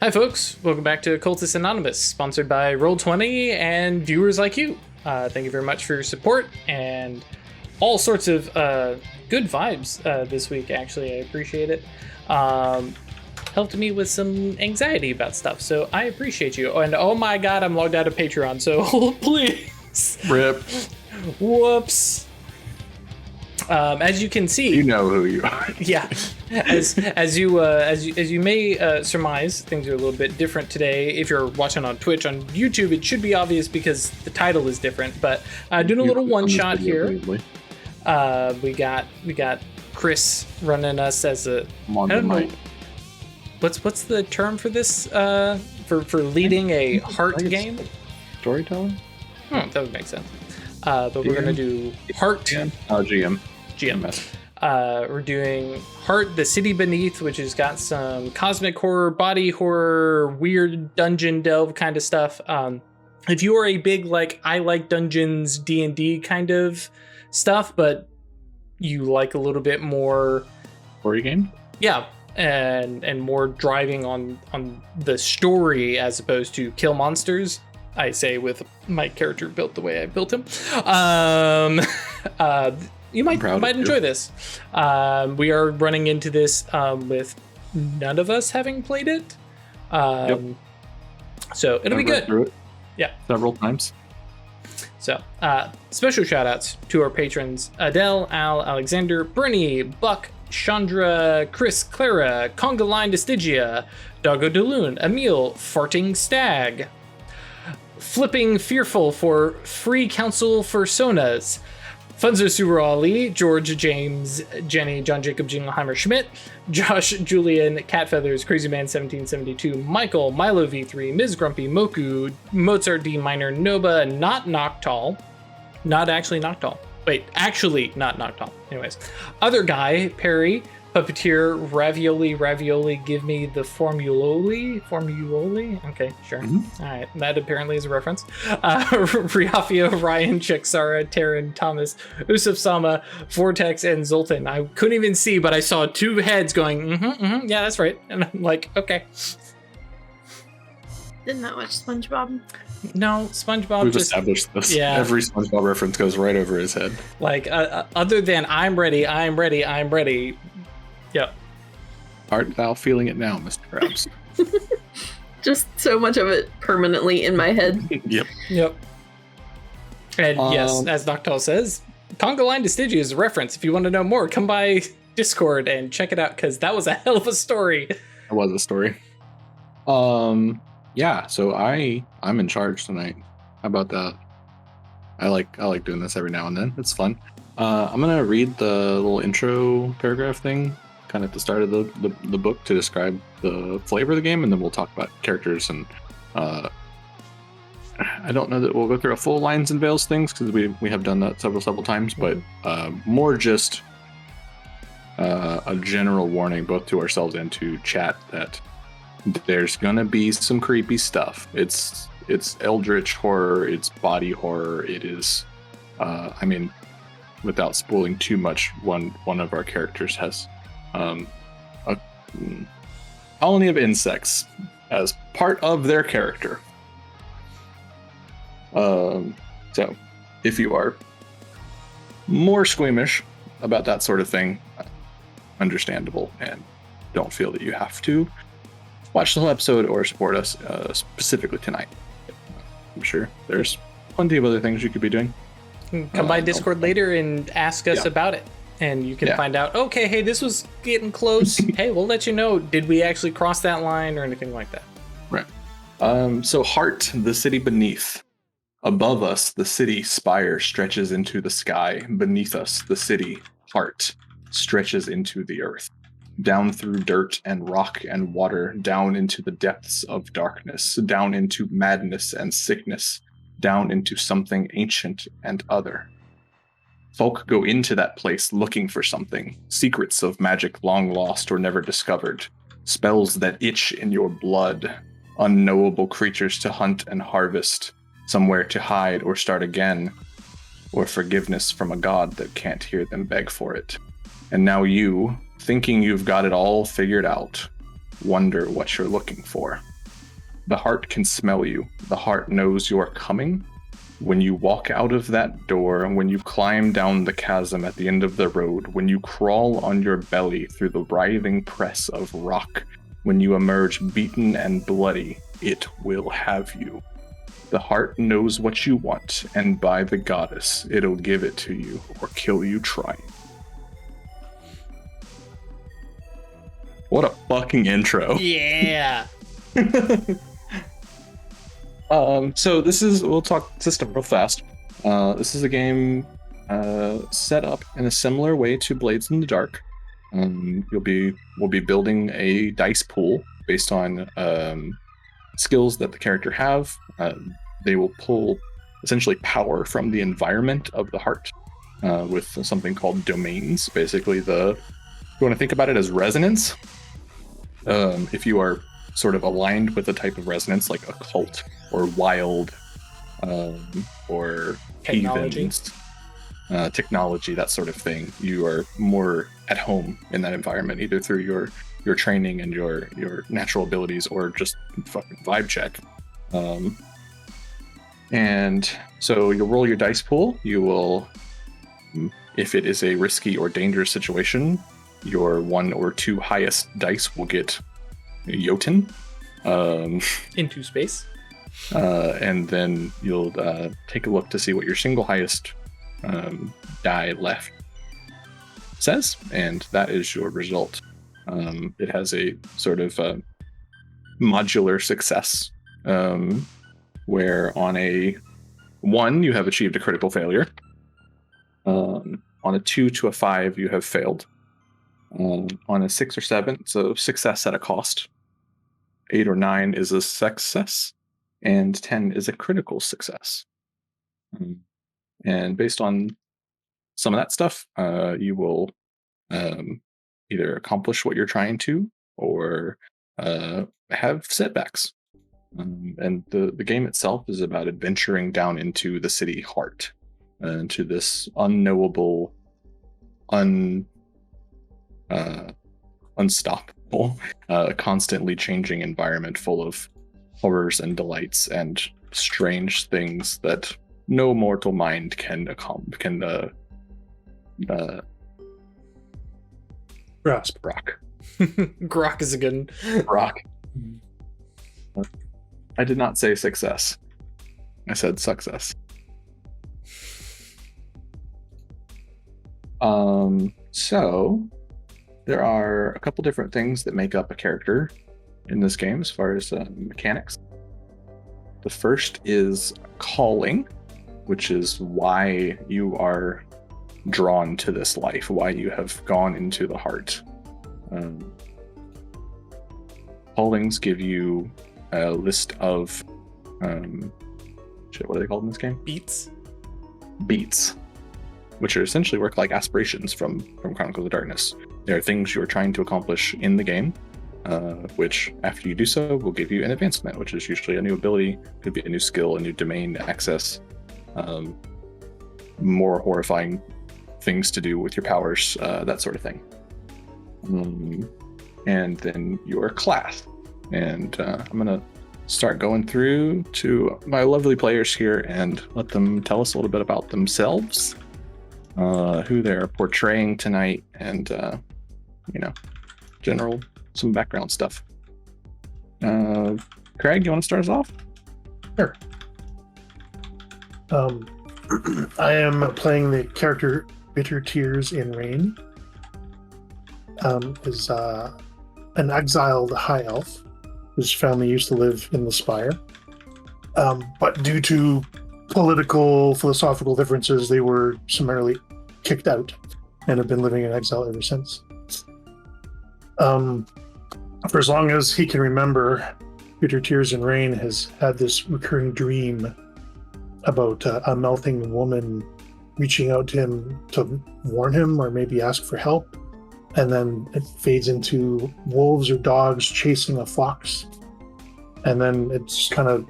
Hi folks, welcome back to Occultists Anonymous, sponsored by Roll20 and viewers like you. Thank you very much for your support and all sorts of good vibes this week, actually. I appreciate it. Helped me with some anxiety about stuff, so I appreciate you. And oh my god, I'm logged out of Patreon, so please. RIP. Whoops. As you can see, you know who you are. Yeah, as you may surmise, things are a little bit different today. If you're watching on Twitch, on YouTube, it should be obvious because the title is different. But doing a little one shot here. We got Chris running us as a. I don't know, what's the term for this? For leading a heart game. Storytelling. That would make sense. But we're gonna do heart. GM. We're doing Heart, the City Beneath, which has got some cosmic horror, body horror, weird dungeon delve kind of stuff. If you are a big, I like dungeons, D&D kind of stuff, but you like a little bit more... Story game? Yeah, and more driving on the story as opposed to kill monsters. I say with my character built the way I built him. You might enjoy this. We are running into this with none of us having played it. So it'll be good. Through it several times. So special shout outs to our patrons: Adele, Al, Alexander, Bernie, Buck, Chandra, Chris, Clara, Conga Line Stygia, Doggo DeLune, Emil, Farting Stag, Flipping Fearful for Free Council for Sonas, Funzo Subaru Ali, George, James, Jenny, John Jacob, Jingleheimer Schmidt, Josh, Julian, Cat Feathers, Crazy Man 1772, Michael, Milo V3, Ms. Grumpy, Moku, Mozart D Minor, Noba, Not Noctal, not actually Noctal. Wait, actually not Noctal. Anyways, Other Guy, Perry, Puppeteer, Ravioli, give me the Formuloli? Okay, sure. All right, that apparently is a reference. Riafio, Ryan, Chiksara, Taryn, Thomas, Usuf Sama, Vortex, and Zoltan. I couldn't even see, but I saw two heads going, yeah, that's right. And I'm like, okay. Didn't that watch SpongeBob? No, SpongeBob We've established this. Yeah. Every SpongeBob reference goes right over his head. Other than I'm ready. Yep. Art thou feeling it now, Mr. Krabs? Just so much of it permanently in my head. Yep. And yes, as Noctal says, Conga Line Stygia is a reference. If you want to know more, come by Discord and check it out, because that was a hell of a story. It was a story. Yeah, so I'm in charge tonight. How about that? I like doing this every now and then. It's fun. I'm gonna read the little intro paragraph thing kind of at the start of the book to describe the flavor of the game, and then we'll talk about characters. And I don't know that we'll go through a full lines and veils things, because we have done that several times, but more just a general warning both to ourselves and to chat that there's gonna be some creepy stuff. It's eldritch horror, it's body horror, it is without spoiling too much, one of our characters has a colony of insects as part of their character. So if you are more squeamish about that sort of thing, understandable, and don't feel that you have to watch the whole episode or support us specifically tonight. I'm sure there's plenty of other things you could be doing. Come by Discord later and ask us about it. And you can find out, okay, hey, this was getting close. Hey, we'll let you know. Did we actually cross that line or anything like that? Right. So Heart, the City Beneath. Above us, the city spire stretches into the sky. Beneath us, the city, Heart, stretches into the earth. Down through dirt and rock and water, down into the depths of darkness, down into madness and sickness, down into something ancient and other. Folk go into that place looking for something, secrets of magic long lost or never discovered, spells that itch in your blood, unknowable creatures to hunt and harvest, somewhere to hide or start again, or forgiveness from a god that can't hear them beg for it. And now you, thinking you've got it all figured out, wonder what you're looking for. The heart can smell you. The heart knows you're coming. When you walk out of that door, when you climb down the chasm at the end of the road, when you crawl on your belly through the writhing press of rock, when you emerge beaten and bloody, it will have you. The heart knows what you want, and by the goddess, it'll give it to you or kill you trying. What a fucking intro. Yeah. So this is, we'll talk system real fast. This is a game set up in a similar way to Blades in the Dark. We'll be building a dice pool based on skills that the character have. They will pull essentially power from the environment of the heart with something called domains. Basically, you want to think about it as resonance. If you are sort of aligned with a type of resonance like occult or wild or Technology. heathens, technology, that sort of thing, you are more at home in that environment, either through your training and your natural abilities or just fucking vibe check. And so you'll roll your dice pool. You will, if it is a risky or dangerous situation, your 1 or 2 highest dice will get Jotun. Into space. And then you'll take a look to see what your single highest die left says, and that is your result. It has a sort of modular success, where on a 1 you have achieved a critical failure. On a 2 to a 5 you have failed. On a 6 or 7, so success at a cost. 8 or 9 is a success, and 10 is a critical success. And based on some of that stuff, you will either accomplish what you're trying to or have setbacks. And the game itself is about adventuring down into the city heart, into this unknowable, unstoppable, constantly changing environment full of horrors and delights and strange things that no mortal mind can grasp. Grok is a good one. Rock. I did not say success. I said success. So there are a couple different things that make up a character in this game as far as mechanics. The first is calling, which is why you are drawn to this life, why you have gone into the heart. Callings give you a list of what are they called in this game? Beats, which are essentially work like aspirations from Chronicles of Darkness. There are things you are trying to accomplish in the game, which after you do so will give you an advancement, which is usually a new ability, could be a new skill, a new domain access, more horrifying things to do with your powers, that sort of thing. And then your class. And I'm going to start going through to my lovely players here and let them tell us a little bit about themselves, who they're portraying tonight, and some background stuff. Craig, you want to start us off? Sure. I am playing the character Bitter Tears in Rain. Is an exiled high elf whose family used to live in the Spire. But due to political, philosophical differences, they were summarily kicked out and have been living in exile ever since. For as long as he can remember, Bitter Tears in Rain has had this recurring dream about a melting woman reaching out to him to warn him or maybe ask for help. And then it fades into wolves or dogs chasing a fox. And then it just kind of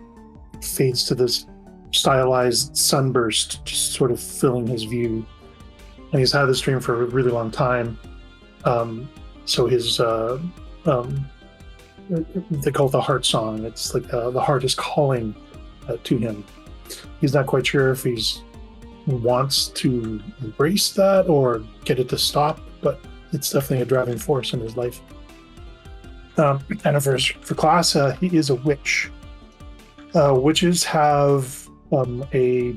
fades to this stylized sunburst, just sort of filling his view. And he's had this dream for a really long time. So his they call it the heart song. It's like the heart is calling to him. He's not quite sure if he's wants to embrace that or get it to stop, but it's definitely a driving force in his life. And for class, he is a witch. Witches have a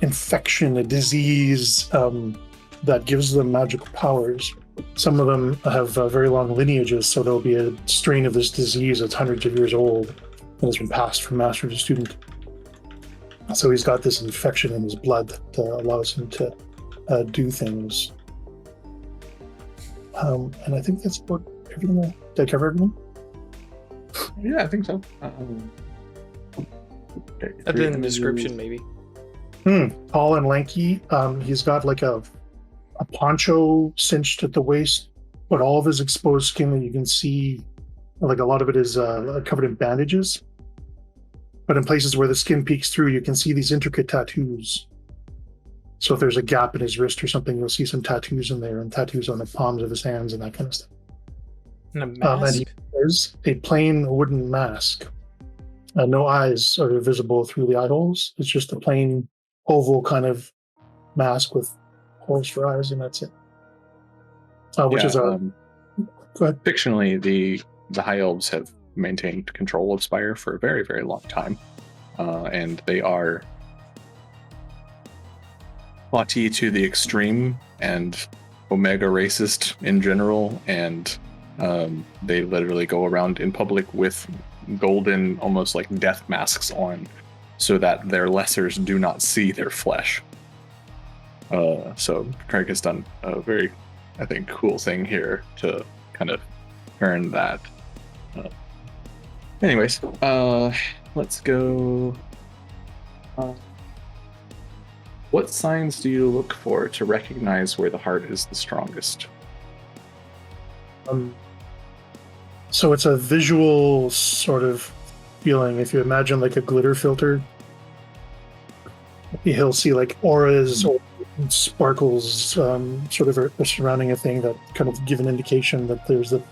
infection, a disease that gives them magical powers. Some of them have very long lineages, so there'll be a strain of this disease that's hundreds of years old and has been passed from master to student. So he's got this infection in his blood that allows him to do things. And I think that's about everything. Did I cover everything? Yeah, I think so. Other than the description, maybe. Tall and lanky. He's got like a poncho cinched at the waist, but all of his exposed skin that you can see, like a lot of it is covered in bandages. But in places where the skin peeks through, you can see these intricate tattoos. So if there's a gap in his wrist or something, you'll see some tattoos in there, and tattoos on the palms of his hands and that kind of stuff. And a mask? And he wears a plain wooden mask. No eyes are visible through the eye holes. It's just a plain oval kind of mask with holes for eyes, and that's it. Which is a... Go ahead. Fictionally, the High Elves have maintained control of Spire for a very, very long time. And they are plotty to the extreme and Omega racist in general, and they literally go around in public with golden, almost like death masks on, so that their lessers do not see their flesh. So Craig has done a very, I think, cool thing here to kind of turn that. Anyways, let's go. What signs do you look for to recognize where the heart is the strongest? So it's a visual sort of feeling. If you imagine like a glitter filter, he'll see like auras or sparkles sort of surrounding a thing that kind of give an indication that there's the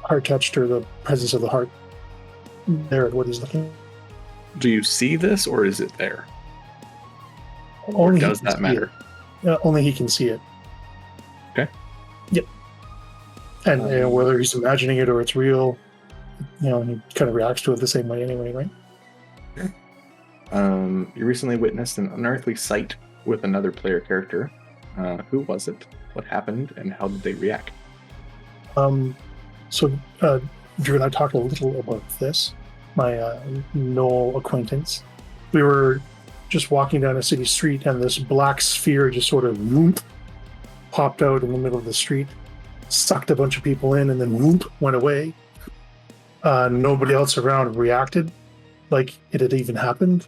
heart touched or the presence of the heart there at what he's looking at. Do you see this, or is it there? Or does that matter? Only he can see it. Okay. Yep. And whether he's imagining it or it's real, he kind of reacts to it the same way anyway, right? Okay. You recently witnessed an unearthly sight with another player character. Who was it? What happened? And how did they react? So Drew and I talked a little about this. My Noel acquaintance. We were just walking down a city street, and this black sphere just sort of whoop popped out in the middle of the street, sucked a bunch of people in, and then whoop went away. Nobody else around reacted like it had even happened.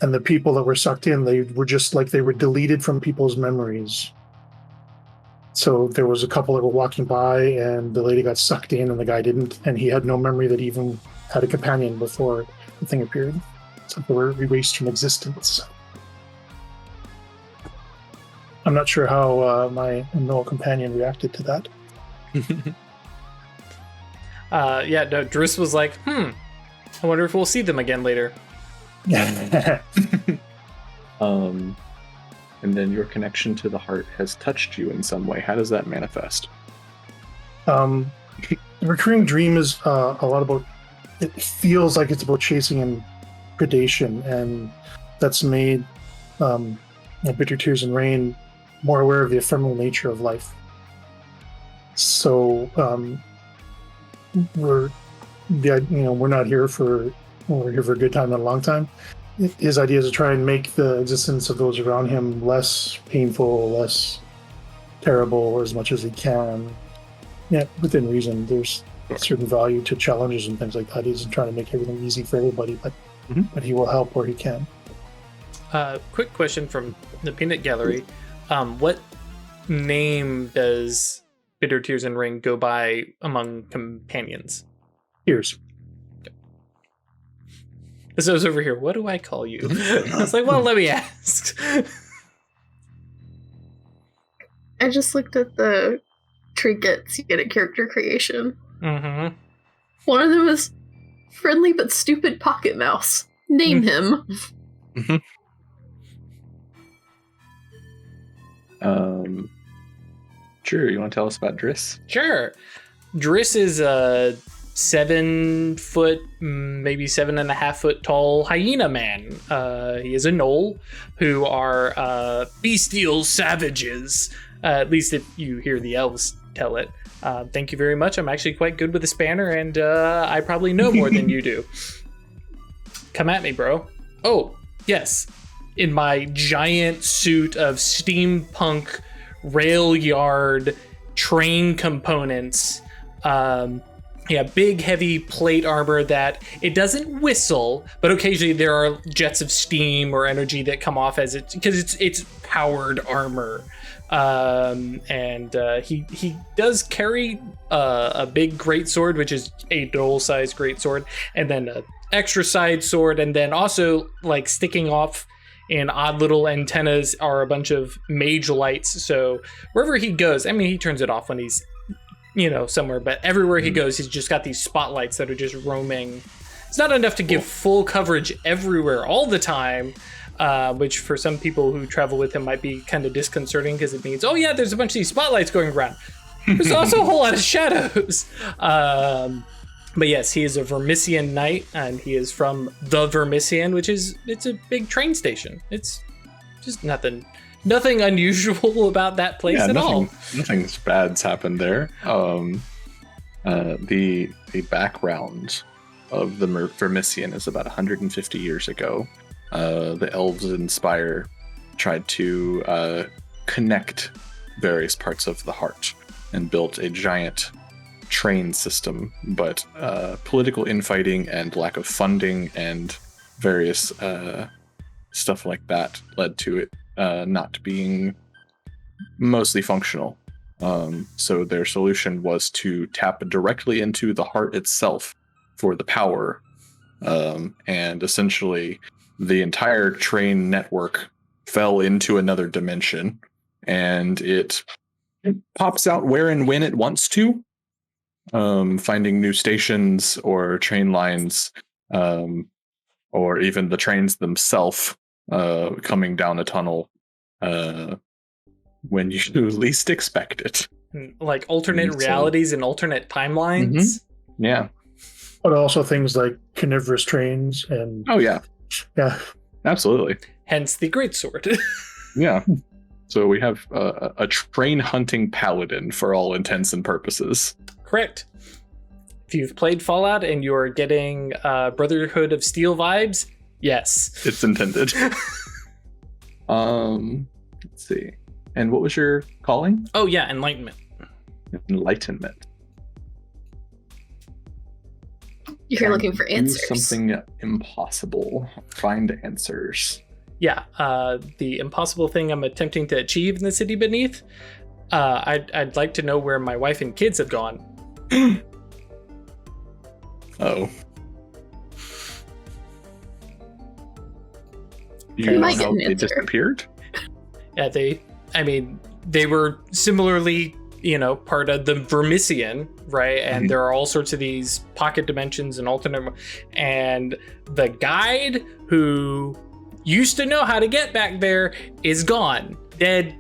And the people that were sucked in, they were just like they were deleted from people's memories. So there was a couple that were walking by, and the lady got sucked in, and the guy didn't, and he had no memory that he even had a companion before the thing appeared. So they were erased from existence. I'm not sure how my Noel companion reacted to that. Driss was like, I wonder if we'll see them again later. And then your connection to the heart has touched you in some way. How does that manifest? The recurring dream is a lot about, it feels like it's about chasing and predation, and that's made Bitter Tears and Rain more aware of the ephemeral nature of life. So we're not here for a good time and a long time. His idea is to try and make the existence of those around him less painful, less terrible, as much as he can. Yeah, within reason. There's a certain value to challenges and things like that. He isn't trying to make everything easy for everybody, but he will help where he can. Quick question from the Peanut Gallery. What name does Bitter Tears and Rain go by among companions? Tears. So I was over here, what do I call you? I was like, well, let me ask. I just looked at the trinkets you get at character creation. Mm-hmm. One of them is friendly but stupid pocket mouse. Name him. Drew, you want to tell us about Driss? Sure. Driss is a 7 foot, maybe 7.5 foot tall hyena man. He is a gnoll who are bestial savages, at least if you hear the elves tell it. Thank you very much. I'm actually quite good with a spanner, and I probably know more than you do. Come at me, bro. Oh, yes. In my giant suit of steampunk rail yard train components, big heavy plate armor that it doesn't whistle, but occasionally there are jets of steam or energy that come off as it, because it's powered armor. He does carry a big greatsword, which is a dual-sized greatsword, and then an extra side sword, and then also like sticking off in odd little antennas are a bunch of mage lights. So wherever he goes, I mean, he turns it off when he's, somewhere, but everywhere he goes, he's just got these spotlights that are just roaming. It's not enough to give full coverage everywhere all the time, which for some people who travel with him might be kind of disconcerting, because it means, oh yeah, there's a bunch of these spotlights going around. There's also a whole lot of shadows. But yes, he is a Vermicion knight, and he is from the Vermicion, it's a big train station. It's just nothing unusual about that place at all. Nothing bad's happened there. The background of the Vermicion is about 150 years ago. The elves in Spire tried to connect various parts of the heart and built a giant train system, but political infighting and lack of funding and various stuff like that led to it not being mostly functional. So their solution was to tap directly into the heart itself for the power, and essentially the entire train network fell into another dimension, and it pops out where and when it wants to, finding new stations or train lines, or even the trains themselves coming down a tunnel when you least expect it. Like alternate realities and alternate timelines. Mm-hmm. Yeah. But also things like carnivorous trains and... Oh, yeah. Yeah. Absolutely. Hence the greatsword. Yeah. So we have a train hunting paladin for all intents and purposes. Correct. If you've played Fallout and you're getting Brotherhood of Steel vibes, yes. It's intended. Let's see. And what was your calling? Oh, yeah, Enlightenment. Enlightenment. You're looking for answers. Do something impossible. Find answers. Yeah, the impossible thing I'm attempting to achieve in the city beneath. I'd like to know where my wife and kids have gone. Oh. You know how they disappeared? Yeah, they were similarly, part of the Vermicion, right? And there are all sorts of these pocket dimensions and alternate. And the guide who used to know how to get back there is gone, dead,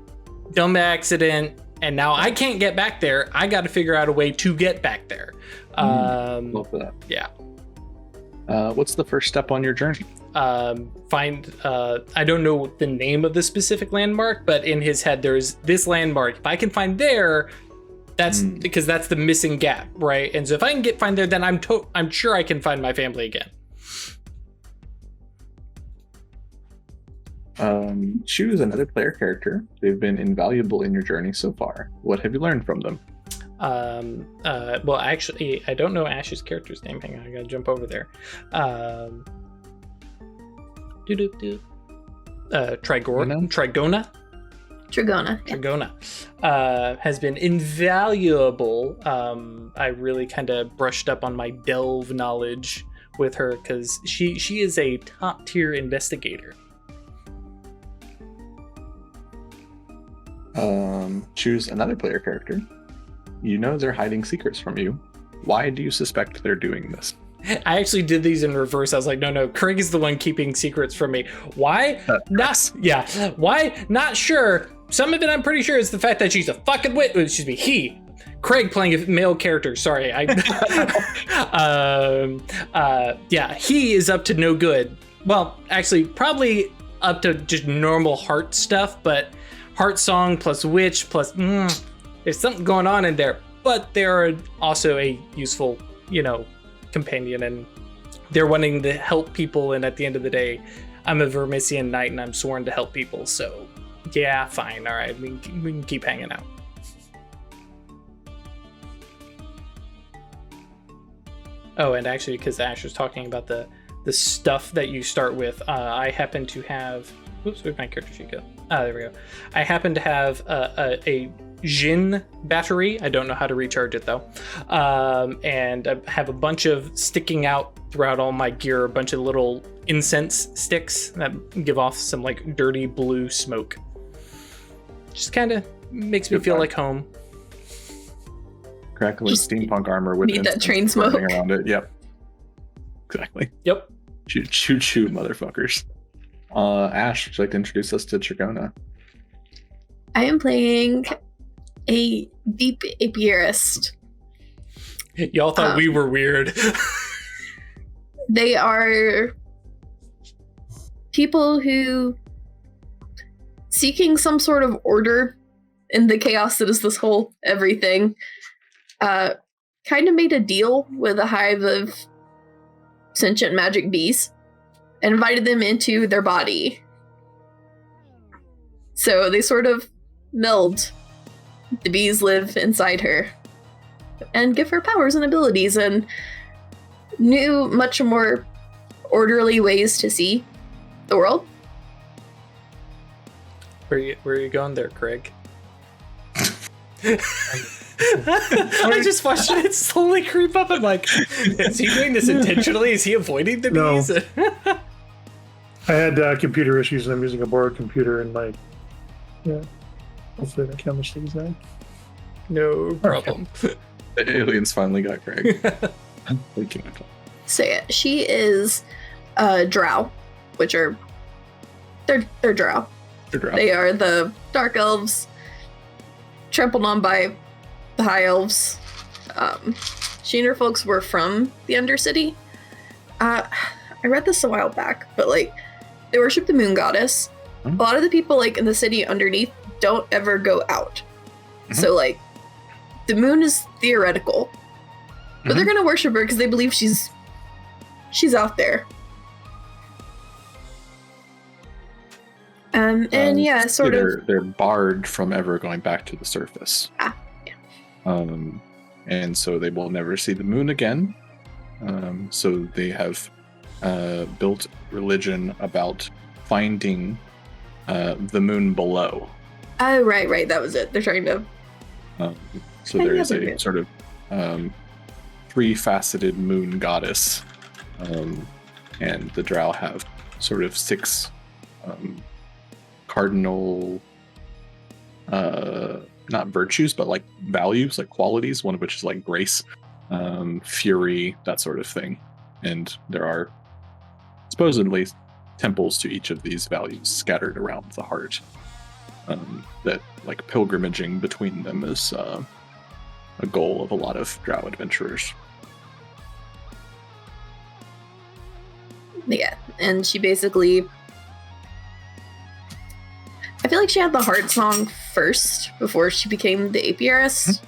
dumb accident, and now I can't get back there. I got to figure out a way to get back there. Love that. Yeah. What's the first step on your journey? Find, I don't know the name of the specific landmark, but in his head there's this landmark. If I can find there, that's because that's the missing gap, right? And so if I can find there, then I'm sure I can find my family again. Choose another player character. They've been invaluable in your journey so far. What have you learned from them? Well, actually, I don't know Ash's character's name. Hang on, I gotta jump over there. Trigona has been invaluable. I really kind of brushed up on my delve knowledge with her because she is a top tier investigator. Choose another player character. You know they're hiding secrets from you. Why do you suspect they're doing this? I actually did these in reverse. I was like, no, Craig is the one keeping secrets from me. Why? Why? Not sure. Some of it I'm pretty sure is the fact that she's a fucking witch. Excuse me, he. Craig playing a male character. Sorry. He is up to no good. Well, actually, probably up to just normal heart stuff, but heart song plus witch plus there's something going on in there. But they're also a useful, companion, and they're wanting to help people. And at the end of the day, I'm a Vermicion knight, and I'm sworn to help people. So, yeah, fine, all right, we can keep hanging out. Oh, and actually, because Ash was talking about the stuff that you start with, I happen to have... Oops, where'd my character sheet go? There we go. I happen to have a Jin battery. I don't know how to recharge it, though. And I have a bunch of sticking out throughout all my gear, a bunch of little incense sticks that give off some, dirty blue smoke. Just kind of makes me feel like home. Crackling steampunk armor with need that train smoke around it. Yep. Exactly. Yep. Choo, motherfuckers. Ash, would you like to introduce us to Chrono? I am playing a deep apiarist. Y'all thought we were weird. They are people who seeking some sort of order in the chaos that is this whole everything. Kind of made a deal with a hive of sentient magic bees and invited them into their body. So they sort of meld. The bees live inside her and give her powers and abilities and new, much more orderly ways to see the world. Where are you going there, Craig? I just watched it slowly creep up. I'm like, is he doing this intentionally? Is he avoiding the bees? No. I had computer issues and I'm using a borrowed computer and hopefully that camera stays there. No problem. The aliens finally got Craig. So yeah, she is drow, which are they're drow. They're drow. They are the dark elves trampled on by the high elves. She and her folks were from the Undercity. I read this a while back, but they worship the moon goddess. A lot of the people in the city underneath don't ever go out. So the moon is theoretical, but they're gonna worship her because they believe she's out there. They're barred from ever going back to the surface. And so they will never see the moon again. So they have built religion about finding the moon below. Oh, right. That was it. They're trying to... So there is a sort of three-faceted moon goddess. And the drow have sort of 6 cardinal... not virtues, but values, qualities, one of which is grace, fury, that sort of thing. And there are supposedly temples to each of these values scattered around the heart. That pilgrimaging between them is a goal of a lot of drow adventurers. Yeah, and she basically... I feel like she had the heart song first before she became the apiarist,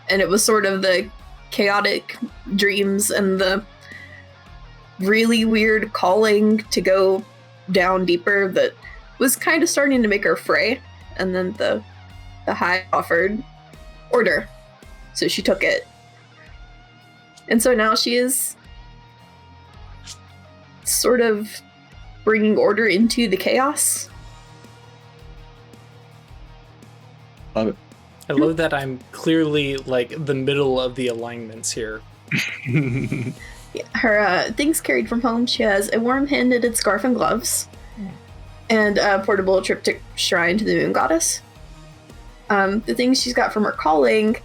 and it was sort of the chaotic dreams and the really weird calling to go down deeper that was kind of starting to make her fray, and then the high offered order, so she took it. And so now she is sort of bringing order into the chaos. Love it. I love that I'm clearly the middle of the alignments here. Her things carried from home, she has a warm hand-knitted scarf and gloves, and a portable triptych shrine to the moon goddess. The things she's got from her calling,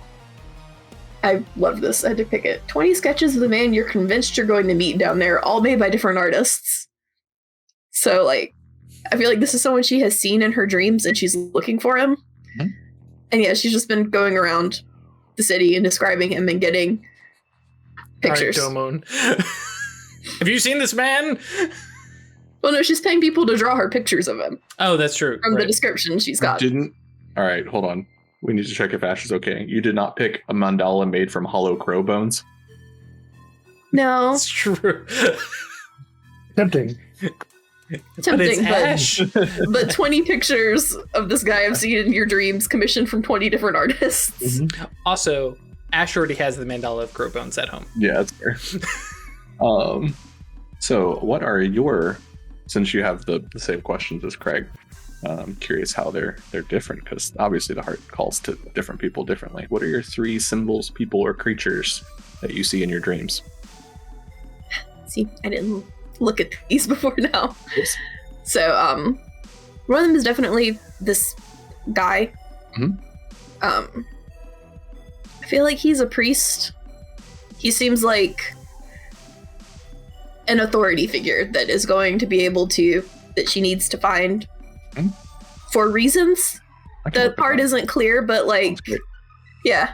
I love this. I had to pick it. 20 sketches of the man you're convinced you're going to meet down there, all made by different artists. So, like, I feel like this is someone she has seen in her dreams and she's looking for him. Mm-hmm. And yeah, she's just been going around the city and describing him and getting pictures. All right, Domon. Have you seen this man? Well, no, she's paying people to draw her pictures of him. Oh, that's true. From the description she's got. All right, hold on. We need to check if Ash is okay. You did not pick a mandala made from hollow crow bones? No. It's true. Tempting. Tempting, but 20 pictures of this guy I've seen in your dreams commissioned from 20 different artists. Mm-hmm. Also, Ash already has the mandala of crow bones at home. Yeah, that's fair. So what are your, since you have the same questions as Craig, I'm curious how they're different, because obviously the heart calls to different people differently. What are your 3 symbols, people, or creatures that you see in your dreams? See, I didn't look at these before now. Yes. So, one of them is definitely this guy. Mm-hmm. I feel like he's a priest. He seems like an authority figure that is going to be able to, that she needs to find for reasons. The part isn't clear, but like, yeah.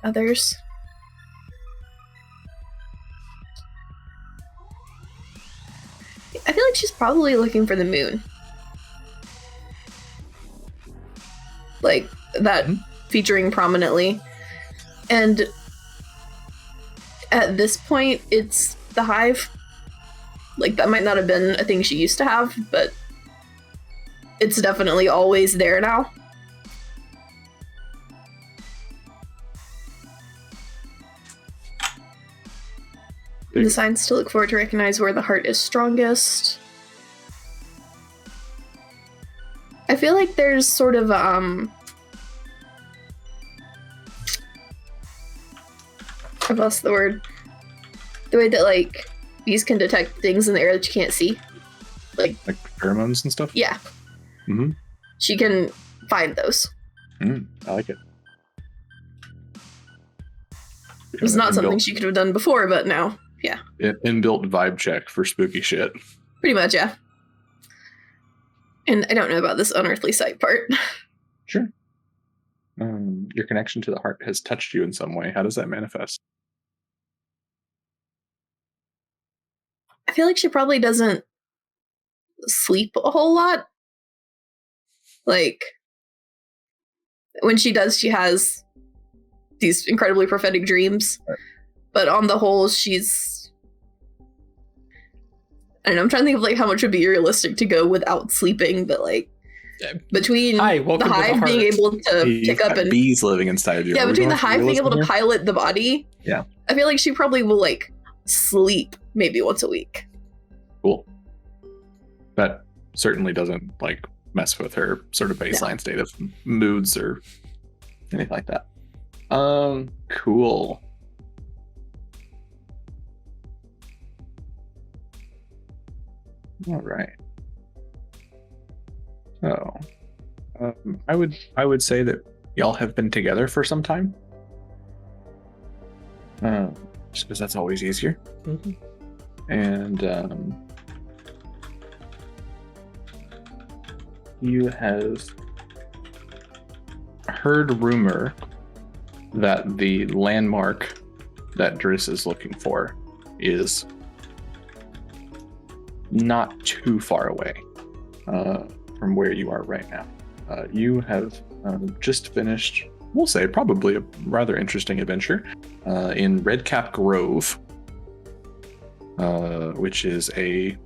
Others. I feel like she's probably looking for the moon. Like, that featuring prominently. And at this point, it's the hive. Like, that might not have been a thing she used to have, but it's definitely always there now. The signs to look for to recognize where the heart is strongest. I feel like there's sort of I've lost the word. The way that like bees can detect things in the air that you can't see. Like pheromones and stuff? Yeah. Mm-hmm. She can find those. I like it. It was not something she could have done before, but now, yeah. Inbuilt vibe check for spooky shit. Pretty much, yeah. And I don't know about this unearthly sight part. Sure. Your connection to the heart has touched you in some way. How does that manifest? I feel like she probably doesn't sleep a whole lot. Like, when she does, she has these incredibly prophetic dreams. Right. But on the whole, she's... I don't know, I'm trying to think of like how much would be realistic to go without sleeping, but like between the hive being able to pick up and bees living inside of you. Yeah, between the hive being able to pilot the body. Yeah. I feel like she probably will like sleep maybe once a week. Cool. That certainly doesn't like mess with her sort of baseline state of moods or anything like that. Cool. All right. So, I would say that y'all have been together for some time. Just because that's always easier. Mm-hmm. And you have heard rumor that the landmark that Driss is looking for is not too far away from where you are right now. You have just finished, we'll say, probably a rather interesting adventure in Redcap Grove, which is a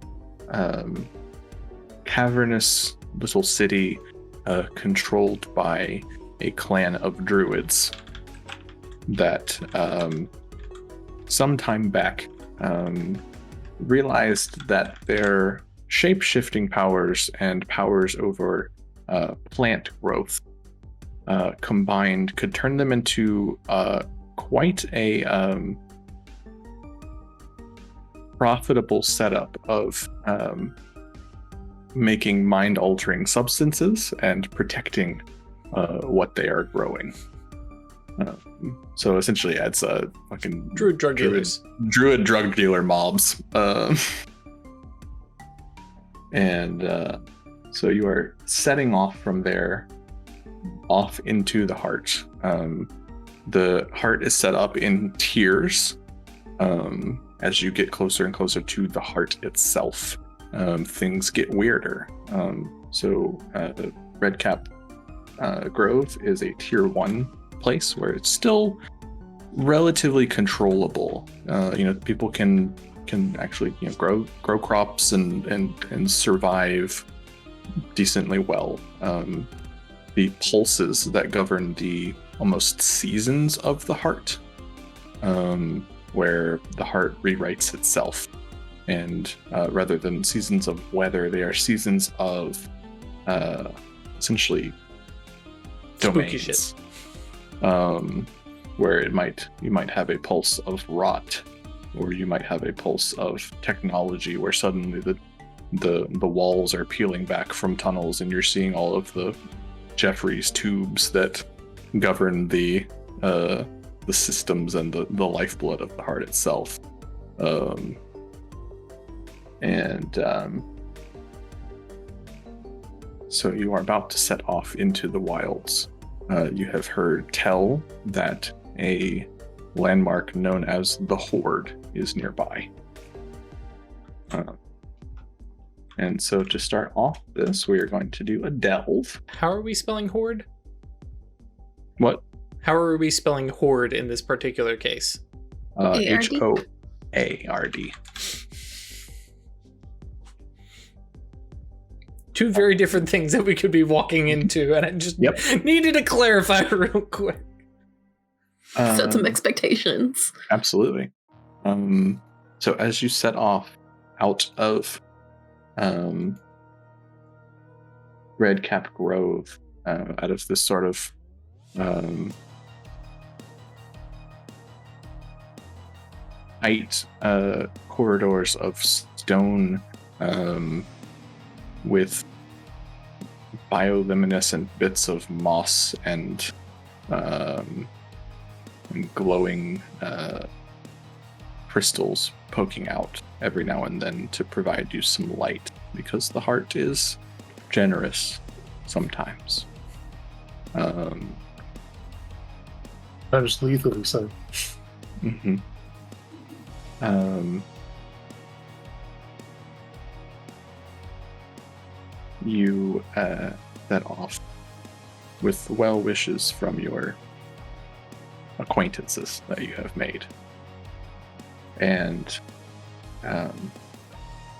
cavernous little city controlled by a clan of druids that some time back realized that their shape-shifting powers and powers over plant growth combined could turn them into quite a profitable setup of making mind-altering substances and protecting what they are growing. So essentially, it's a fucking Druid drug dealers. Druid drug dealer mobs. So you are setting off from there, off into the heart. The heart is set up in tiers. As you get closer and closer to the heart itself, things get weirder. So Redcap Grove is a tier 1 place where it's still relatively controllable. People can actually grow crops and survive decently well. The pulses that govern the almost seasons of the heart, where the heart rewrites itself, and rather than seasons of weather, they are seasons of essentially Spooky domains. shit. Where you might have a pulse of rot, or you might have a pulse of technology, where suddenly the walls are peeling back from tunnels, and you're seeing all of the Jeffries tubes that govern the systems and the lifeblood of the heart itself. So you are about to set off into the wilds. You have heard tell that a landmark known as the Horde is nearby. And so to start off this, we are going to do a delve. How are we spelling horde? What? How are we spelling horde in this particular case? A-R-D? H-O-A-R-D. Two very different things that we could be walking into, and I just needed to clarify real quick. Set some expectations. Absolutely. So as you set off out of Redcap Grove, out of this sort of tight corridors of stone with bioluminescent bits of moss and glowing crystals poking out every now and then to provide you some light, because the heart is generous sometimes. That is lethally so. Mm-hmm. You set off with well wishes from your acquaintances that you have made. And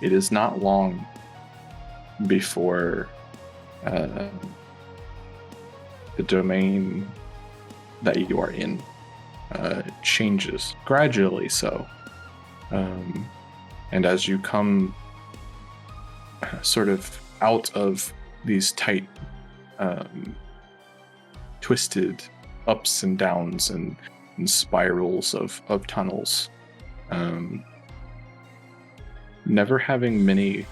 it is not long before the domain that you are in changes, gradually so. And as you come sort of out of these tight, twisted ups and downs and spirals of tunnels, never having many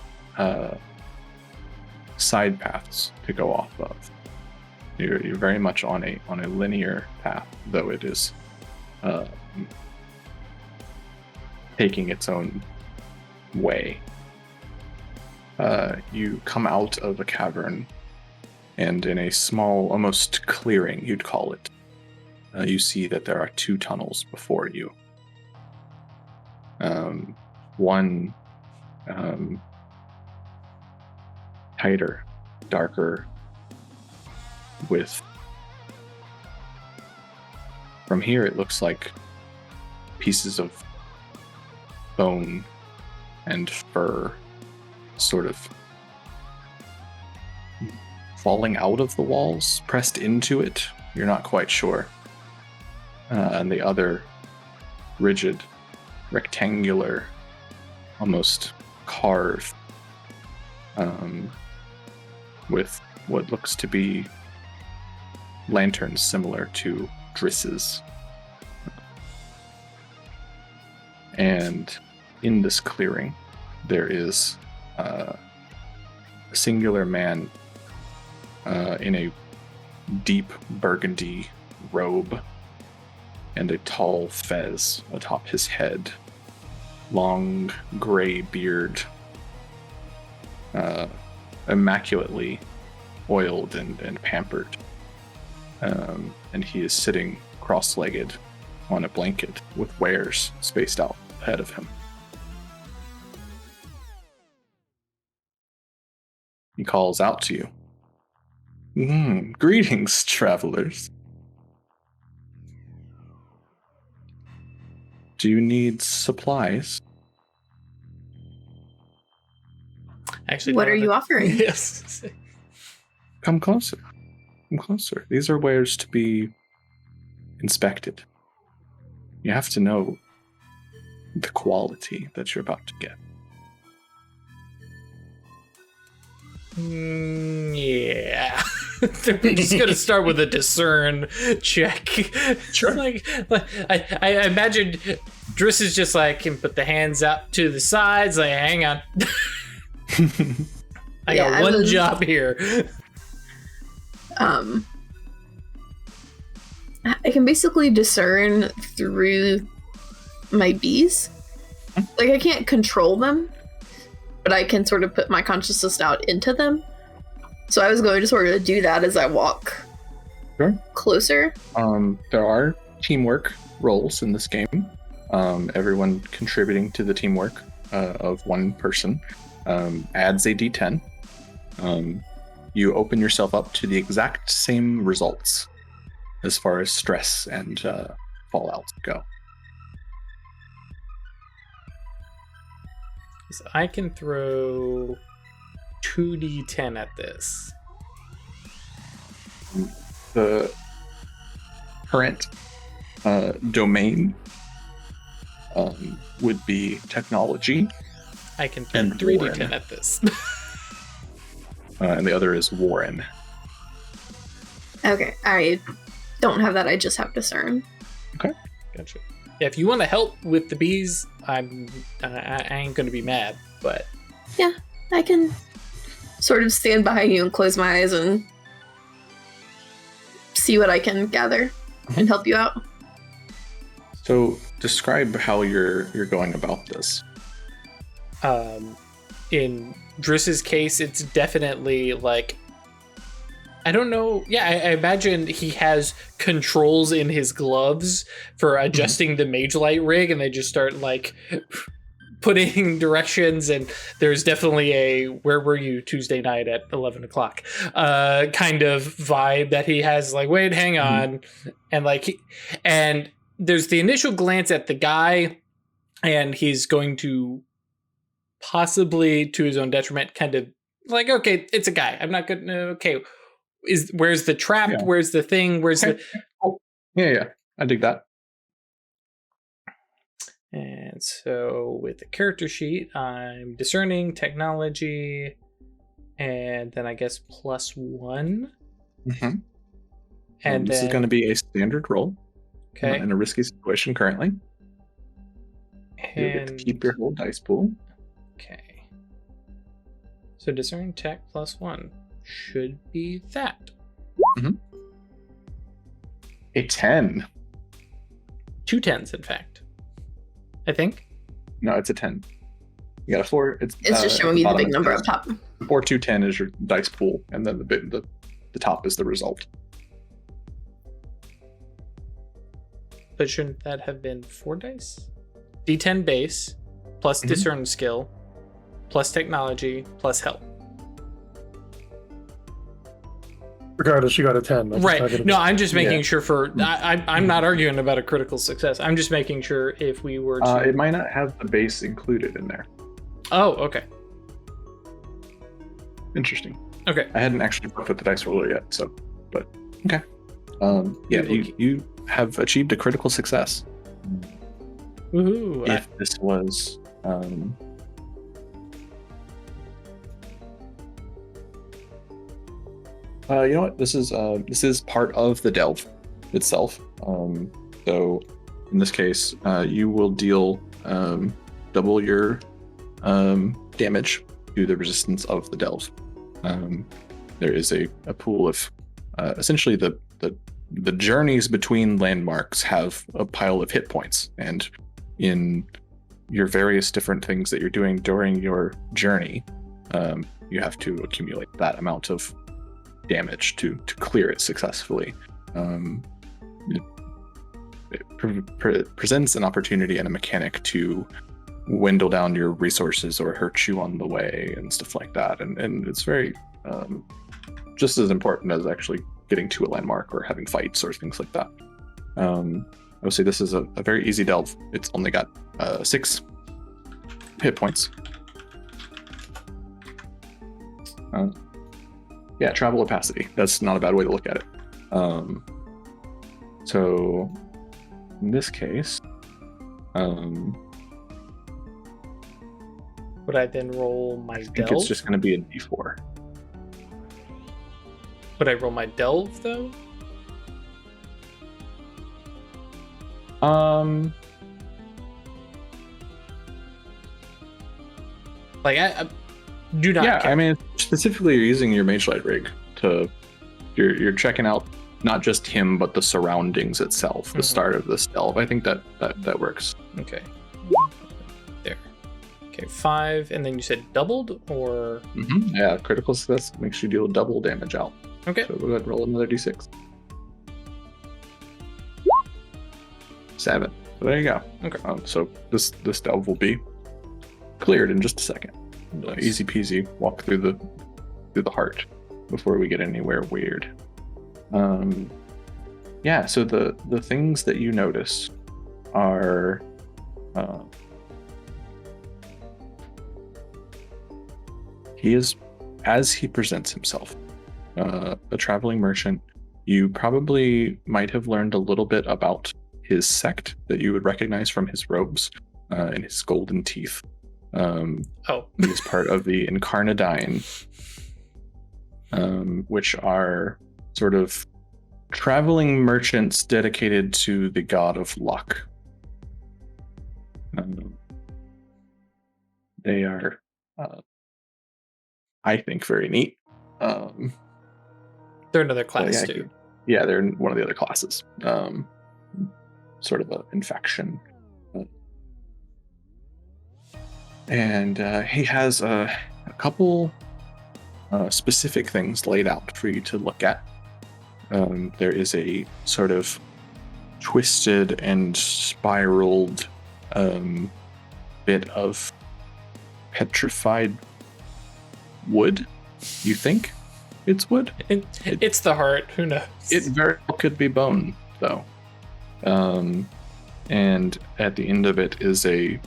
side paths to go off of. You're very much on a linear path, though it is taking its own way. You come out of a cavern, and in a small, almost clearing, you'd call it, you see that there are two tunnels before you. One tighter, darker, with, from here it looks like pieces of bone and fur sort of falling out of the walls, pressed into it. You're not quite sure. And the other rigid, rectangular, almost carved, with what looks to be lanterns similar to drisses. And in this clearing, there is a singular man in a deep burgundy robe and a tall fez atop his head, long gray beard, immaculately oiled and pampered. And he is sitting cross-legged on a blanket with wares spaced out ahead of him. He calls out to you. Greetings, travelers. Do you need supplies? Actually, What no, are you offering? Yes. Come closer. Come closer. These are wares to be inspected. You have to know the quality that you're about to get. Yeah. They're just going to start with a discern check. Sure. I imagine Driss is just like, can put the hands up to the sides, like, hang on. I got one job here. I can basically discern through my bees. Like, I can't control them, but I can sort of put my consciousness out into them. So I was going to sort of do that as I walk closer. There are teamwork roles in this game. Everyone contributing to the teamwork of one person adds a d10. You open yourself up to the exact same results as far as stress and fallout go. So I can throw 2d10 at this. The current domain would be technology. I can throw And 3d10 Warren. at this. And the other is Warren. Okay, I don't have that. I just have discern. Gotcha. Yeah, if you want to help with the bees, I ain't gonna be mad, but Yeah, I can sort of stand behind you and close my eyes and see what I can gather and help you out. So describe how you're going about this. in Driss's case, it's definitely like, I don't know. Yeah, I imagine he has controls in his gloves for adjusting the mage light rig, and they just start like putting directions. And there's definitely a "where were you Tuesday night at 11 o'clock" kind of vibe that he has. Like, wait, hang on, and like, and there's the initial glance at the guy, and he's going to possibly, to his own detriment, kind of like, okay, it's a guy. I'm not gonna. Okay. Where's the trap? Yeah. Where's the thing? Where's the... Yeah, I dig that. And so with the character sheet, I'm discerning technology, and then I guess +1. Mm-hmm. And this is going to be a standard roll. Okay. In a risky situation currently. You get to And keep your whole dice pool. okay. So discerning tech +1 should be that. A 10. 2 10s, in fact. I think. No, it's a 10. You got a 4. It's just showing you the big number up top. 4, 2, 10 is your dice pool, and then the top is the result. But shouldn't that have been 4 dice? D10 base, plus discern skill, plus technology, plus help. Regardless, you got a 10. That's not Right. gonna No, be- I'm just making sure for... I'm not arguing about a critical success. I'm just making sure if we were to... It might not have the base included in there. Oh, okay. Interesting. Okay. I hadn't actually looked at the dice roller yet, so, but okay. Yeah, you have achieved a critical success. Woohoo. If this was you know what? This is part of the delve itself. So in this case, you will deal double your damage to the resistance of the delve. there is a pool of essentially the journeys between landmarks have a pile of hit points, and in your various different things that you're doing during your journey, you have to accumulate that amount of damage to clear it successfully. It presents an opportunity and a mechanic to dwindle down your resources or hurt you on the way and stuff like that, and it's very just as important as actually getting to a landmark or having fights or things like that. I would say this is a very easy delve. It's only got 6 hit points. Yeah, travel opacity. That's not a bad way to look at it. So in this case, would I then roll my I think delve? it's just going to be a D4. Would I roll my delve though? Like I do not. Yeah, care. I mean, specifically, you're using your Mage Light rig to. You're checking out not just him, but the surroundings itself. The start of this delve. I think that works. Okay. There. Okay, 5, and then you said doubled, or Yeah, critical success makes you deal double damage out. okay. So we'll go ahead and roll another D6. 7. So there you go. Okay. So this delve will be cleared in just a second. Nice. Easy peasy. Walk through the heart before we get anywhere weird. Yeah. So the things that you notice are. He is, as he presents himself, a traveling merchant. You probably might have learned a little bit about his sect that you would recognize from his robes and his golden teeth. He is part of the Incarnadine, which are sort of traveling merchants dedicated to the god of luck. They are, I think, very neat. They're another class too. Yeah, they're one of the other classes. Sort of an infection. And he has a couple specific things laid out for you to look at. There is a sort of twisted and spiraled bit of petrified wood. You think it's wood? It's the heart. Who knows? It very well could be bone, though. And at the end of it is a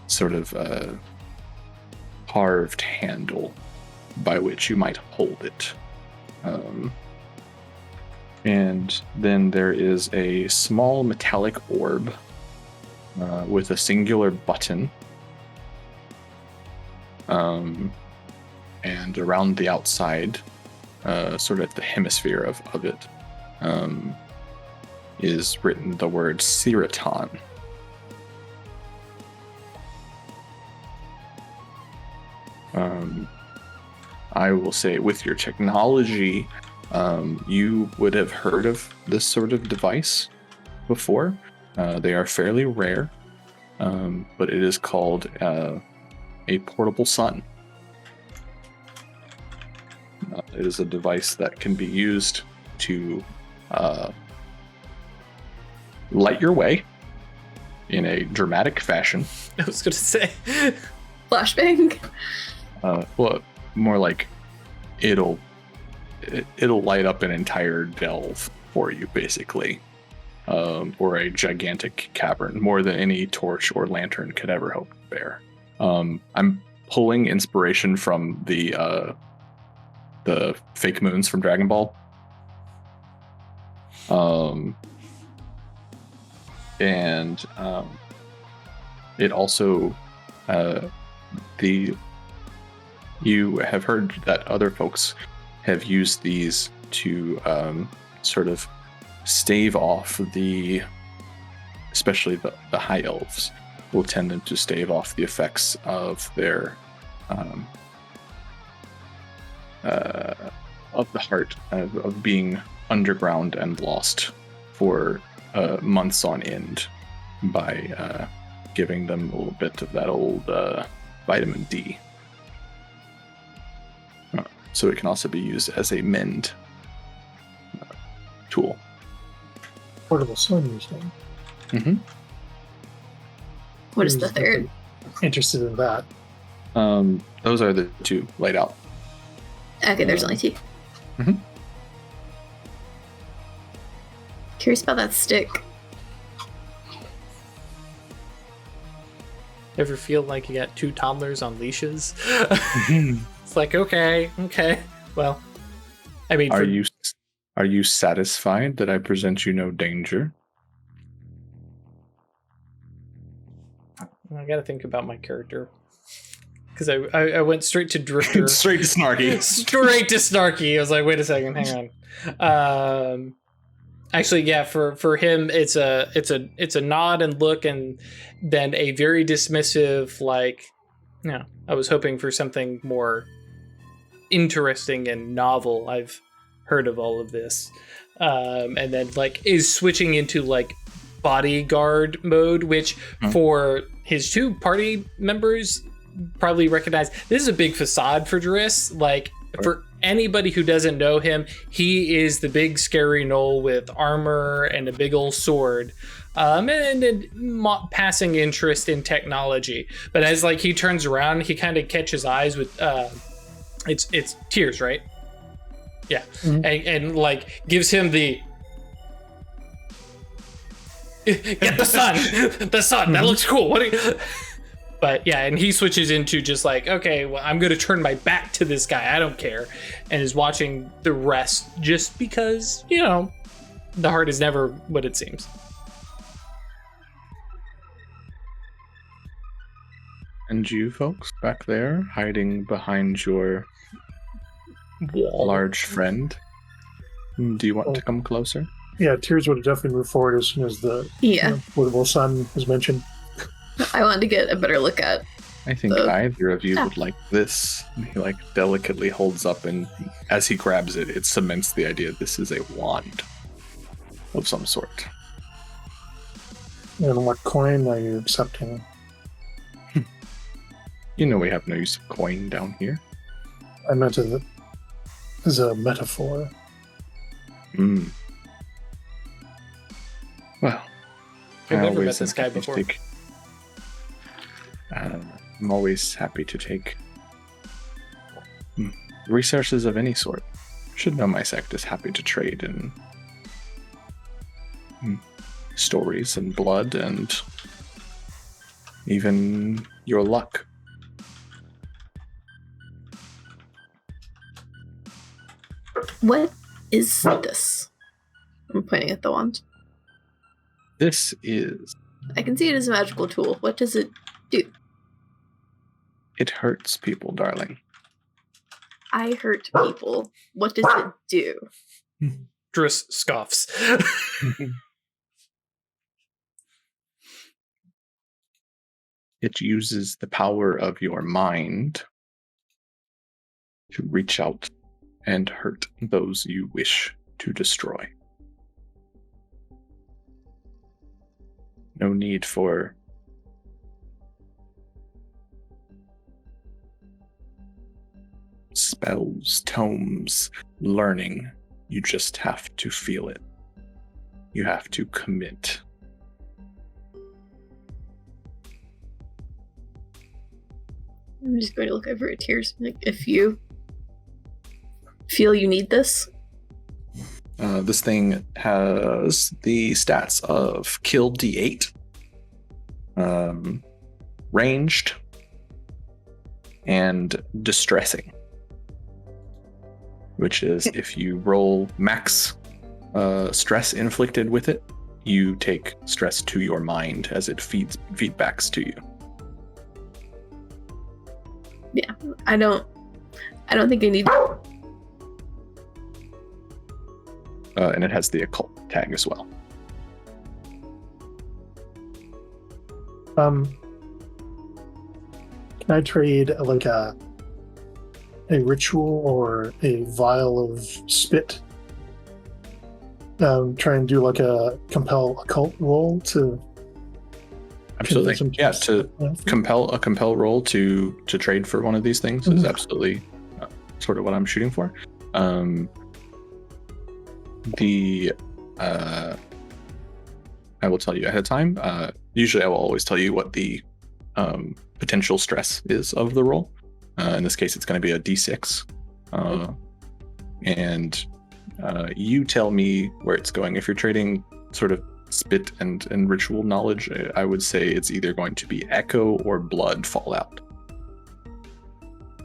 sort of carved handle by which you might hold it. And then there is a small metallic orb with a singular button. And around the outside, sort of the hemisphere of it, is written the word Seraton. I will say, with your technology, you would have heard of this sort of device before. They are fairly rare, but it is called a portable sun. It is a device that can be used to light your way in a dramatic fashion. I was going to say. Flashbang. Well, more like it'll light up an entire delve for you, basically, or a gigantic cavern, more than any torch or lantern could ever hope to bear. I'm pulling inspiration from the fake moons from Dragon Ball. And it also you have heard that other folks have used these to sort of stave off especially the high elves will tend to stave off the effects of their of the heart of being underground and lost for months on end by giving them a little bit of that old vitamin D. So it can also be used as a mend tool. Portable sun, you're saying? Mm-hmm. What is the third? Interested in that. Those are the two laid out. Okay, there's only two. Mm-hmm. Curious about that stick. Ever feel like you got two toddlers on leashes? It's like, okay. Well, I mean, Are you satisfied that I present you no danger? I gotta think about my character. Because I went straight to Drifter. Straight to Snarky. Straight to Snarky. I was like, wait a second, hang on. Actually, yeah, for him, it's a nod and look, and then a very dismissive, like, no, I was hoping for something more interesting and novel. I've heard of all of this, and then like is switching into like bodyguard mode, which for his two party members probably recognize this is a big facade for Driss. Like for anybody who doesn't know him, he is the big scary gnoll with armor and a big old sword, and passing interest in technology. But as like he turns around, he kind of catches eyes with it's Tears, right? Yeah, and like gives him the get the sun. That looks cool. What? But yeah, and he switches into just like, okay, well, I'm going to turn my back to this guy. I don't care. And is watching the rest just because, you know, the heart is never what it seems. And you folks back there, hiding behind your large friend, do you want to come closer? Yeah, Tears would have definitely moved forward as soon as the portable sun was mentioned. I wanted to get a better look at. I think either of you would like this. He like delicately holds up, and as he grabs it, it cements the idea this is a wand of some sort. And what coin are you accepting? You know we have no use of coin down here. I meant it as a metaphor. Well, I've never met this guy before. I'm always happy to take resources of any sort. Should know my sect is happy to trade in stories and blood and even your luck. What is this? I'm pointing at the wand. This is... I can see it as a magical tool. What does it do? It hurts people, darling. I hurt people. What does it do? Driss scoffs. It uses the power of your mind to reach out and hurt those you wish to destroy. No need for spells, tomes, learning. You just have to feel it. You have to commit. I'm just going to look over at Tears. Like, if you feel you need this. This thing has the stats of kill D8, ranged, and distressing. Which is if you roll max stress inflicted with it, you take stress to your mind as it feedbacks to you. Yeah, I don't think I need it. And it has the occult tag as well. Can I trade like a a ritual or a vial of spit. Try and do like a compel occult roll to Absolutely. convince him Yeah, to compel roll to trade for one of these things is absolutely sort of what I'm shooting for. I will tell you ahead of time. Usually I will always tell you what the potential stress is of the roll. In this case, it's going to be a D6. And you tell me where it's going. If you're trading sort of spit and ritual knowledge, I would say it's either going to be echo or blood fallout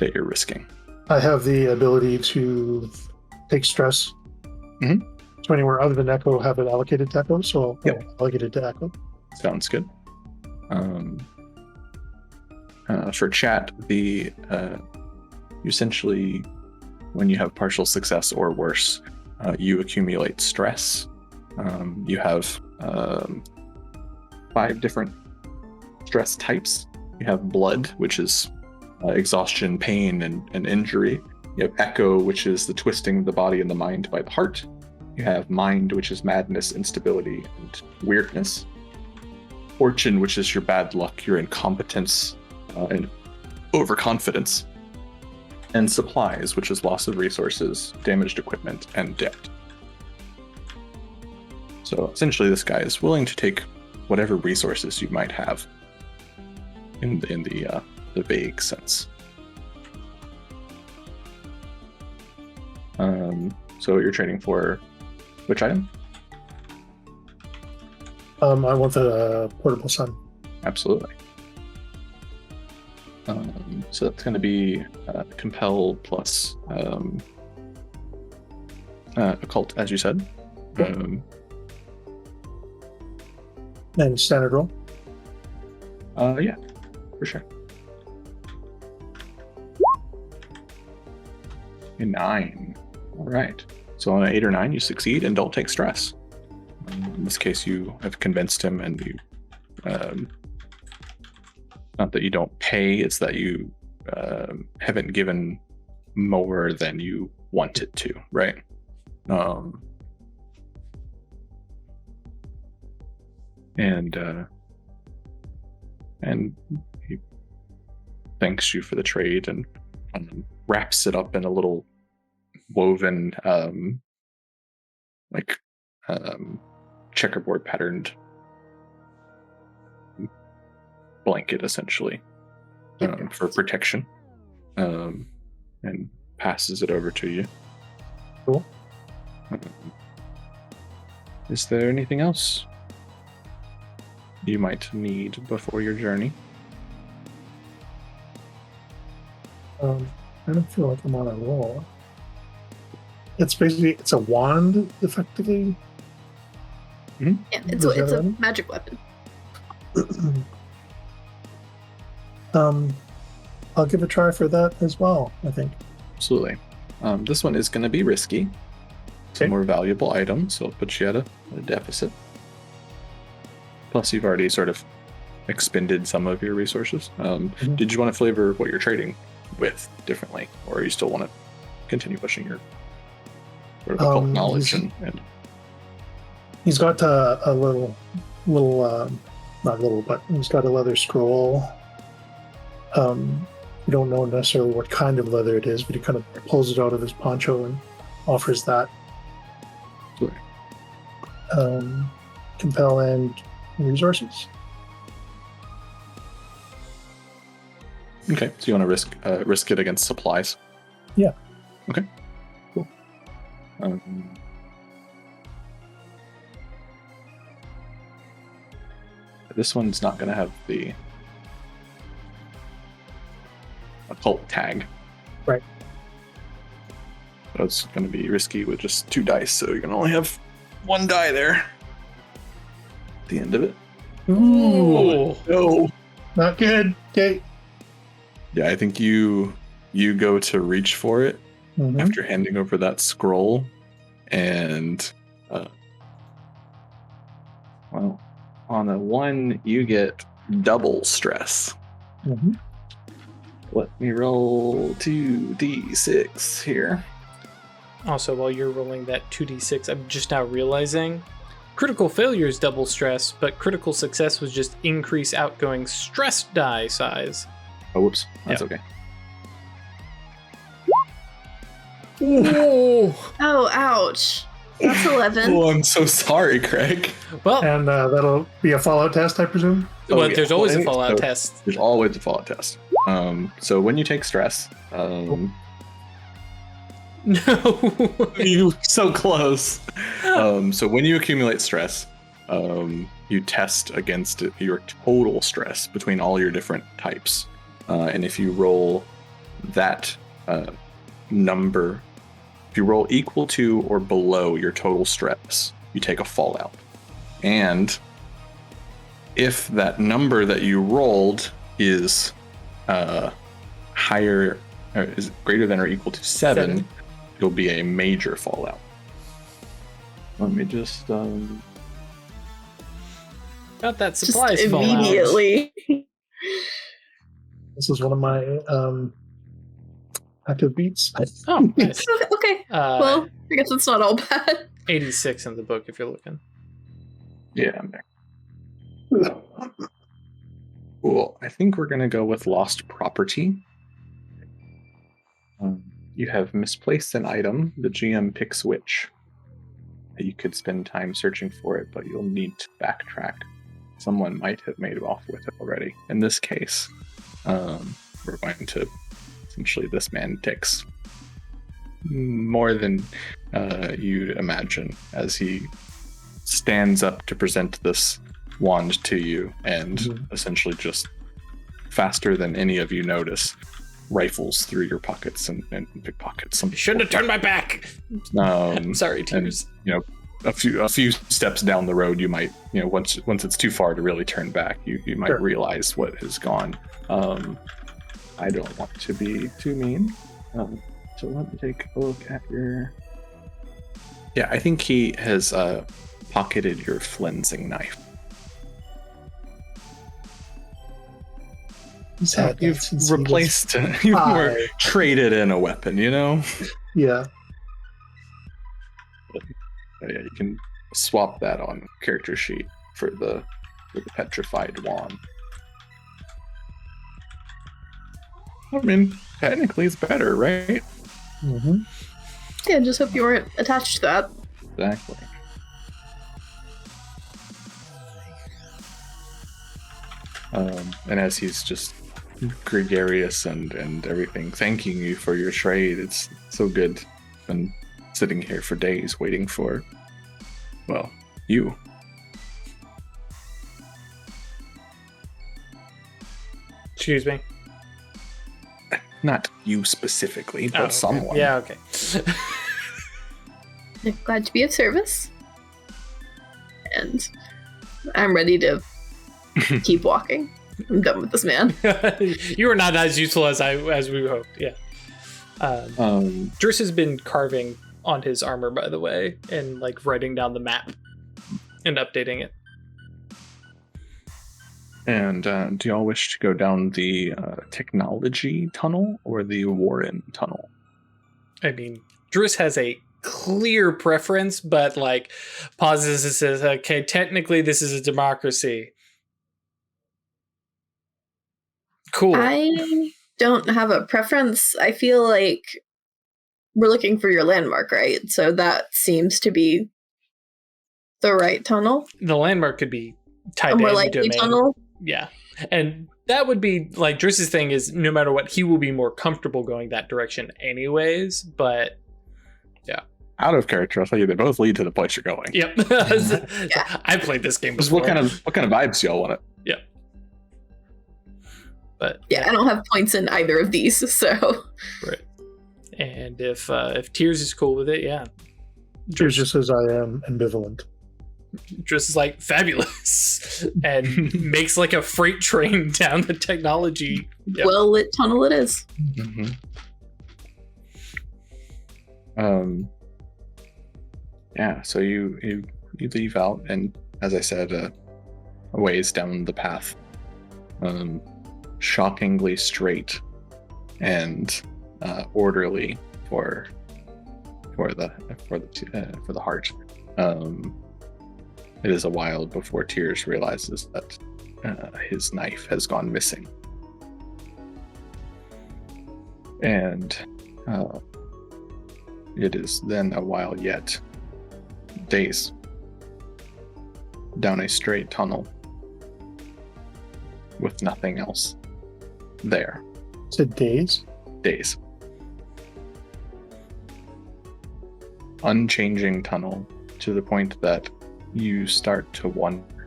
that you're risking. I have the ability to take stress. Mm-hmm. So anywhere other than echo, have it allocated to echo. So Yep. I'll allocate it to echo. Sounds good. For chat, you essentially, when you have partial success or worse, you accumulate stress. You have 5 different stress types. You have blood, which is exhaustion, pain, and injury. You have echo, which is the twisting of the body and the mind by the heart. You have mind, which is madness, instability, and weirdness. Fortune, which is your bad luck, your incompetence, and overconfidence. And supplies, which is loss of resources, damaged equipment, and debt. So essentially, this guy is willing to take whatever resources you might have in the vague sense. So you're trading for which item? I want the portable sun. Absolutely. So that's going to be compel plus occult, as you said. And standard roll. Yeah, for sure. A 9. All right. So on an 8 or 9, you succeed and don't take stress. In this case, you have convinced him, and you not that you don't pay, it's that you haven't given more than you wanted to, right? And he thanks you for the trade and wraps it up in a little woven checkerboard patterned blanket, essentially, for protection, and passes it over to you. Cool. Is there anything else you might need before your journey? I don't feel like I'm on a roll. It's a wand, effectively. Yeah, it's a magic weapon. I'll give a try for that as well, I think. Absolutely. This one is going to be risky. It's a more valuable item, so it'll put you at a deficit. Plus, you've already sort of expended some of your resources. Did you want to flavor what you're trading with differently, or you still want to continue pushing your sort of occult knowledge? He's got a little, not little, but he's got a leather scroll. We don't know necessarily what kind of leather it is, but he kind of pulls it out of his poncho and offers that. Sure. Compel and resources. Okay, so you want to risk it against supplies? Yeah. Okay. Cool. This one's not going to have the occult tag. Right. So it's going to be risky with just 2 dice, so you're going to only have 1 die there at the end of it. Ooh. No. Not good. Okay. Yeah, I think you go to reach for it after handing over that scroll, and well, on a 1 you get double stress. Let me roll 2d6 here. Also, while you're rolling that 2d6, I'm just now realizing critical failure is double stress, but critical success was just increase outgoing stress die size. Oh, whoops. That's okay. Oh, Oh, ouch. That's 11. Oh, I'm so sorry, Craig. well, And that'll be a Fallout test, I presume? well, yeah. there's always a Well, Fallout so test. There's always a Fallout test. So when you take stress, No. you so close. So when you accumulate stress, you test against your total stress between all your different types, and if you roll that number, if you roll equal to or below your total stress, you take a fallout. And if that number that you rolled is higher, or is greater than or equal to 7, it'll be a major fallout. Let me just Got that Just supplies fallout. immediately. This is one of my active beats. Oh, nice. Okay. Well, I guess it's not all bad. 86 in the book if you're looking. yeah, I'm there. Cool. I think we're gonna go with lost property. You have misplaced an item. The GM picks which. You could spend time searching for it, but you'll need to backtrack. Someone might have made off with it already. In this case, we're going to essentially, this man takes more than you'd imagine as he stands up to present this wand to you, and essentially just faster than any of you notice, rifles through your pockets and pickpockets. I shouldn't have turned my back. Sorry, Tears. And, a few steps down the road, you might, once it's too far to really turn back, you might realize what has gone. I don't want to be too mean, so let me take a look at your. Yeah, I think he has pocketed your flensing knife. You've replaced, you've traded in a weapon, Yeah. Yeah, you can swap that on character sheet for the petrified wand. I mean, technically it's better, right? Mm-hmm. Yeah, just hope you weren't attached to that. Exactly. And as he's just gregarious and everything, thanking you for your trade, it's so good. Been sitting here for days waiting for, well, you. Excuse me. Not you specifically, but Oh, okay. someone. Yeah, okay. Glad to be of service. And I'm ready to keep walking. I'm done with this man. You are not as useful as we hoped. Yeah. Driss has been carving on his armor, by the way, and like writing down the map and updating it. And do y'all wish to go down the technology tunnel or the Warren tunnel? I mean, Driss has a clear preference, but like pauses and says, okay, technically this is a democracy. Cool. I don't have a preference. I feel like we're looking for your landmark, right? So that seems to be the right tunnel. The landmark could be A type more A likely domain. tunnel. Yeah. And that would be like Driss's thing is no matter what, he will be more comfortable going that direction anyways, but Out of character, I'll tell you, they both lead to the place you're going. yep. I played this game Just before. what kind of vibes y'all want it? Yeah. But Yeah, I don't have points in either of these, so right. And if Tears is cool with it, yeah. Here's just as I am ambivalent. Driss is like fabulous and makes like a freight train down the technology. Yep. well lit tunnel it is. Mm-hmm. Yeah, so you leave out, and as I said, a ways down the path, shockingly straight, and orderly for the heart. It is a while before Tears realizes that his knife has gone missing, and it is then a while yet, days, down a straight tunnel with nothing else there. Is it days? Days. Unchanging tunnel to the point that you start to wonder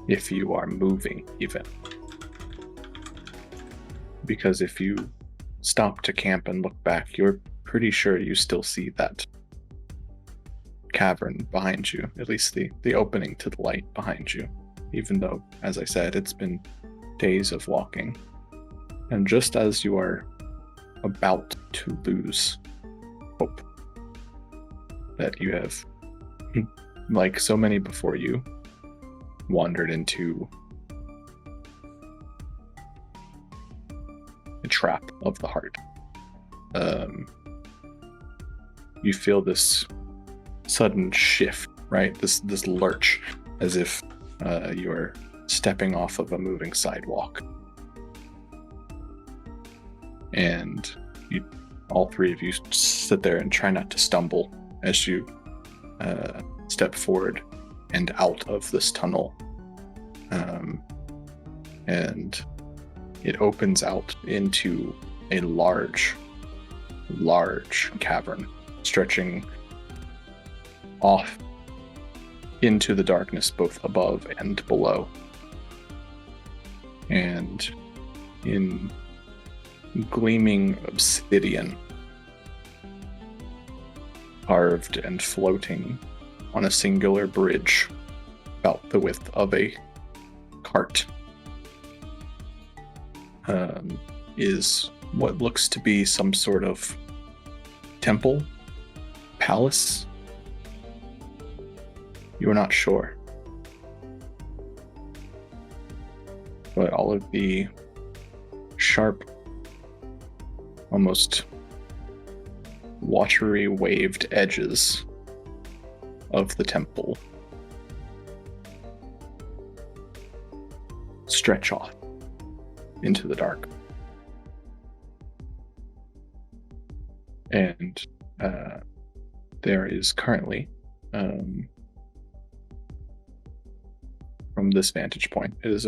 if you are moving even. Because if you stop to camp and look back, you're pretty sure you still see that cavern behind you, at least the opening to the light behind you, even though, as I said, it's been days of walking. And just as you are about to lose hope that you have, like so many before you, wandered into a trap of the heart, you feel this sudden shift, right? This lurch, as if you're stepping off of a moving sidewalk. And all three of you sit there and try not to stumble as you step forward and out of this tunnel. And it opens out into a large cavern, stretching off into the darkness, both above and below. And in gleaming obsidian, carved and floating on a singular bridge about the width of a cart, is what looks to be some sort of temple, palace. You're not sure. But all of the sharp, almost watery waved edges of the temple stretch off into the dark. And there is currently, from this vantage point, it is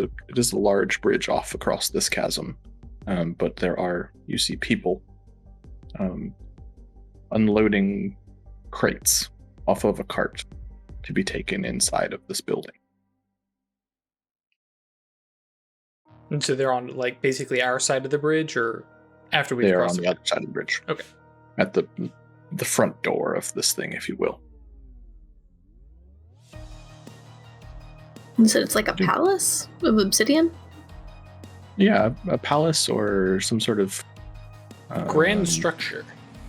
a large bridge off across this chasm, but you see people unloading crates off of a cart to be taken inside of this building. And so they're on, like, basically our side of the bridge, or after we They are cross on the other side of the bridge. Okay. At the front door of this thing, if you will. You said it's like a palace of obsidian? Yeah, a palace or some sort of grand structure.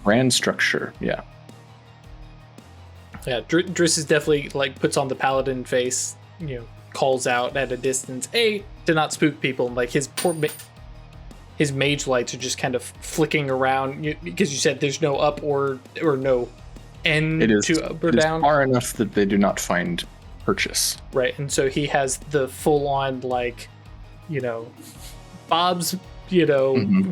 Grand structure, yeah. Yeah, Driss is definitely, like, puts on the paladin face, calls out at a distance, "Hey, to not spook people." Like, his mage lights are just kind of flicking around, because you said there's no up or no end to up or down. Far enough that they do not find purchase. Right, and so he has the full-on, like, Bob's,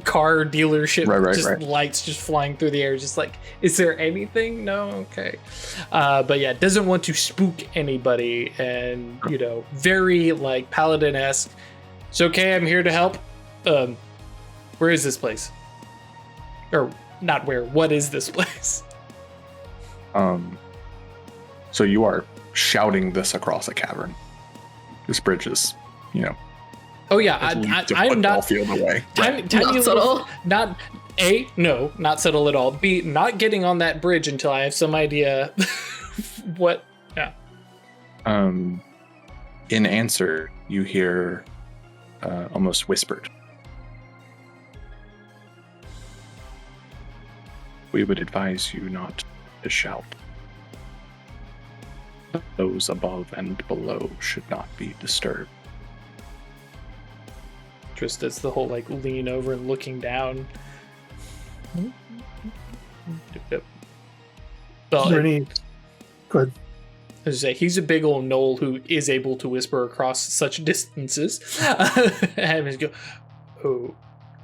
car dealership, right. Lights just flying through the air, just like, is there anything? No? Okay. But yeah, doesn't want to spook anybody, and, very, like, paladin-esque. It's okay, I'm here to help. Where is this place? Or, not where, what is this place? So you are shouting this across a cavern. This bridge is, Oh yeah, I'm not the other way. Not subtle. Not subtle at all. B, not getting on that bridge until I have some idea what. Yeah. In answer, you hear almost whispered, "We would advise you not to shout. Those above and below should not be disturbed." Just does the whole like lean over and looking down. Is there any... Go ahead. As I say, he's a big old gnoll who is able to whisper across such distances. And he go, oh,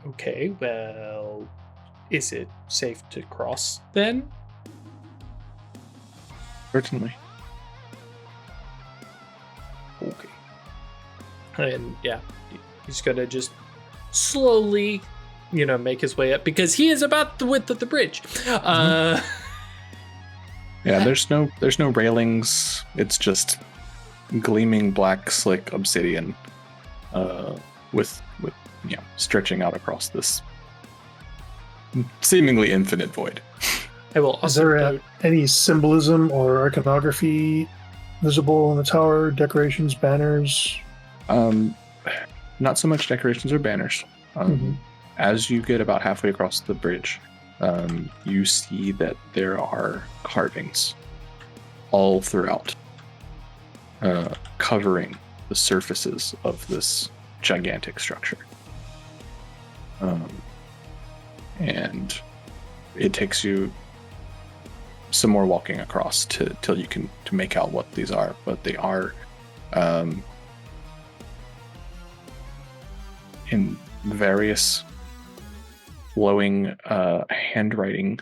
okay, well, is it safe to cross then? Certainly. Okay. And yeah, he's gonna just slowly, make his way up because he is about the width of the bridge. Yeah, there's no railings. It's just gleaming black, slick obsidian, with stretching out across this seemingly infinite void. I will. Is there any symbolism or iconography visible in the tower? Decorations, banners? Not so much decorations or banners. As you get about halfway across the bridge, you see that there are carvings all throughout, covering the surfaces of this gigantic structure. And it takes you some more walking across till you can to make out what these are, but they are in various flowing handwriting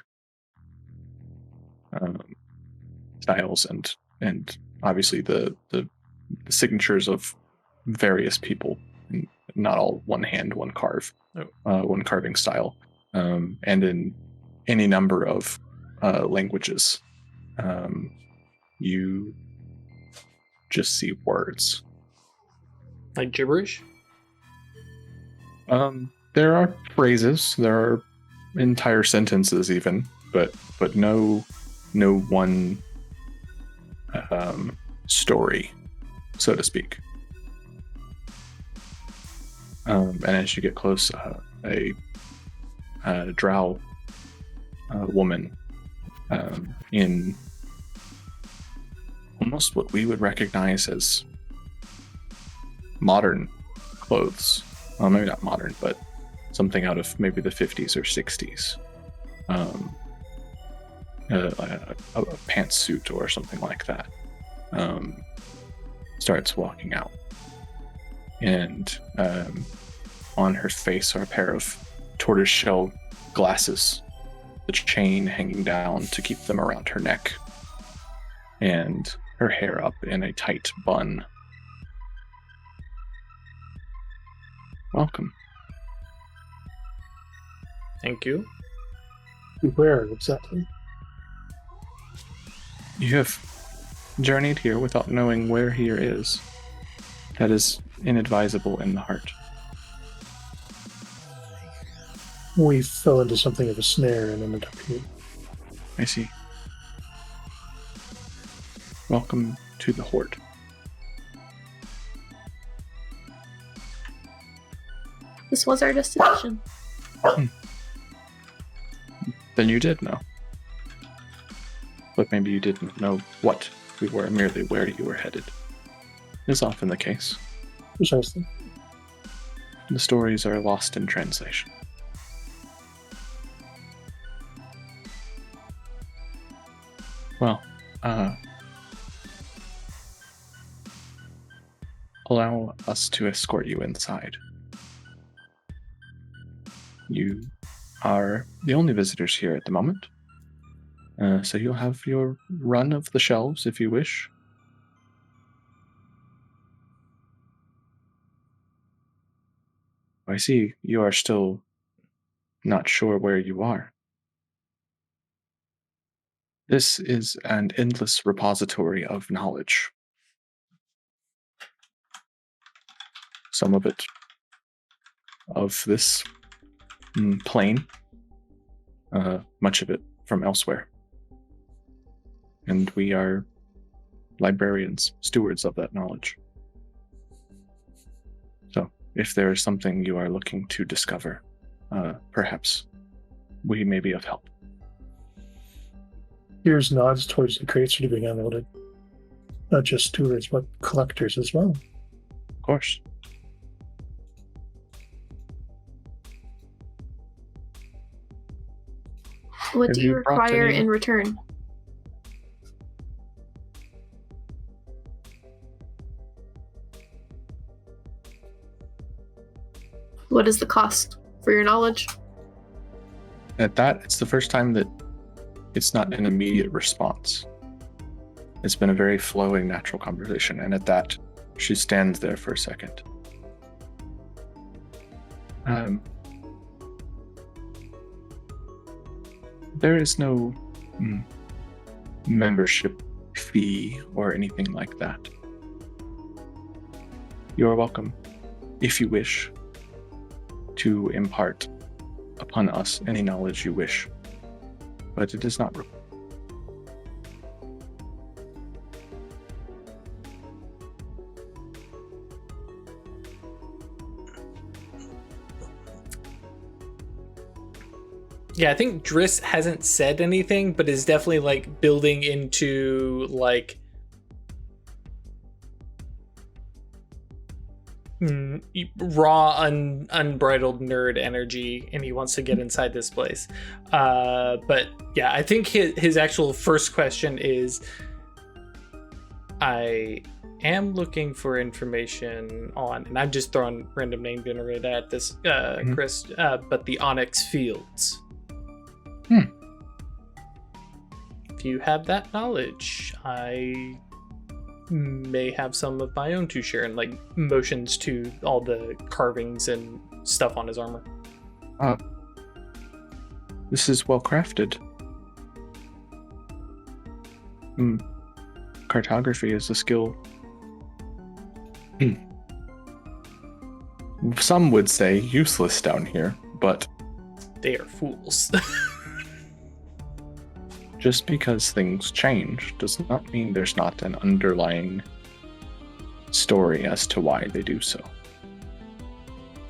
styles and obviously the signatures of various people, not all one hand, one carving style, and in any number of languages. You just see words. Like gibberish? There are phrases, there are entire sentences even, but no one story, so to speak. And as you get close, a drow woman in almost what we would recognize as modern clothes. Well, maybe not modern, but something out of maybe the 50s or 60s. A pantsuit or something like that. Starts walking out. And on her face are a pair of tortoiseshell glasses, the chain hanging down to keep them around her neck, and her hair up in a tight bun. Welcome. Thank you. Where exactly? You have journeyed here without knowing where here is. That is inadvisable in the heart. We fell into something of a snare and ended up here. I see. Welcome to the Horde. This was our destination. Then you did know. But maybe you didn't know what we were, merely where you were headed. Is often the case. Precisely. The stories are lost in translation. Well, allow us to escort you inside. You are the only visitors here at the moment. So you'll have your run of the shelves if you wish. I see you are still not sure where you are. This is an endless repository of knowledge. Some of it of this plane, much of it from elsewhere. And we are librarians, stewards of that knowledge. So, if there is something you are looking to discover, perhaps we may be of help. Here's nods towards the crates that are being unloaded. Not just stewards, but collectors as well. Of course. What Have do you you brought require any- in return? What is the cost for your knowledge? At that, it's the first time that it's not an immediate response. It's been a very flowing, natural conversation, and at that, she stands there for a second. There is no membership fee or anything like that. You are welcome, if you wish, to impart upon us any knowledge you wish, but it is not. Yeah, I think Driss hasn't said anything, but is definitely like building into like raw, unbridled nerd energy, and he wants to get inside this place. But yeah, I think his actual first question is, I am looking for information on, and I'm just throwing random name generator at this, Chris, but the Onyx Fields. If you have that knowledge, I may have some of my own to share, and like motions to all the carvings and stuff on his armor. This is well crafted. Cartography is a skill. Some would say useless down here, but They are fools. just because things change does not mean there's not an underlying story as to why they do so.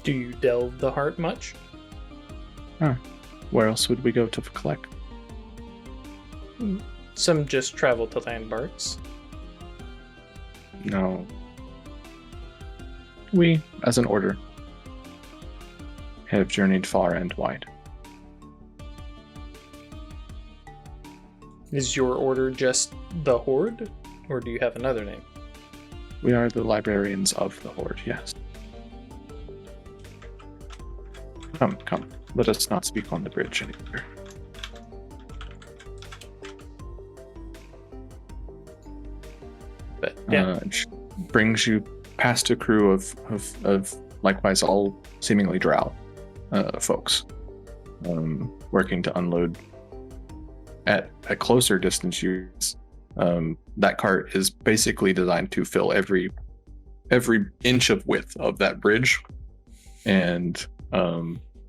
Do you delve the heart much? Where else would we go to collect? Some just travel to landmarks. No. We, as an order, have journeyed far and wide. Is your order just the Horde, or do you have another name? We are the librarians of the Horde, yes. Come. Let us not speak on the bridge anymore. But yeah, Brings you past a crew of likewise all seemingly drow folks working to unload. At a closer distance, that cart is basically designed to fill every inch of width of that bridge, and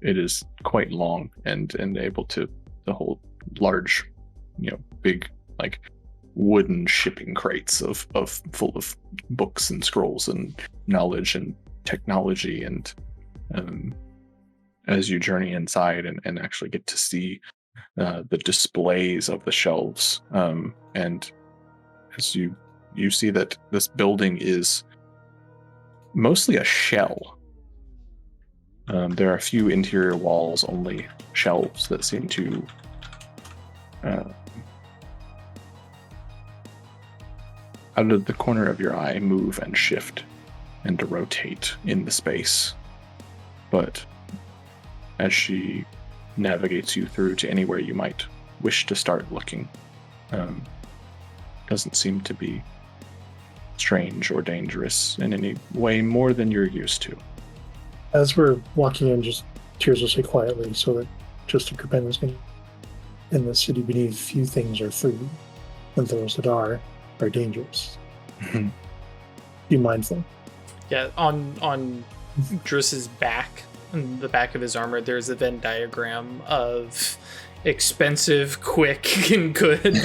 it is quite long and able to hold large, big like wooden shipping crates of full of books and scrolls and knowledge and technology. And as you journey inside and actually get to see the displays of the shelves, and as you see that this building is mostly a shell. There are a few interior walls, only shelves that seem to out of the corner of your eye move and shift and to rotate in the space. But as she navigates you through to anywhere you might wish to start looking, doesn't seem to be strange or dangerous in any way more than you're used to. As we're walking in, just Tears will say quietly, so that just a companions can. In the city beneath, few things are free, and those that are dangerous. Be mindful. yeah. On Driss's back, on the back of his armor, there's a Venn diagram of expensive, quick, and good.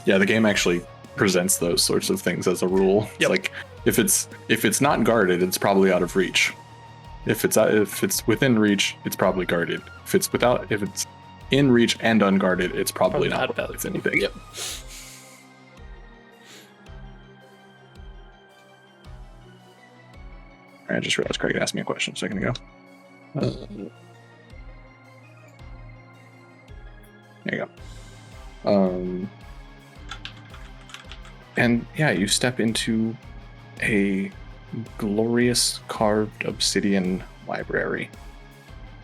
Yeah, the game actually presents those sorts of things as a rule. Yep. Like if it's not guarded, it's probably out of reach. If it's within reach, it's probably guarded. If it's in reach and unguarded, it's probably not about with anything. Yep. I just realized Craig asked me a question a second ago. There you go. And yeah, you step into a glorious carved obsidian library.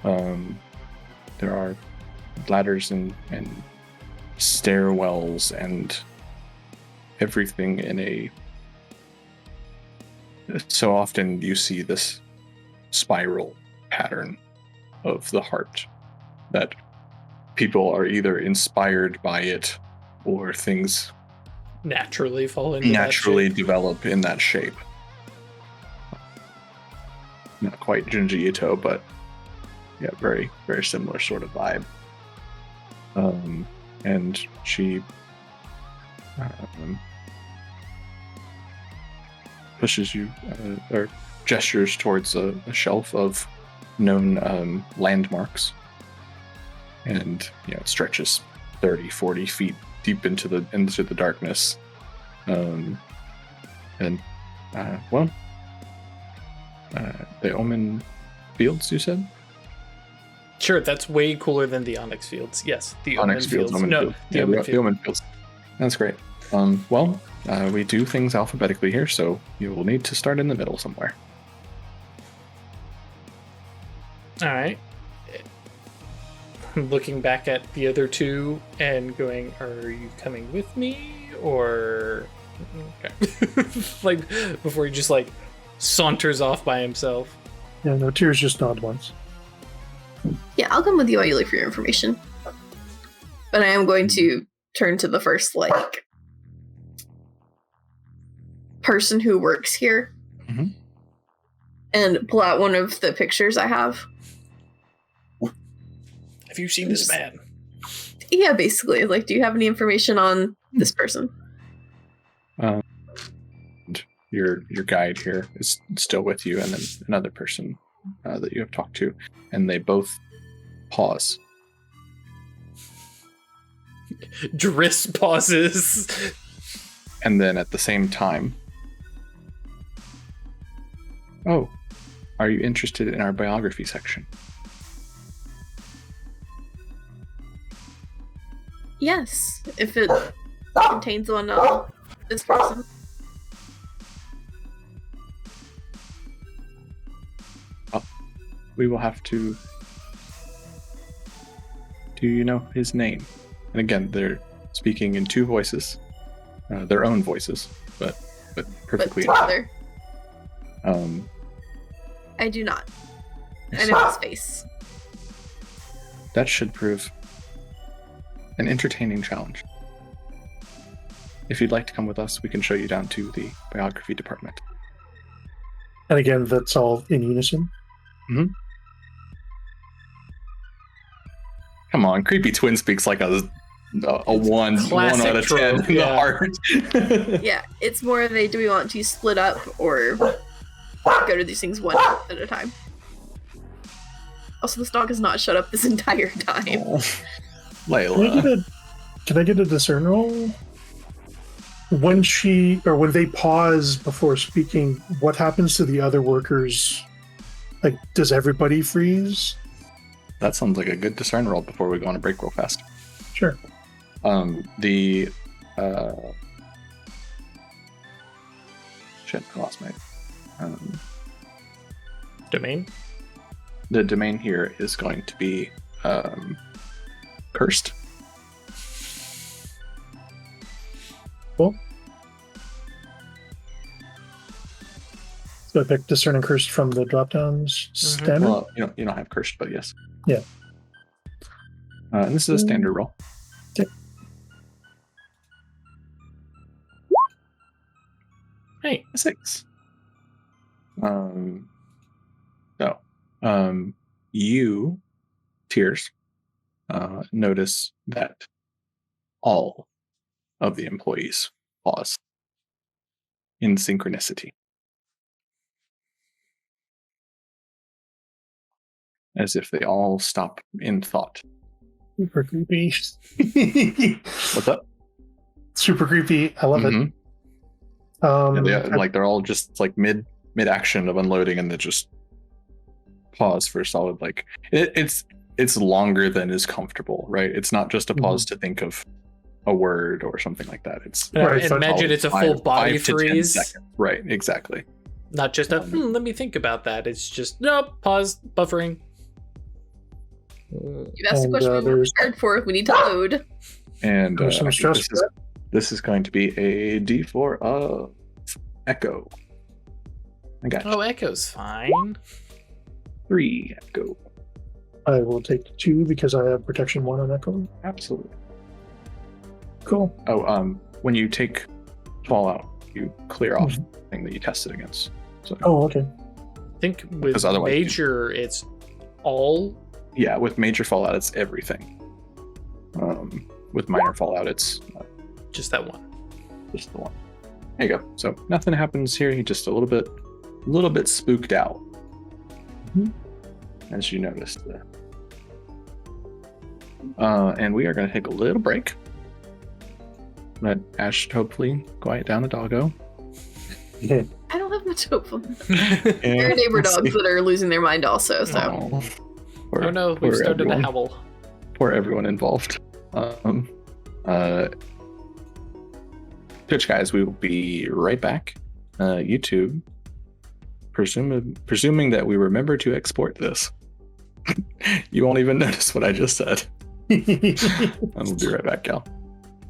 There are ladders and stairwells and everything in a... So often you see this spiral pattern of the heart that people are either inspired by it or things Naturally fall into naturally that shape. develop in that shape. Not quite Junji Ito, but yeah, very, very similar sort of vibe. And she pushes you or gestures towards a shelf of known landmarks, and it stretches 30, 40 feet deep into the darkness. The Omen Fields, you said? Sure, that's way cooler than the Onyx Fields. Yes, the Onyx Omen Fields. Fields. Omen No, Fields. the Yeah, Omen the Fields. Omen Fields. That's great. We do things alphabetically here, so you will need to start in the middle somewhere. All right. I'm looking back at the other two and going, "Are you coming with me?" Or okay, like before he just like saunters off by himself. Yeah, no, Tears just nod once. Yeah, I'll come with you while you look for your information. But I am going to turn to the first, like, person who works here Mhm. and pull out one of the pictures I have. Have you seen this man? Yeah, basically. Like, do you have any information on this person? Your guide here is still with you, and then another person that you have talked to, and they both pause. Driss pauses. And then at the same time, "Oh, are you interested in our biography section?" Yes, if it contains one of this person. We will have to... Do you know his name? And again, they're speaking in two voices, their own voices, but perfectly. But together. Um, I do not. I know his face. that should prove an entertaining challenge. If you'd like to come with us, we can show you down to the biography department. And again, that's all in unison. Come on, creepy twin speaks like a one classic out of 10 trope, in the yeah. heart. Yeah, it's more of a do we want to split up or go to these things one at a time. Also, this dog has not shut up this entire time. Oh, Can I Layla. get a discern roll? When they pause before speaking, what happens to the other workers? Like, does everybody freeze? That sounds like a good discern roll before we go on a break real fast. Sure. Shit, I lost my... Domain? The domain here is going to be cursed. Cool. So I picked discern and cursed from the drop-downs standard. Well, you don't have cursed, but yes. Yeah. And this is a standard roll. Okay. Hey, 6. You, Tears, notice that all of the employees pause in synchronicity. As if they all stop in thought. Super creepy. What's up? Super creepy. I love it. Mhm. Yeah, they're all just like mid action of unloading, and they just pause for a solid it's longer than is comfortable, right? It's not just a pause to think of a word or something like that. It's Right, so imagine it's a full body 5 to 10 freeze, seconds. Right, exactly. not just a let me think about that. It's just no pause, buffering. You asked a question we were there's- prepared for. We need to load. And There's some I think stress for this is going to be a D4 of echo. I got Oh, Echo's fine. 3 echo. I will take 2 because I have protection 1 on Echo. Absolutely. Cool. Oh, when you take Fallout, you clear off the thing that you tested against. So Oh, okay. I think with Because otherwise you- major, it's all. yeah, with major Fallout, it's everything. With minor Fallout, it's Just that one. just the one. There you go. So nothing happens here. He just a little bit spooked out, as you noticed. And we are going to take a little break. Let Ash should hopefully quiet down the doggo. Yeah. I don't have much hope for them. And There are neighbor let's dogs see. that are losing their mind also, so. Oh, poor- Oh no, poor we've started everyone. a howl. Poor everyone involved. Twitch guys, we will be right back. YouTube, presuming that we remember to export this, you won't even notice what I just said. And we'll be right back, Cal.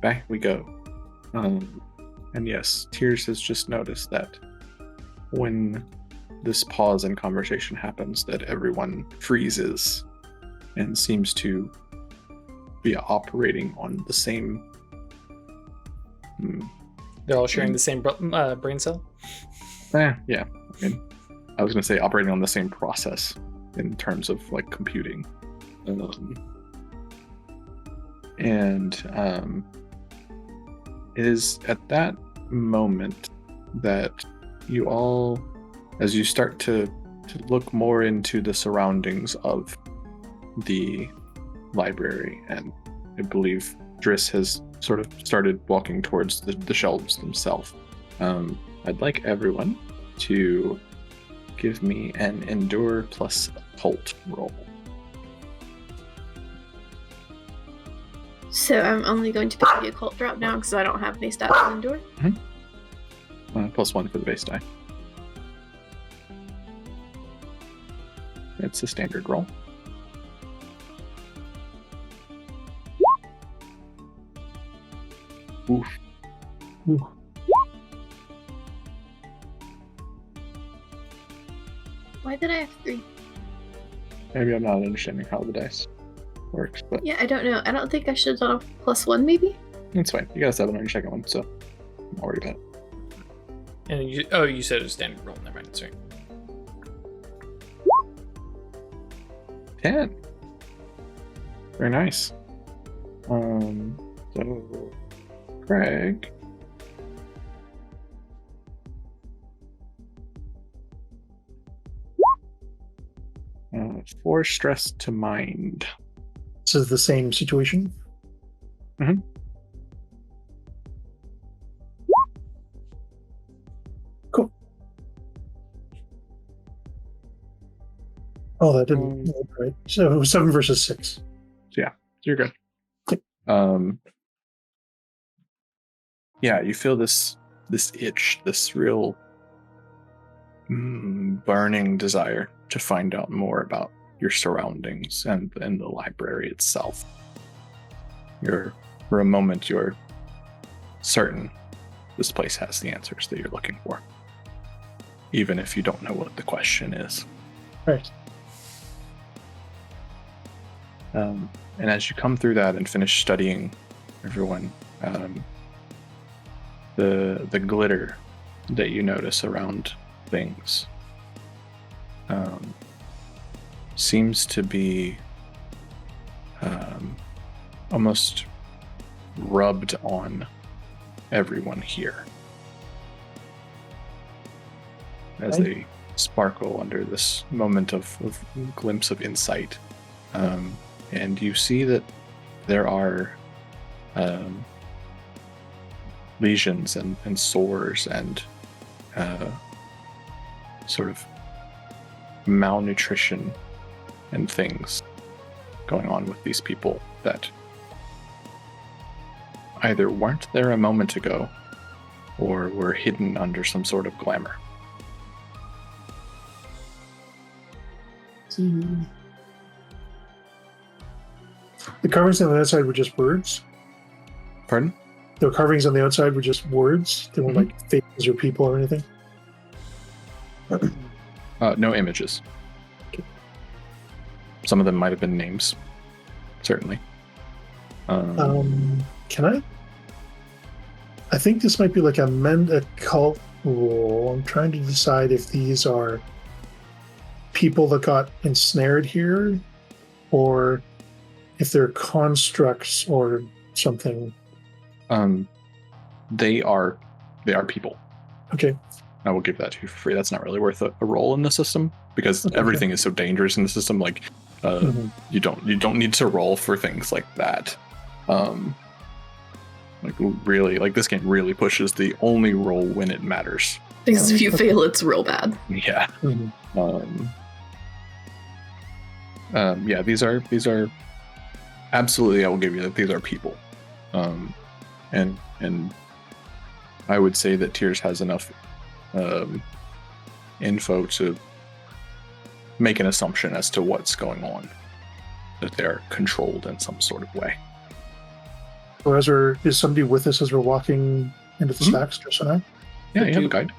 Back we go. And yes, Tears has just noticed that when this pause in conversation happens, that everyone freezes and seems to be operating on the same. They're all sharing the same brain cell. Yeah. I mean, I was going to say operating on the same process in terms of like computing. It is at that moment that you all, as you start to look more into the surroundings of the library, and I believe Driss has sort of started walking towards the shelves themselves. I'd like everyone to give me an Endure plus Occult roll. So I'm only going to pick the occult drop down because I don't have any stats to endure. +1 for the base die. It's a standard roll. Oof. Ooh. Why did I have 3? Maybe I'm not understanding how the dice works, but Yeah, I don't know. I don't think I should have done a +1 maybe? it's fine. You got a 7 on your second one, so I'm not worried about it. And you said it was standard roll. Never mind. Sorry. 10. Very nice. So Craig. For stress to mind. This is the same situation. Cool. Oh, that didn't look right. So it was 7 versus 6. You're good. Yeah, you feel this itch, this real burning desire to find out more about your surroundings and the library itself. For a moment, you're certain this place has the answers that you're looking for, even if you don't know what the question is. Right. And as you come through that and finish studying everyone, the glitter that you notice around things seems to be almost rubbed on everyone here as they sparkle under this moment of glimpse of insight. And you see that there are lesions and sores and sort of malnutrition and things going on with these people that either weren't there a moment ago or were hidden under some sort of glamour. The carvings on the outside were just words. Pardon? The carvings on the outside were just words. They weren't like faces or people or anything. No images. Okay. Some of them might have been names, certainly. Can I? I think this might be like a mend occult roll. I'm trying to decide if these are people that got ensnared here, or if they're constructs or something. They are people. Okay. I will give that to you for free. That's not really worth a roll in the system because everything is so dangerous in the system. Like, you don't need to roll for things like that. Like really, like this game really pushes the only roll when it matters. Because if you fail, it's real bad. Yeah. Yeah. These are absolutely. I will give you that these are people. And I would say that Tears has enough info to make an assumption as to what's going on, that they're controlled in some sort of way. So is somebody with us as we're walking into the stacks, Chris and I? Yeah, you have a guide.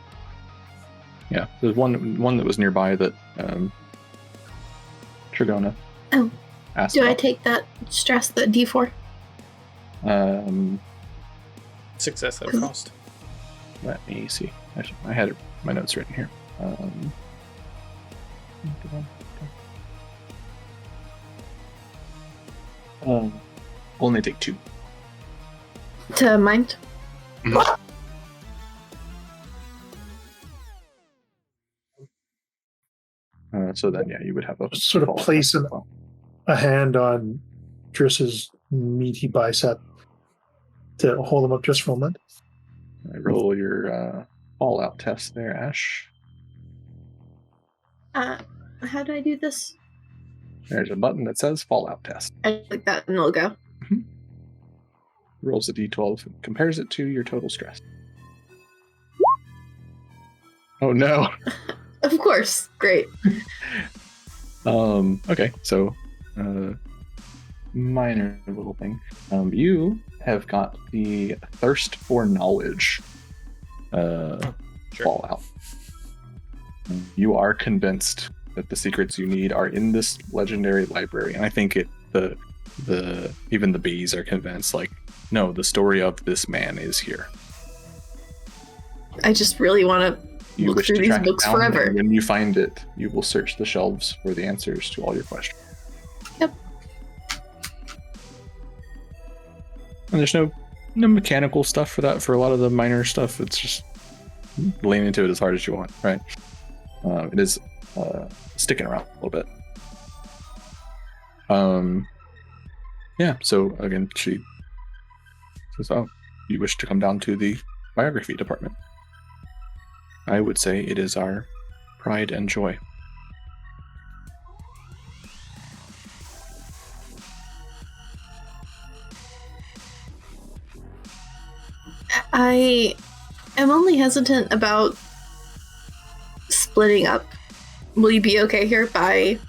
Yeah, there's one that was nearby that Trigona asked Do I about. take that stress, the D4? Success at a cost. Let me see. I had my notes written here. Only take 2. To mind? So then, yeah, you would have a Sort of place a hand on Driss's meaty bicep to hold him up just for a moment. I roll your fallout test there, Ash. How do I do this? There's a button that says fallout test. I click that and it'll go. Rolls a d12 and compares it to your total stress. Oh no. Of course. Great. Okay, so minor little thing. You have got the thirst for knowledge fallout. You are convinced that the secrets you need are in this legendary library, and I think even the bees are convinced, like, no, the story of this man is here. I just really want to look through these books forever. When you find it, you will search the shelves for the answers to all your questions. Yep. And there's no mechanical stuff for that. For a lot of the minor stuff, it's just lean into it as hard as you want, right? It is sticking around a little bit. Yeah, so again, she says, oh, you wish to come down to the biography department. I would say it is our pride and joy. I am only hesitant about splitting up. Will you be okay here by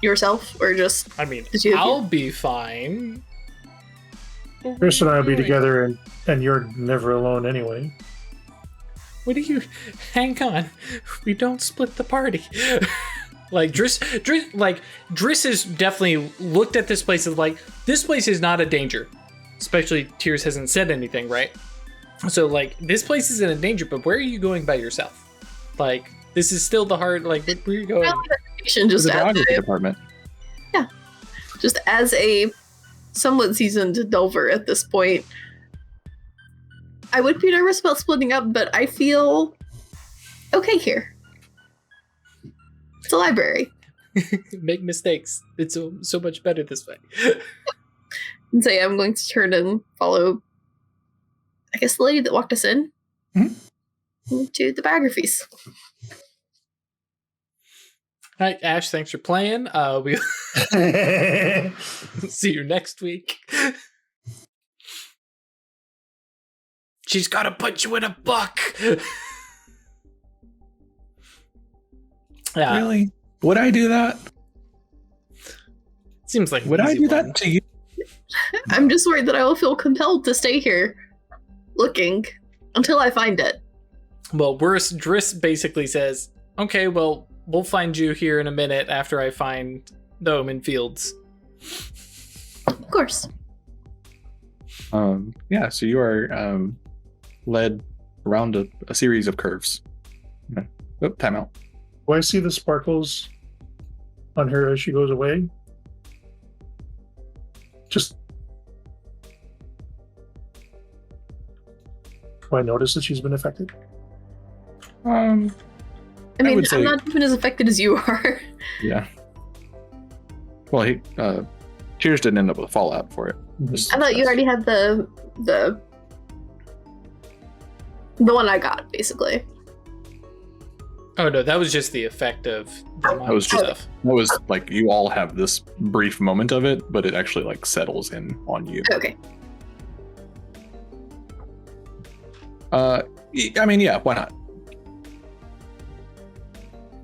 yourself, or just I mean, the two of you? I'll be fine. Chris and I will be together, and you're never alone anyway. What do you... Hang on. We don't split the party. Like, Driss has definitely looked at this place as like, this place is not a danger. Especially Tears hasn't said anything, right? So, like, this place isn't a danger, but where are you going by yourself? Like, this is still the heart, like, where are you going? Just The as biography a, department. just as a somewhat seasoned delver at this point, I would be nervous about splitting up, but I feel okay here. It's a library. Make mistakes. It's so much better this way. And say I'm going to turn and follow, I guess, the lady that walked us in to the biographies. All right, Ash, thanks for playing. We'll see you next week. She's got to put you in a book. Yeah. Really? Would I do that? Seems like Would I do that to you? I'm just worried that I will feel compelled to stay here looking until I find it. Well, Driss basically says, okay, well, we'll find you here in a minute after I find the Omen Fields. Of course. Yeah, so you are led around a series of curves. Okay. Oh, timeout. Do I see the sparkles on her as she goes away? Just... Do I notice that she's been affected? I mean, would say- I'm not even as affected as you are. Yeah. Well, Tears didn't end up with a fallout for it. Just- I thought you already had the one I got, basically. Oh, no, that was just the effect of the That was just stuff. That was like you all have this brief moment of it, but it actually like settles in on you. Okay. I mean, yeah, why not?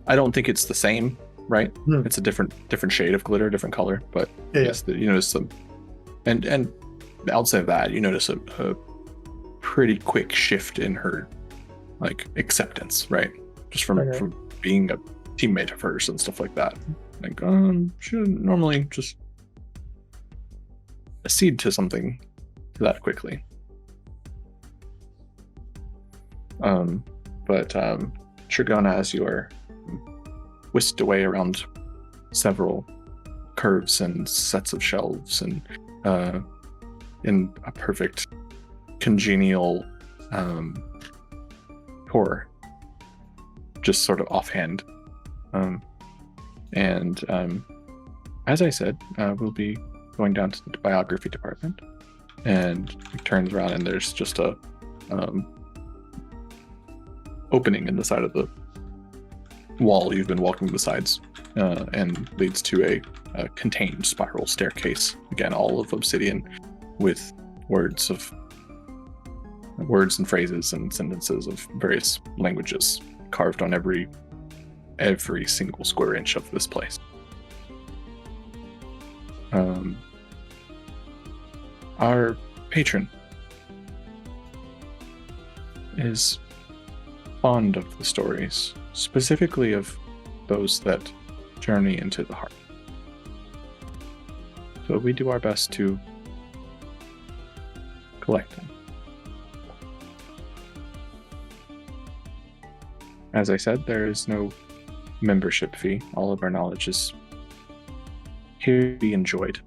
I don't think it's the same, right? It's a different shade of glitter, different color, but Yeah. yes, you notice some, and outside of that, you notice a pretty quick shift in her like acceptance, right? Just from being a teammate of hers and stuff like that. Like, she doesn't normally just accede to something that quickly. But Trigona, as you are whisked away around several curves and sets of shelves and in a perfect congenial tour, just sort of offhand. As I said, we'll be going down to the biography department, and he turns around and there's just a opening in the side of the wall you've been walking besides, and leads to a contained spiral staircase, again all of obsidian, with words and phrases and sentences of various languages carved on every single square inch of this place. Our patron is fond of the stories, specifically of those that journey into the heart. So we do our best to collect them. As I said, there is no membership fee. All of our knowledge is here to be enjoyed.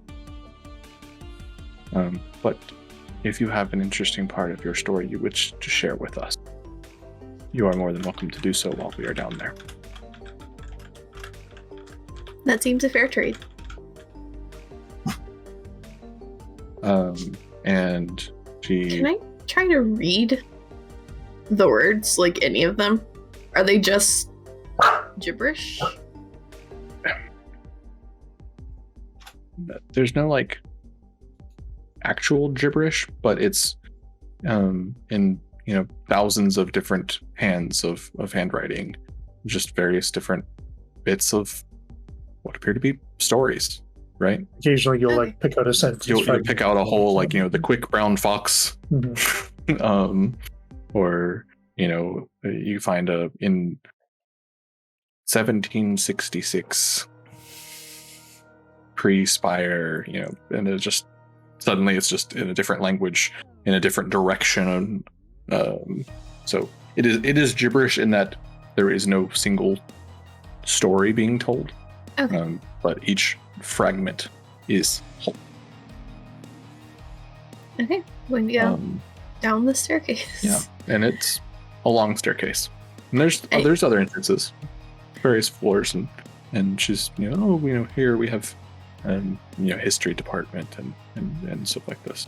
But if you have an interesting part of your story you wish to share with us, you are more than welcome to do so while we are down there. That seems a fair trade. And she... Can I try to read the words, like any of them? Are they just gibberish? There's no like actual gibberish, but it's in thousands of different hands of handwriting, just various different bits of what appear to be stories, right? Occasionally you'll like pick out a sentence. You'll pick out a whole the quick brown fox. Or you find in 1766 pre-Spire, and it's just suddenly it's just in a different language, in a different direction. So it is gibberish in that there is no single story being told. Okay. But each fragment is whole. Okay, going to go down the staircase. Yeah, and it's a long staircase. And there's other entrances, various floors, and she's here we have history department and stuff like this.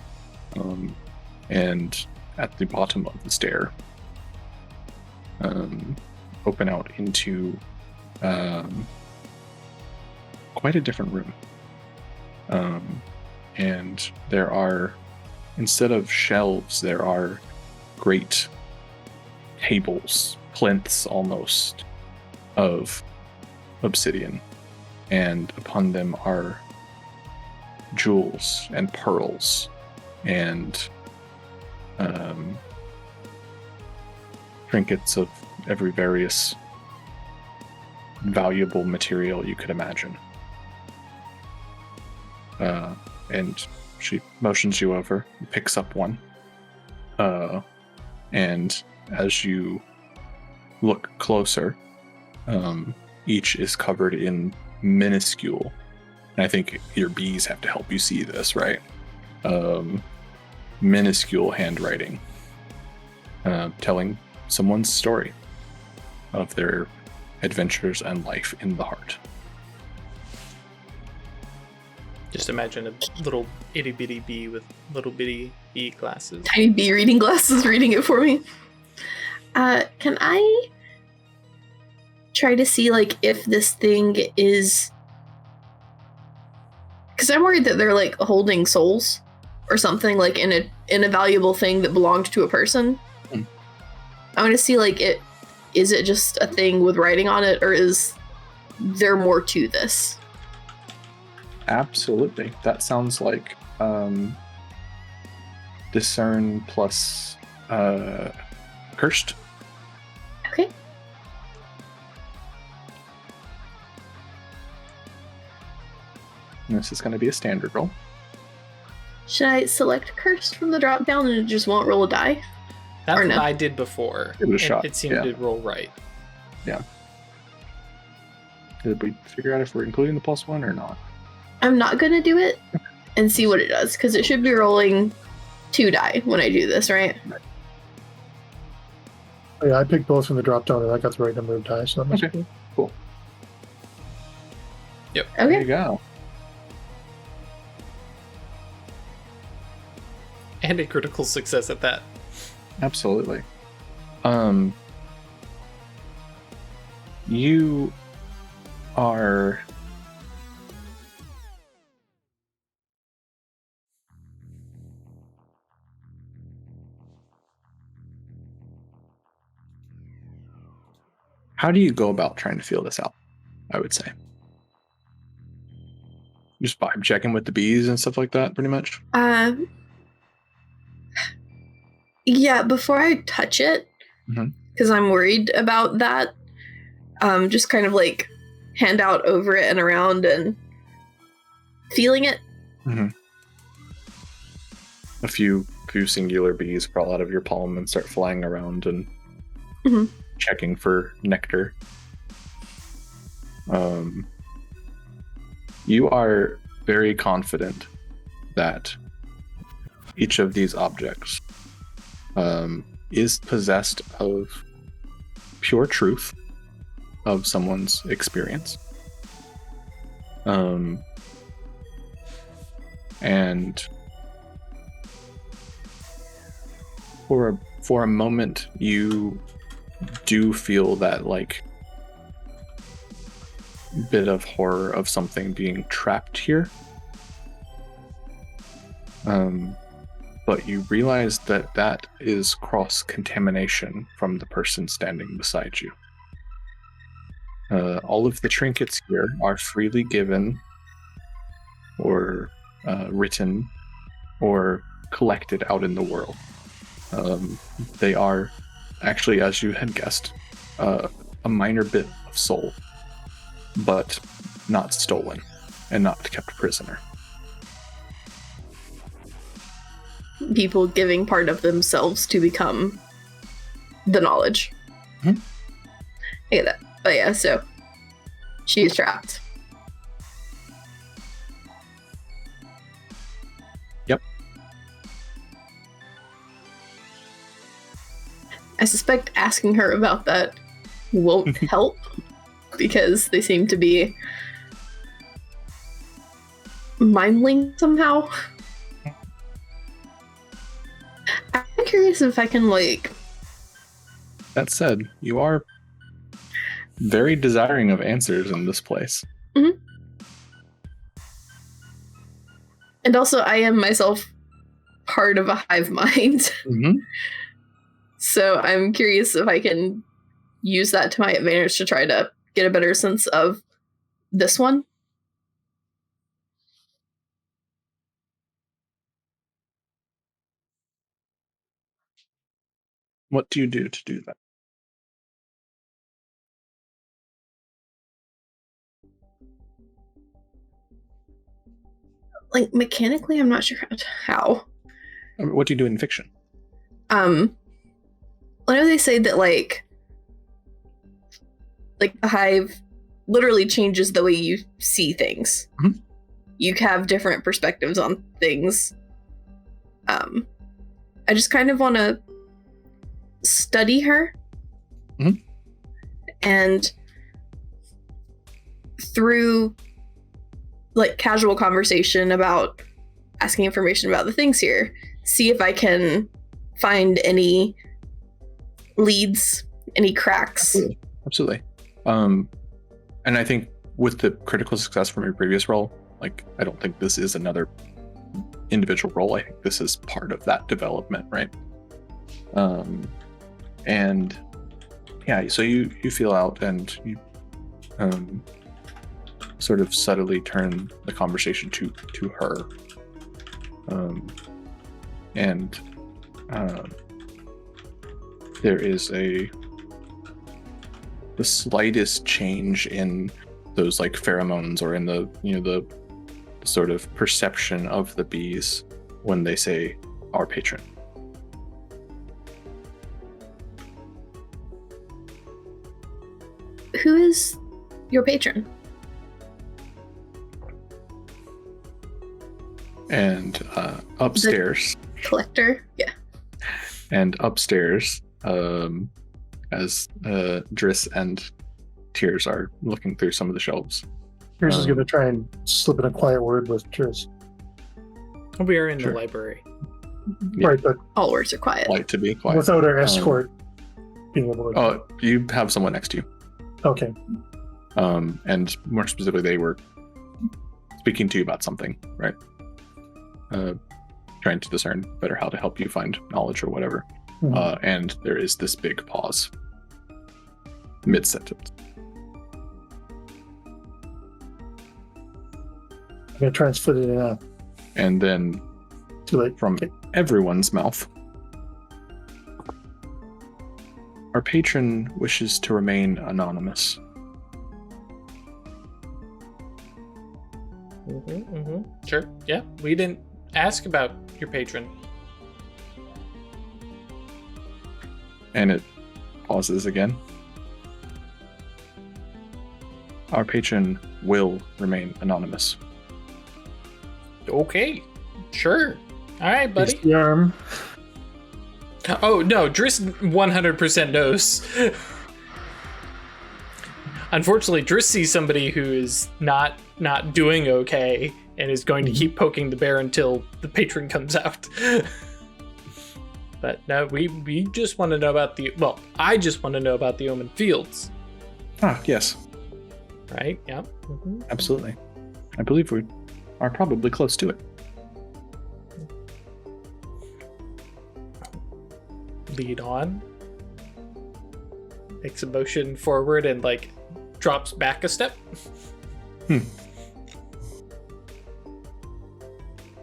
And at the bottom of the stair, open out into quite a different room. And there are, instead of shelves, there are great tables, plinths almost, of obsidian. And upon them are jewels and pearls and trinkets of every various valuable material you could imagine. And she motions you over, picks up one. And as you look closer, each is covered in minuscule, and I think your bees have to help you see this, right? Minuscule handwriting, telling someone's story of their adventures and life in the heart. Just imagine a little itty bitty bee with little bitty bee glasses. Tiny bee reading glasses reading it for me. Can I try to see, like, if this thing is... Because I'm worried that they're, like, holding souls or something, like, in a valuable thing that belonged to a person. I want to see, like, is it just a thing with writing on it, or is there more to this? Absolutely. That sounds like discern plus cursed. Okay. And this is going to be a standard roll. Should I select cursed from the drop down and it just won't roll a die? That's Or what no? I did before. Give it a shot, It seemed yeah. to roll right. Did we figure out if we're including the +1 or not? I'm not going to do it and see what it does, because it should be rolling 2 die when I do this, right? Oh, yeah, I picked both from the drop down and I got the right number of dice, so that must Okay. be Cool. There Okay. you go. And a critical success at that. Absolutely. You are how do you go about trying to feel this out? I would say just vibe checking with the bees and stuff like that, pretty much. Yeah, before I touch it, Mhm. because I'm worried about that, just kind of like hand out over it and around and feeling it. A few singular bees crawl out of your palm and start flying around and Mhm. checking for nectar. You are very confident that each of these objects is possessed of pure truth of someone's experience. And for a moment, you do feel that, like, bit of horror of something being trapped here. But you realize that that is cross-contamination from the person standing beside you. All of the trinkets here are freely given or written or collected out in the world. They are actually, as you had guessed, a minor bit of soul, but not stolen and not kept prisoner. People giving part of themselves to become the knowledge. Mhm. I get that. But yeah, so she's trapped. Yep. I suspect asking her about that won't help, because they seem to be mind-linked somehow. I'm curious if I can, like... That said, you are very desiring of answers in this place. Mhm. And also, I am myself part of a hive mind. Mm-hmm. So I'm curious if I can use that to my advantage to try to get a better sense of this one. What do you do to do that? Like, mechanically, I'm not sure how. What do you do in fiction? I know they say that, like the hive literally changes the way you see things. Mm-hmm. You have different perspectives on things. I just kind of want to study her. Mm-hmm. And through like casual conversation about asking information about the things here, see if I can find any leads, any cracks. Absolutely. And I think with the critical success from your previous role, like, I don't think this is another individual role. I think this is part of that development, right? And yeah, so you feel out and you sort of subtly turn the conversation to her. And there is the slightest change in those like pheromones or in the sort of perception of the bees when they say our patron. Who is your patron? And upstairs, Collector? Yeah. and upstairs, as Driss and Tears are looking through some of the shelves. Tears is going to try and slip in a quiet word with Driss. We are in Sure. the library. Yeah. Right, but All words are quiet. Like to be quiet. without our escort being able to... Oh, you have someone next to you. Okay. And more specifically, they were speaking to you about something, right? Trying to discern better how to help you find knowledge or whatever. Mhm. And there is this big pause mid-sentence. I'm going to try and split it in half. And then Too late. from Okay. everyone's mouth, our patron wishes to remain anonymous. Sure. Yeah. We didn't ask about your patron. And it pauses again. Our patron will remain anonymous. Okay. Sure. All right, buddy. It's the arm. Oh, no. Driss 100% knows. Unfortunately, Driss sees somebody who is not doing okay and is going to keep poking the bear until the patron comes out. But no, we just want to know about I just want to know about the Omen Fields. Ah, yes, Right? Yeah. absolutely. I believe we are probably close to it. Lead on. Makes a motion forward and like drops back a step.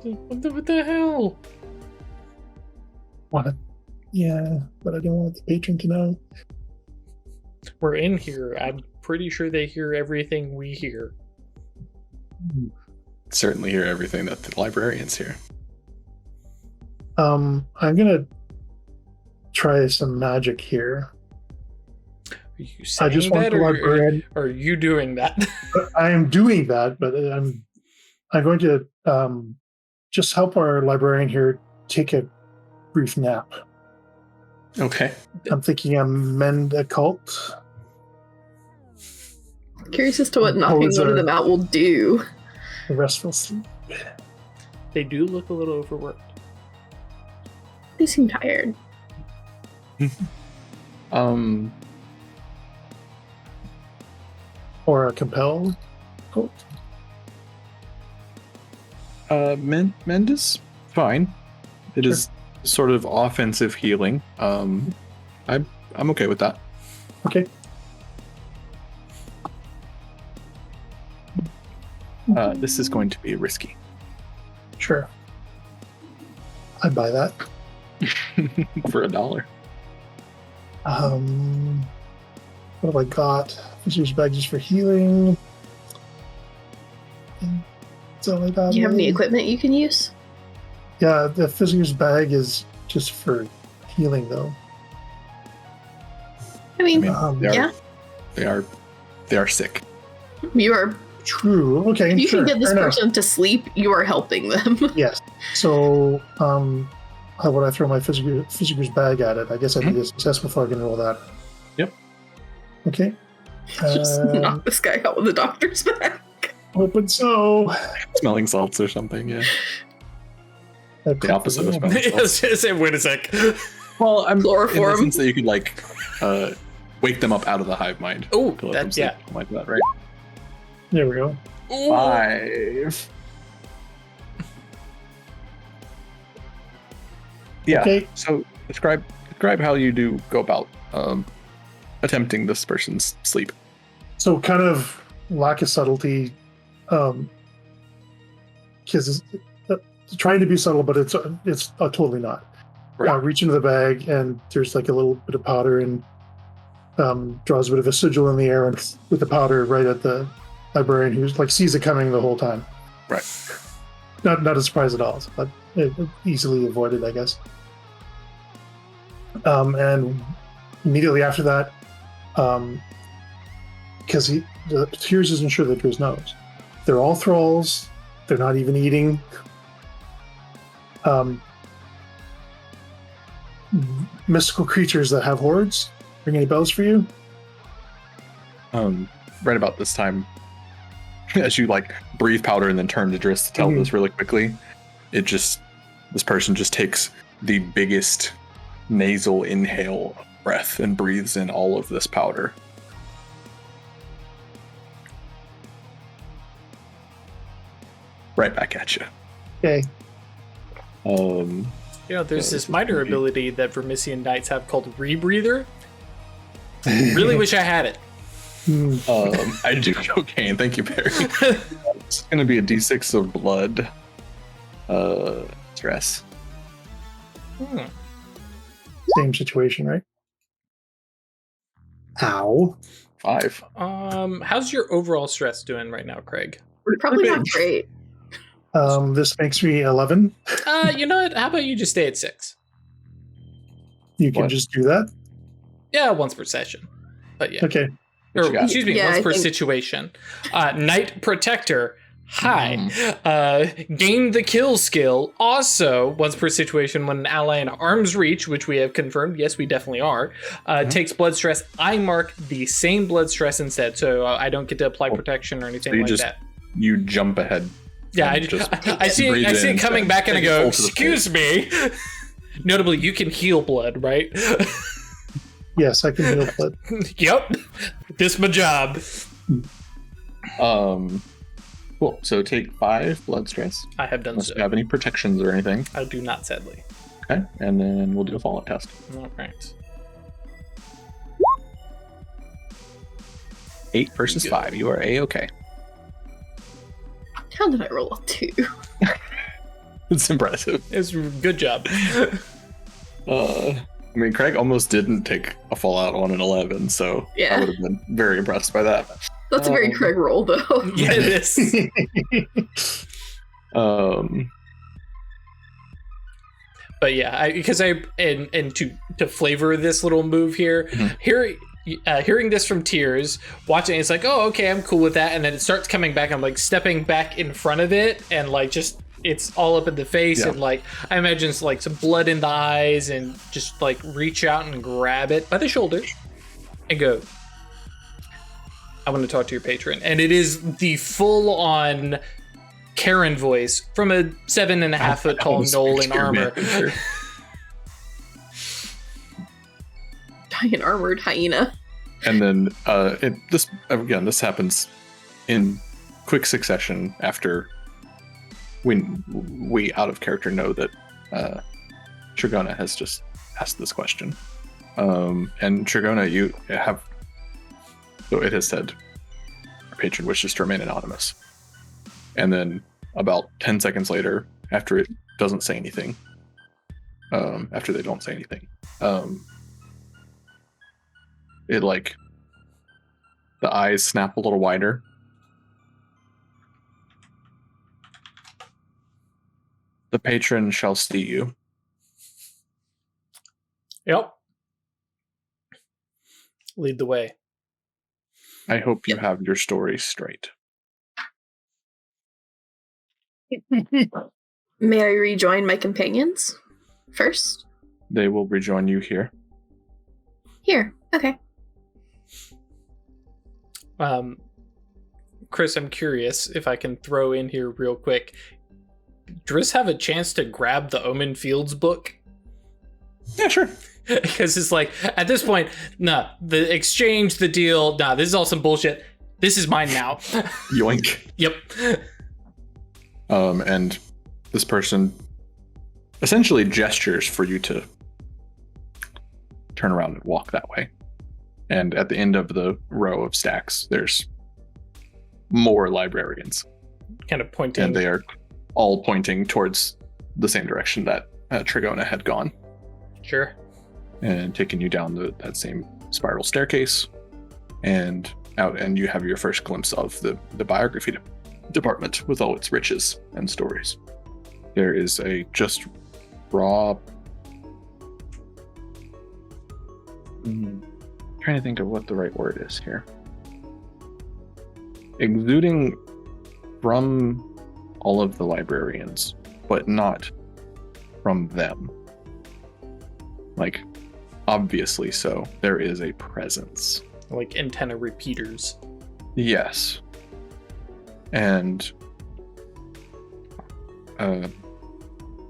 What the hell? What? Yeah, but I don't want the patron to know. We're in here. I'm pretty sure they hear everything we hear. Certainly hear everything that the librarians hear. I'm gonna try some magic here. Are you I saying just want that, the librarian. or are you doing that? I am doing that, but I'm going to just help our librarian here take a brief nap. Okay. I'm thinking a mend occult. Curious as to what knocking Pose one of a- them out will do. The restful sleep. They do look a little overworked. They seem tired. Or a compel occult. Mend is fine. It is sort of offensive healing. I'm okay with that. Okay. This is going to be risky. Sure. I buy that. For $1. What have I got? Visitor's bag just for healing. That's all I got. Do you have any equipment you can use? Yeah, the visitor's bag is just for healing, though. I mean, They are sick. you are. True. Okay. If you sure, can get this fair enough. person to sleep, you are helping them. Yes. So, how would I throw my visitor's bag at it? I guess I need a success before I can roll that. Yep. Okay. Just knock this guy out with the doctor's bag. Open so. Smelling salts or something, yeah. The opposite of I smelling salts. was gonna say, wait a sec. Well, I'm in the Chloroform. sense that you could like wake them up out of the hive mind. Oh, to let them that, sleep, yeah. something like that, right? There we go. Ooh. 5. Yeah. Okay. So describe how you do go about attempting this person's sleep. So kind of lack of subtlety, because it's trying to be subtle, but it's totally not. Right. Reach into the bag, and there's like a little bit of powder, and draws a bit of a sigil in the air, and with the powder right at the librarian, who's like sees it coming the whole time. Right. Not a surprise at all, but easily avoided, I guess. And immediately after that, because the Tears isn't sure that Driz knows. They're all thralls. They're not even eating. Mystical creatures that have hordes. Ring any bells for you? Right about this time, as you like breathe powder and then turn to Driz to tell this really quickly, this person just takes the biggest nasal inhale of breath and breathes in all of this powder. Right back at you. Okay. There's this minor ability that Vermicion Knights have called Rebreather. Really wish I had it. I do cocaine. Thank you, Barry. It's going to be a d6 of blood. Stress. Same situation, right? Ow. 5. How's your overall stress doing right now, Craig? Probably not great. This makes me 11. You know what? How about you just stay at 6? You can What? just do that. Yeah, once per session. But yeah. Okay. Or, you got? excuse me, Yeah, once I per think- situation. Knight Protector. Hi. Gain the kill skill. Also, once per situation, when an ally in arm's reach, which we have confirmed, yes, we definitely are, takes blood stress, I mark the same blood stress instead. So I don't get to apply protection or anything So you like just- that. You jump ahead. Yeah, and just I see breathe it in coming and back and I take a go, full to the excuse me. Notably, you can heal blood, right? Yes, I can heal blood. Yep. This my job. Cool. So take 5 blood stress. I have done Unless so. you have any protections or anything. I do not, sadly. Okay. And then we'll do a fallout test. All right. 8 versus 5. You are A-okay. How did I roll a 2? It's impressive. It's a good job. I mean, Craig almost didn't take a fallout on an 11, so Yeah. I would have been very impressed by that. That's a very Craig roll, though. Yeah, it is. But yeah, because to flavor this little move here, hearing this from Tears, watching it's like, oh, okay, I'm cool with that, and then it starts coming back. I'm like stepping back in front of it, and like just it's all up in the face, Yeah. and like I imagine it's like some blood in the eyes, and just like reach out and grab it by the shoulder, and go. I want to talk to your patron, and it is the full-on Karen voice from a 7.5 foot tall gnoll in armor. Giant armored hyena. And then this happens in quick succession after we out of character know that Trigona has just asked this question. And Trigona, you have, so it has said, our patron wishes to remain anonymous. And then about 10 seconds later, after it doesn't say anything, after they don't say anything, it like, the eyes snap a little wider. The patron shall see you. Yep. Lead the way. I hope you have your story straight. May I rejoin my companions first? They will rejoin you here. Here. Okay. Chris, I'm curious if I can throw in here real quick. Driss have a chance to grab the Omen Fields book? Yeah, sure. Because it's like, at this point, nah, the exchange, the deal, nah, this is all some bullshit. This is mine now. Yoink. Yep. And this person essentially gestures for you to turn around and walk that way. And at the end of the row of stacks, there's more librarians. Kind of pointing. And they are all pointing towards the same direction that Trigona had gone. Sure. And taking you down that same spiral staircase and out, and you have your first glimpse of the biography department with all its riches and stories. There is a just raw... trying to think of what the right word is here. Exuding from all of the librarians, but not from them. Like, obviously so. There is a presence. Like antenna repeaters. Yes. And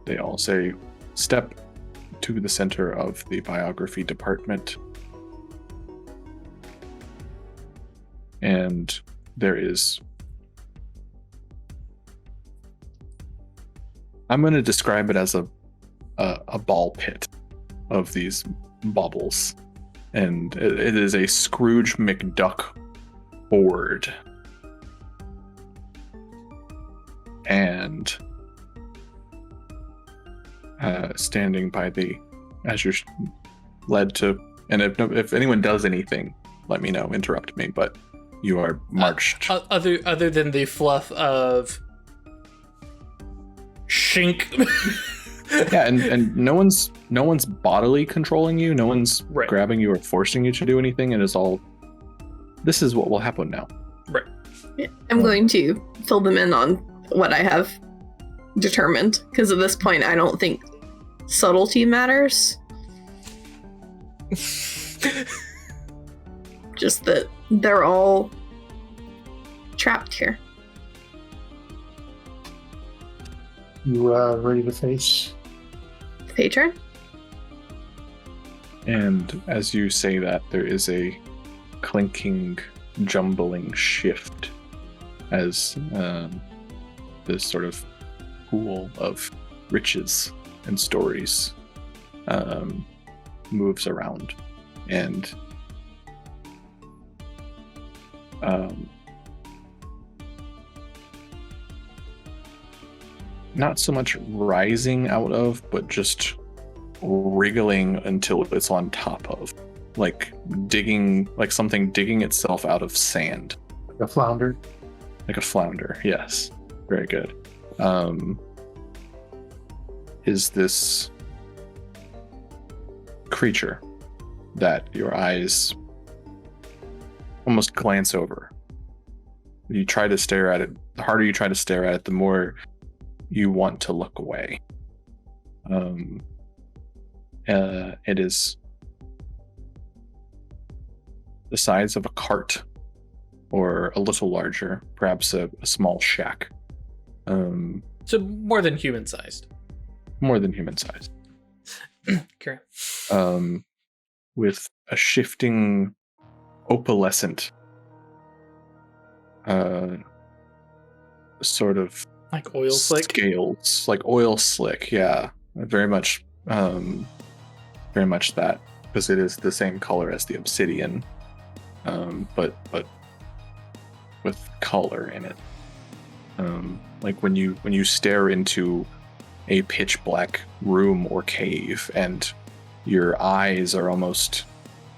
they all say, step to the center of the biography department. And there is... I'm going to describe it as a ball pit of these bubbles. And it is a Scrooge McDuck board. And standing by as you're led to, and if anyone does anything, let me know, interrupt me, but you are marched. Other than the fluff of shink. Yeah, and no one's bodily controlling you, no one's right. grabbing you or forcing you to do anything. It is all, this is what will happen now. Right. Yeah, I'm going to fill them in on what I have determined, because at this point I don't think subtlety matters. Just that they're all trapped here. You ready to face The patron? And as you say that, there is a clinking, jumbling shift as this sort of pool of riches and stories moves around. And not so much rising out of, but just wriggling until it's on top of, like digging, like something digging itself out of sand. like a flounder. Like a flounder, yes. Very good. Is this creature that your eyes almost glance over. You try to stare at it. The harder you try to stare at it, the more you want to look away. It is the size of a cart, or a little larger, perhaps a small shack. So more than human sized. More than human sized. Okay. With a shifting opalescent sort of Like oil slick. scales, like oil slick. Yeah, very much that, because it is the same color as the obsidian, but with color in it. Like when you stare into a pitch black room or cave, and your eyes are almost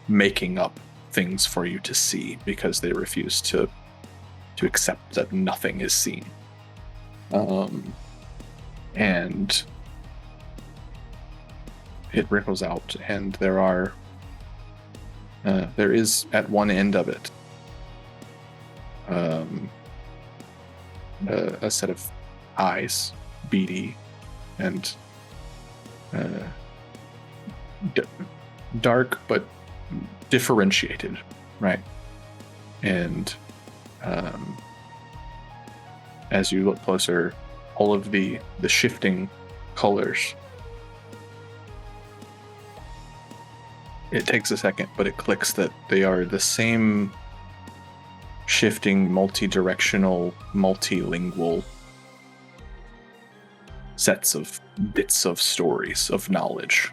making up things for you to see because they refuse to accept that nothing is seen. And it ripples out, and there is at one end of it a set of eyes, beady and dark but differentiated, right? And as you look closer, all of the shifting colors, it takes a second, but it clicks that they are the same shifting, multi-directional, multilingual sets of bits of stories, of knowledge.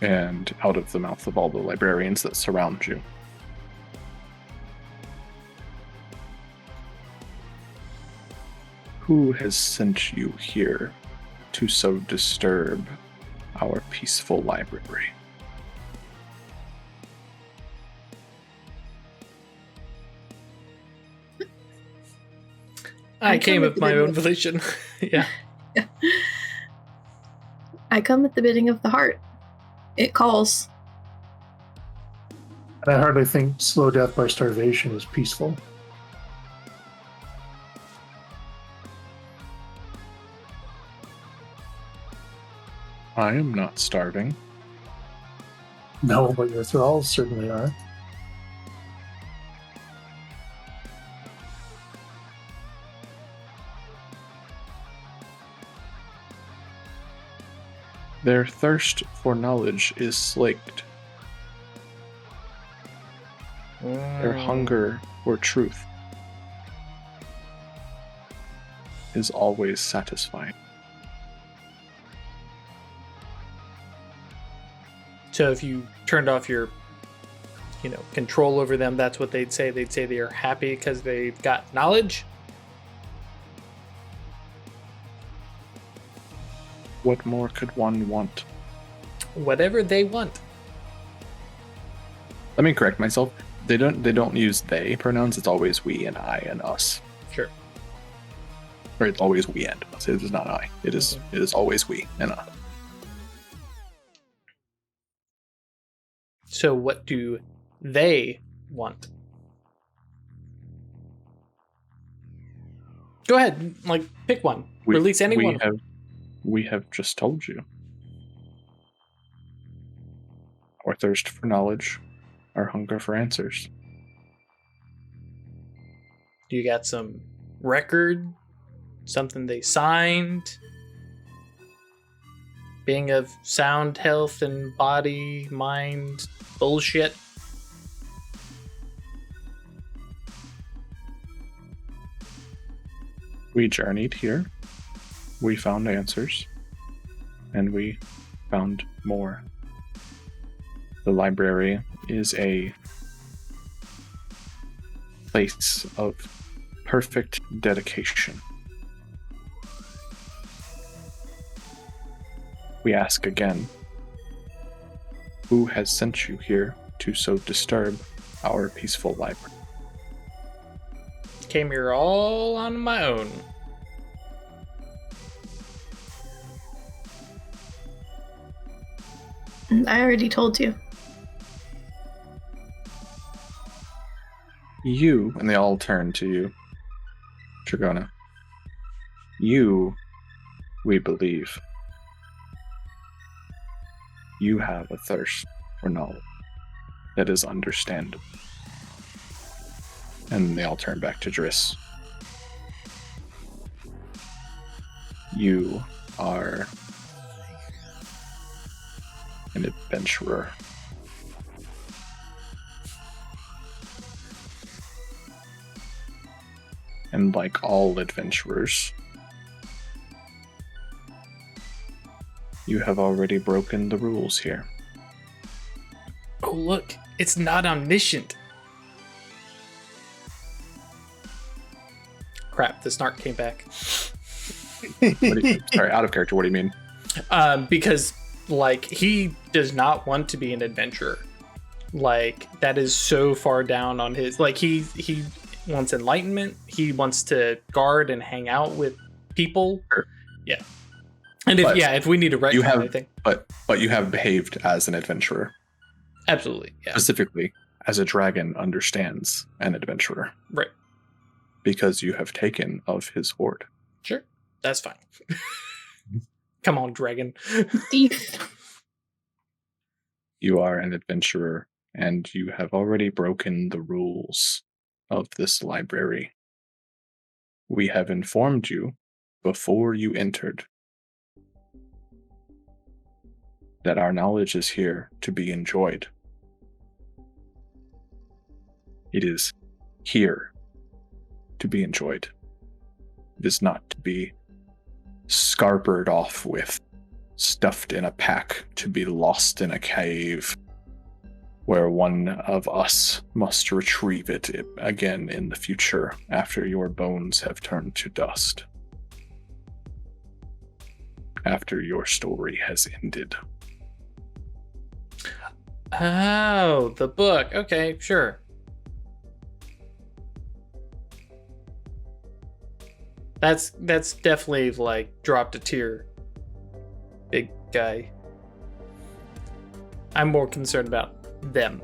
And out of the mouth of all the librarians that surround you, who has sent you here to so disturb our peaceful library? I came of my own volition. Yeah. I come at the bidding of the heart. It calls. And I hardly think slow death by starvation is peaceful. I am not starving. No, but your thralls certainly are. Their thirst for knowledge is slaked. Their hunger for truth is always satisfying. So if you turned off your, control over them, that's what they'd say. They'd say they are happy because they've got knowledge. What more could one want? Whatever they want. Let me correct myself. They don't use they pronouns. It's always we and I and us. Sure. Or it's always we and us. It is not I. It is always we and us. So what do they want? Go ahead, pick one. Release anyone. We have just told you. Our thirst for knowledge, our hunger for answers. Do you got some record? Something they signed? Being of sound health and body, mind, bullshit? We journeyed here. We found answers. And we found more. The library is a place of perfect dedication. We ask again, who has sent you here to so disturb our peaceful library? Came here all on my own. I already told you. You, and they all turn to you, Dragona. You, we believe. You have a thirst for knowledge that is understandable. And they all turn back to Driss. You are an adventurer. And like all adventurers, you have already broken the rules here. Oh, look, it's not omniscient. Crap, the snark came back. Sorry, out of character. What do you mean? Because, like, he does not want to be an adventurer. Like, that is so far down on his... Like, he wants enlightenment. He wants to guard and hang out with people. Sure. Yeah. And if we need to retcon anything. But you have behaved as an adventurer. Absolutely, yeah. Specifically, as a dragon understands an adventurer. Right. Because you have taken of his hoard. Sure. That's fine. Come on, dragon. Thief. You are an adventurer, and you have already broken the rules of this library. We have informed you before you entered that our knowledge is here to be enjoyed. It is here to be enjoyed. It is not to be scarpered off with, stuffed in a pack to be lost in a cave where one of us must retrieve it again in the future after your bones have turned to dust. After your story has ended. Oh, the book. Okay, sure. That's definitely like dropped a tear. Big guy. I'm more concerned about them.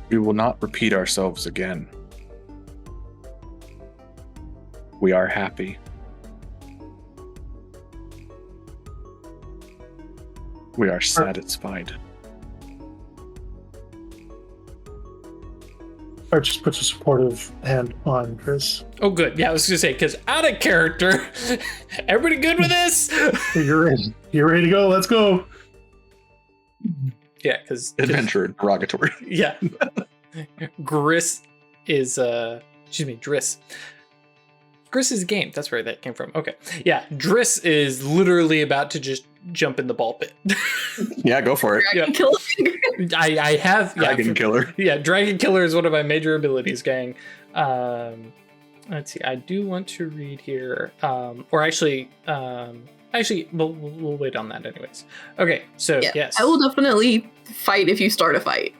We will not repeat ourselves again. We are happy. We are satisfied. Art just puts a supportive hand on Chris. Oh, good. Yeah, I was gonna say, because out of character. Everybody good with this? You're ready. You're ready to go. Let's go. Yeah, because Adventure derogatory. Yeah. Driss is Driss. Driss is a game. That's where that came from. Okay. Yeah, Driss is literally about to just jump in the ball pit. Yeah, go for it. Dragon Killer. I have Dragon Killer. Yeah, Dragon Killer is one of my major abilities, gang. Let's see. I do want to read here. We'll wait on that anyways. Okay, so Yeah, yes. I will definitely fight if you start a fight.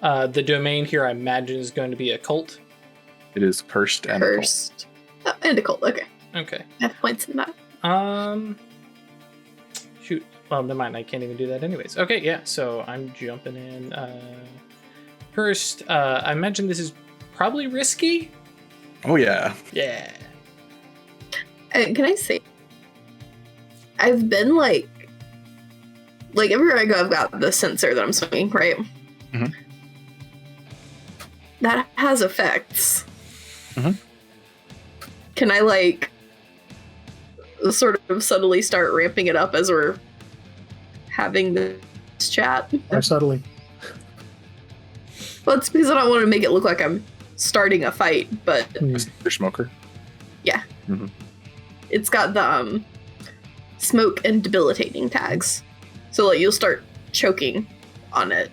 The domain here, I imagine, is going to be occult. It is cursed and occult. Cursed. Oh, and occult. Okay. Okay. I have points in that. Shoot. Well, never mind. I can't even do that anyways. Okay, yeah. So I'm jumping in. First, I imagine this is probably risky. Oh yeah. Yeah. Can I say, I've been like everywhere I go, I've got the sensor that I'm swinging, right? Mhm. That has effects. Mhm. Can I sort of subtly start ramping it up as we're having this chat? Very subtly. Well, it's because I don't want to make it look like I'm starting a fight, but Mr. Smoker. yeah. Mhm. It's got the smoke and debilitating tags. So you'll start choking on it.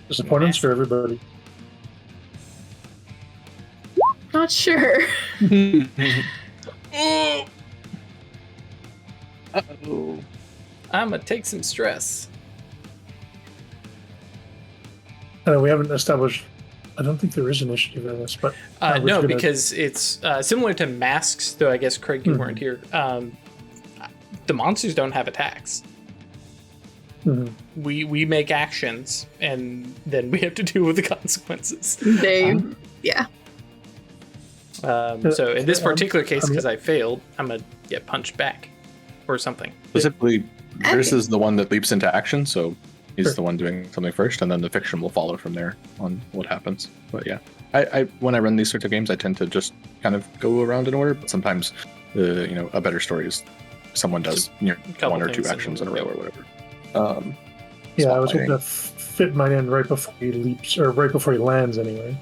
There's opponents for everybody. Not sure. Uh-oh. I'm gonna take some stress. We haven't established. I don't think there is initiative in this, but we're No, gonna- because it's similar to masks, though I guess, Craig, you weren't here. The monsters don't have attacks. Mhm. We make actions, and then we have to deal with the consequences. They, yeah. So in this particular case, I'm- because I failed, I'm gonna get punched back or something. Specifically, Chris Okay. is the one that leaps into action, so he's Sure. the one doing something first, and then the fiction will follow from there on what happens. But yeah, I when I run these sorts of games, I tend to just kind of go around in order. But sometimes, a better story is someone does Couple one or two things in actions in a a row. row or whatever. Yeah, I was spotlighting. going to fit mine in right before he leaps, or right before he lands anyway.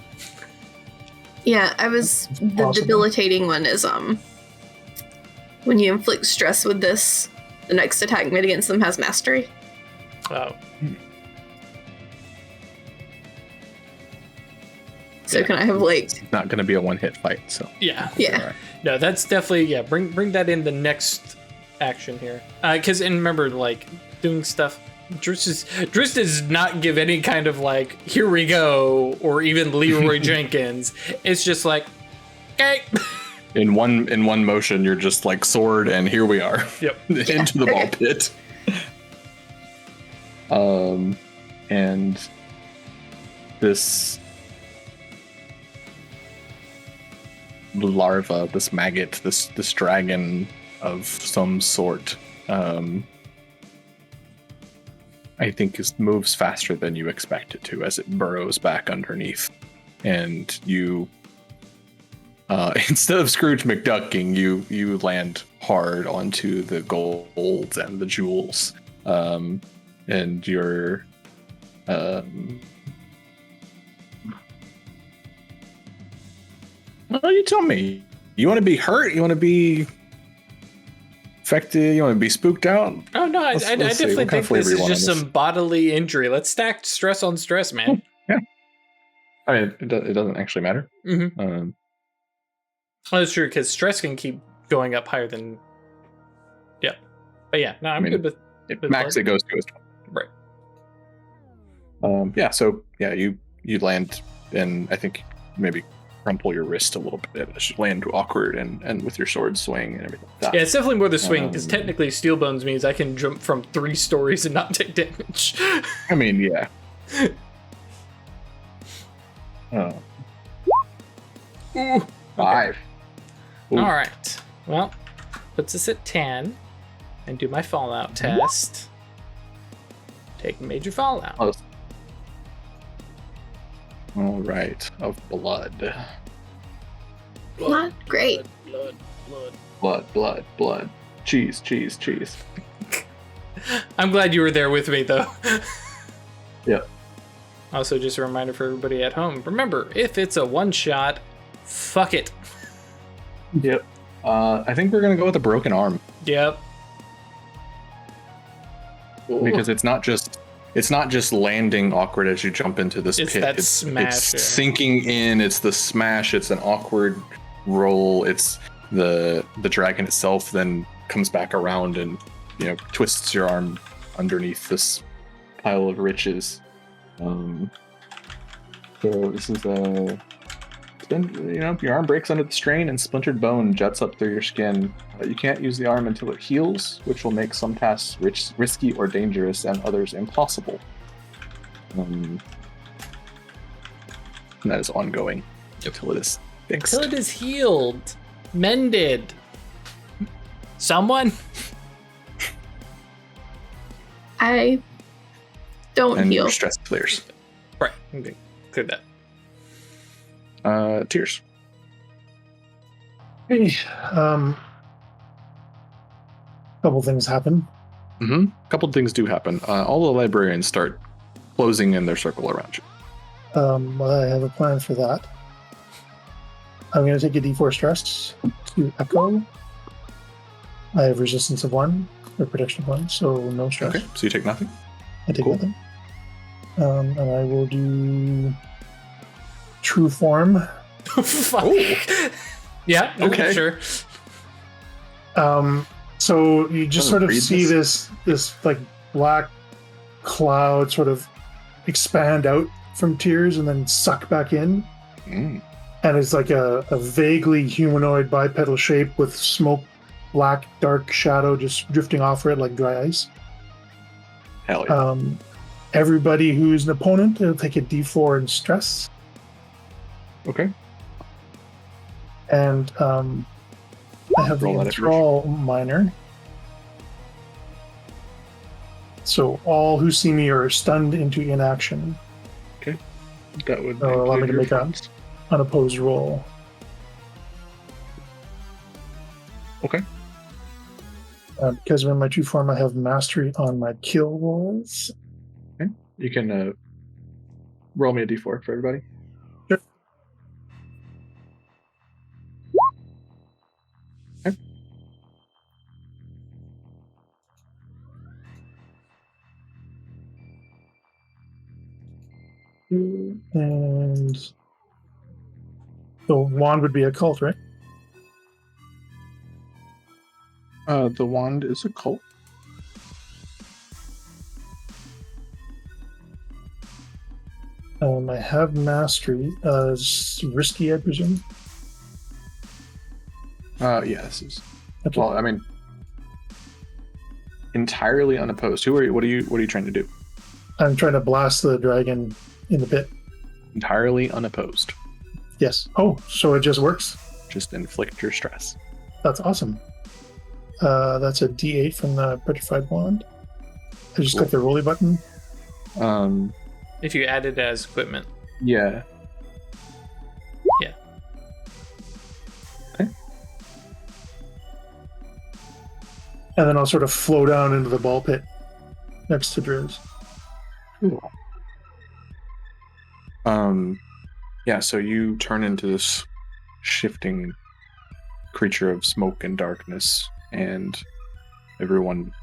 Yeah, the Possible. debilitating one is when you inflict stress with this, the next attack made against them has mastery. Oh. So can I have like It's not going to be a one-hit fight, so. Yeah. yeah. No, that's definitely bring that in the next action here. Because and remember, like doing stuff. Driss does not give any kind of like here we go or even Leroy Jenkins. It's just like okay. In one motion, you're just like sword, and here we are. Yep. Into the ball pit. And this larva, this maggot, this dragon of some sort, I think moves faster than you expect it to as it burrows back underneath, and you. Instead of Scrooge McDucking, you land hard onto the golds and the jewels, and you're. Well, you tell me. You want to be hurt? You want to be affected? You want to be spooked out? Oh no, I definitely think this is just some bodily injury. Let's stack stress on stress, man. Yeah. I mean, it doesn't actually matter. Mm-hmm. Oh, that's true, because stress can keep going up higher than. Yeah. But yeah, no, I'm good with. Max it goes to is 20. Right. You land, and I think maybe crumple your wrist a little bit as you land awkward and with your sword swing and everything like that. Yeah, it's definitely more the swing, because technically steel bones means I can jump from 3 stories and not take damage. I mean, yeah. Ooh. 5. Ooh. All right. Well, puts us at 10, and do my fallout test. Take major fallout. Close. All right, of blood. Not great. Blood. Cheese. I'm glad you were there with me, though. Yep. Also, just a reminder for everybody at home. Remember, if it's a one-shot, fuck it. Yep. I think we're gonna go with a broken arm. Yep. Because it's not just landing awkward as you jump into this It's pit. that smash, It's yeah. sinking in. It's the smash. It's an awkward roll. It's the dragon itself then comes back around and twists your arm underneath this pile of riches. So this is your arm breaks under the strain and splintered bone jets up through your skin. You can't use the arm until it heals, which will make some tasks risky or dangerous and others impossible. And that is ongoing until it is fixed. Until it is healed. Mended. Someone? I don't And heal. your stress clears. Right. Okay. Clear that. Tears. Hey, couple things happen. A couple things do happen. All the librarians start closing in their circle around you. I have a plan for that. I'm going to take a D4 stress to echo. I have resistance of 1 or protection of 1, so no stress. Okay, so you take nothing? I take Cool. nothing. And I will do true form. Fuck. Ooh. Yeah. Okay. Sure. So you just sort of Read see this. this like black cloud sort of expand out from Tears and then suck back in. Mm. And it's like a vaguely humanoid bipedal shape with smoke, black, dark shadow just drifting off it like dry ice. Hell yeah. Everybody who's an opponent will take a D4 in stress. Okay. And I have the Roll that enthrall minor. So all who see me are stunned into inaction. That would allow me to include your make a friends. unopposed roll. Okay. Because in my true form, I have mastery on my kill rolls. You can roll me a d4 for everybody. Sure. Okay. And the wand would be a cult, right? The wand is a cult. I have mastery. It's risky, I presume. Yeah, this is. Okay. Well, I mean, entirely unopposed. What are you trying to do? I'm trying to blast the dragon in the pit. Entirely unopposed. Yes. Oh, so it just works? Just inflict your stress. That's awesome. That's a D8 from the petrified wand. I just click the rolly button. If you add it as equipment. Yeah. Yeah. Okay. And then I'll sort of flow down into the ball pit next to Driz. Cool. Yeah, so you turn into this shifting creature of smoke and darkness, and everyone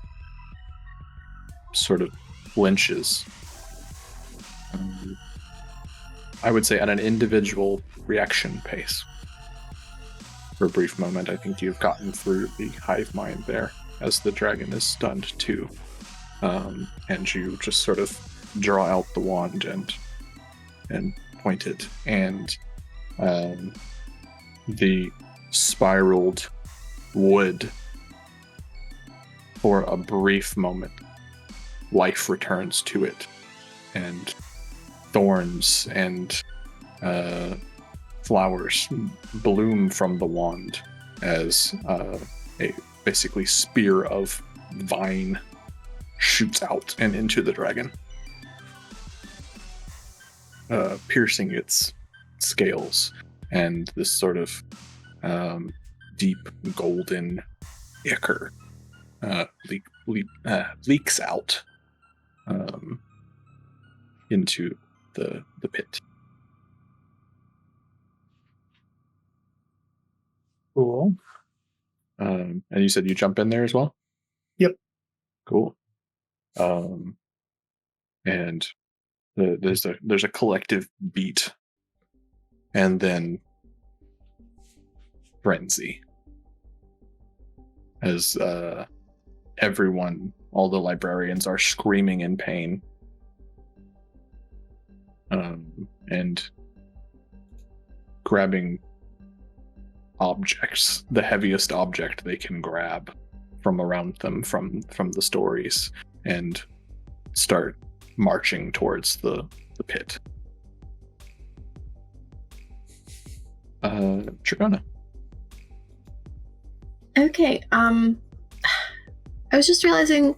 sort of flinches. I would say at an individual reaction pace. For a brief moment, I think you've gotten through the hive mind there, as the dragon is stunned too. And you just sort of draw out the wand and point it, and the spiraled wood, for a brief moment, life returns to it, and thorns and flowers bloom from the wand as a basically spear of vine shoots out and into the dragon, piercing its scales, and this sort of deep golden ichor leaks out into the pit. Cool. And you said you jump in there as well? Yep. Cool. And there's a collective beat, and then frenzy, as everyone, all the librarians, are screaming in pain, and grabbing objects, the heaviest object they can grab from around them from the stories, and start marching towards the pit. Chrono. Okay, I was just realizing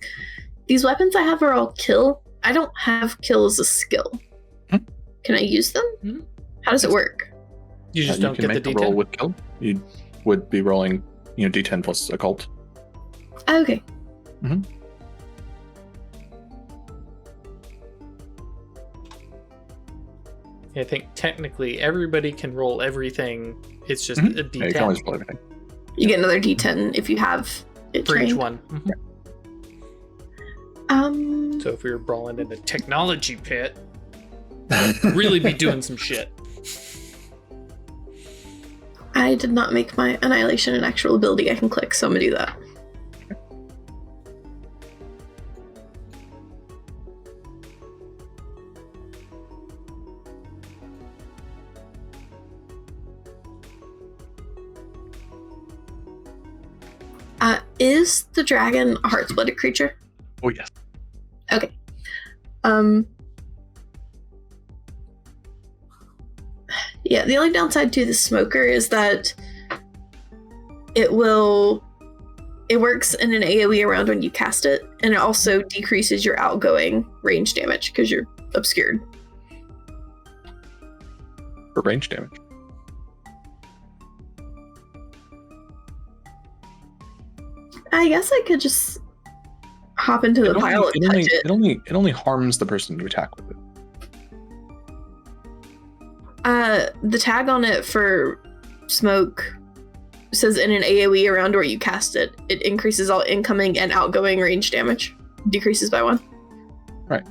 these weapons I have are all kill. I don't have kill as a skill. Can I use them? How does it work? You just You don't can get the make a roll D10. with kill. You would be rolling, D10 plus occult. Okay. I think technically everybody can roll everything. It's just Mhm. a D10 Yeah, you can always roll everything. You get another D10 if you have it for each trained. one. So if we were brawling in a technology pit, really be doing some shit. I did not make my Annihilation an actual ability I can click, so I'm gonna do that. Is the dragon a heart-blooded creature? Oh yes. Okay. Yeah, the only downside to the smoker is that it works in an AoE around when you cast it, and it also decreases your outgoing range damage because you're obscured. For range damage. I guess I could just hop into the pile and touch it. It only harms the person you attack with it. The tag on it for smoke says in an AoE around where you cast it, it increases all incoming and outgoing range damage. Decreases by 1. Right.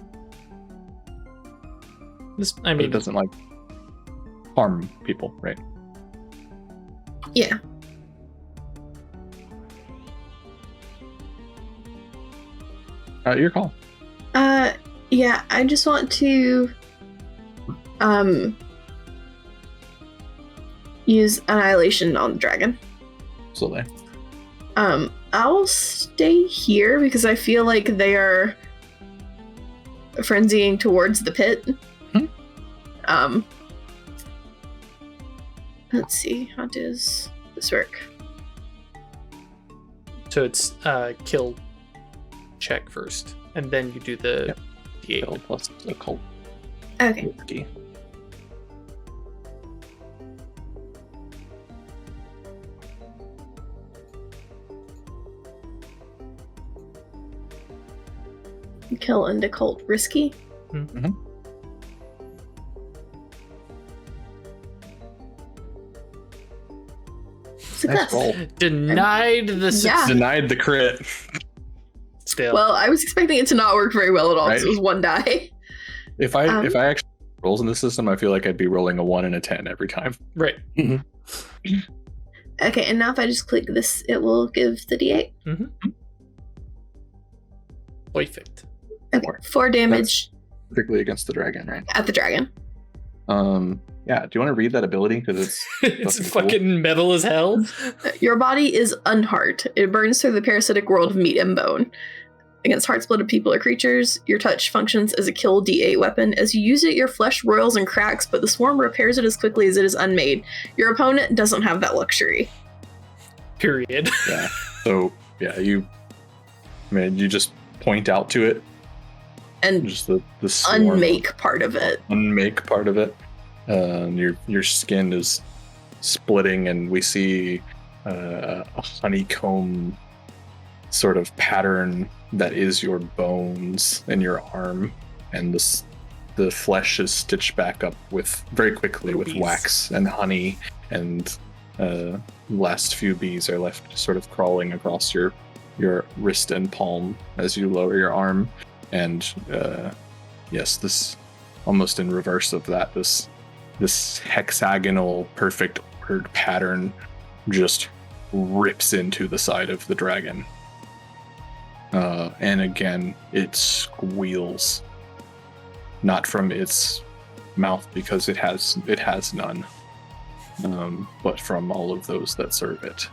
I But it doesn't like harm people, right? Yeah. Your call. Yeah, I just want to use Annihilation on the dragon. Absolutely. I'll stay here because I feel like they are frenzying towards the pit. Let's see, how does this work? So it's kill check first, and then you do the D8. Kill plus occult. Okay. Whiskey. Kill and occult risky. Mm-hmm. Success. Nice roll. Denied the Yeah. Denied the crit. Still. Well, I was expecting it to not work very well at all, Right. because it was 1 die. If I actually rolls in the system, I feel like I'd be rolling a 1 and a 10 every time. right. Okay, and now if I just click this, it will give the D8. Perfect. Okay, 4 damage Particularly against the dragon, right? at the dragon. Yeah. Do you want to read that ability? Because It's Fucking cool. fucking metal as hell. Your body is unheart. It burns through the parasitic world of meat and bone. Against heart-splitted people or creatures, your touch functions as a kill D8 weapon. As you use it, your flesh roils and cracks, but the swarm repairs it as quickly as it is unmade. Your opponent doesn't have that luxury. Period. yeah. So yeah, you just point out to it, And just the swarm unmake part of it. unmake part of it. Your skin is splitting, and we see a honeycomb sort of pattern that is your bones and your arm, and the flesh is stitched back up with very quickly with Bees. wax and honey, and last few bees are left sort of crawling across your wrist and palm as you lower your arm, and yes, this almost in reverse of that, this hexagonal perfect ordered pattern just rips into the side of the dragon. And again, it squeals, not from its mouth because it has none, but from all of those that serve it.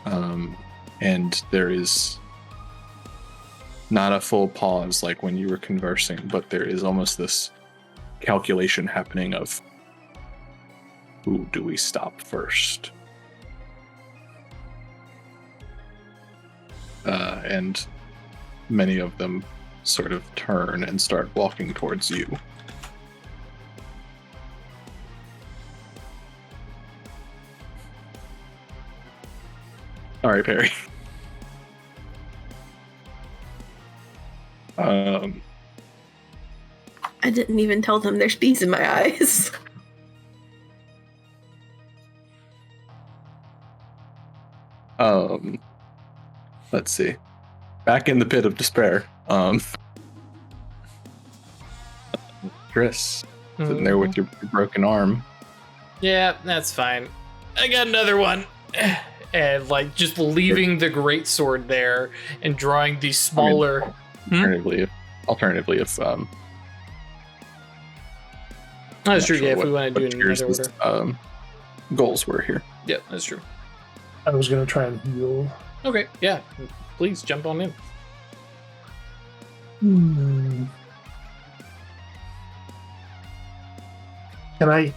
And there is not a full pause like when you were conversing, but there is almost this calculation happening of who do we stop first? And many of them sort of turn and start walking towards you. All right, Perry. I didn't even tell them there's bees in my eyes. Let's see. Back in the pit of despair. Chris, sitting there with your broken arm. Yeah, that's fine. I got another one. And like just leaving the great sword there and drawing the smaller. Alternatively, if That's true. not sure Yeah, if we what- want to what do another Tears' order. goals were here. Yeah, that's true. I was going to try and heal. Okay, yeah. Please jump on in. Can I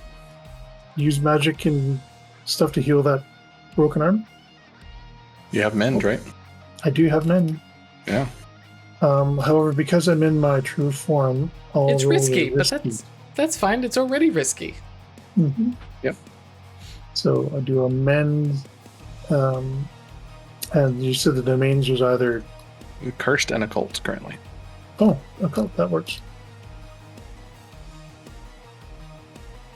use magic and stuff to heal that broken arm? You have mend, right? I do have men. Yeah. However, because I'm in my true form, I'll It's roll a risky, but risky. that's fine. It's already risky. Mm-hmm. Yep. So I do a mend, and you said the domains was either Cursed and occult currently. okay, that works.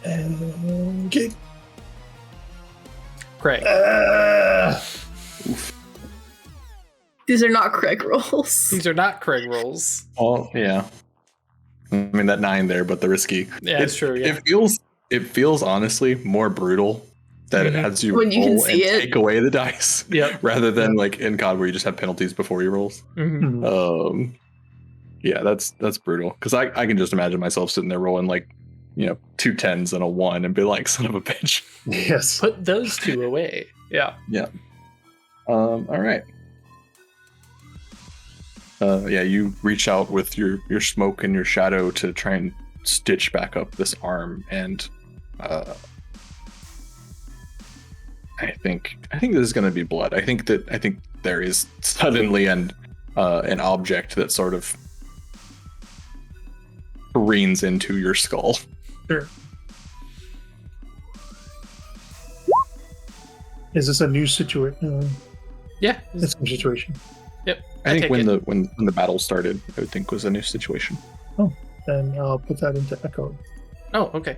Okay. Craig. These are not Craig rolls. These are not Craig rolls. Oh, yeah. I mean, that 9 there, but the risky. Yeah, it's true. Yeah. It feels honestly more brutal that it has you When you can roll and see it. take away the dice. Yep. Rather than like in COD where you just have penalties before he rolls. Mhm. Yeah, that's brutal. Because I can just imagine myself sitting there rolling like, 2 10s and a 1 and be like, son of a bitch. Yes. Put those two away. Yeah. Yeah. All right. Yeah, you reach out with your smoke and your shadow to try and stitch back up this arm, and I think this is going to be blood. I think there is suddenly an object that sort of careens into your skull. Sure. Is this a new situation? Yeah. It's a new situation. Yep. I think take when it. the battle started, I would think was a new situation. Then I'll put that into Echo. Oh, okay.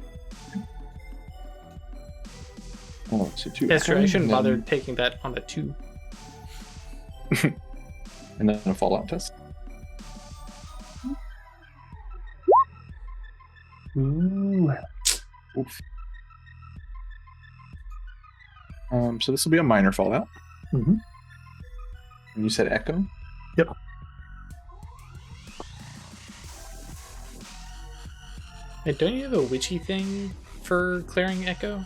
Oh, so 2 That's true. I shouldn't and bother then- taking that on the 2. And then a fallout test. Ooh. Oof. So this will be a minor fallout. Mm-hmm. And you said echo? Yep. Hey, don't you have a witchy thing for clearing echo?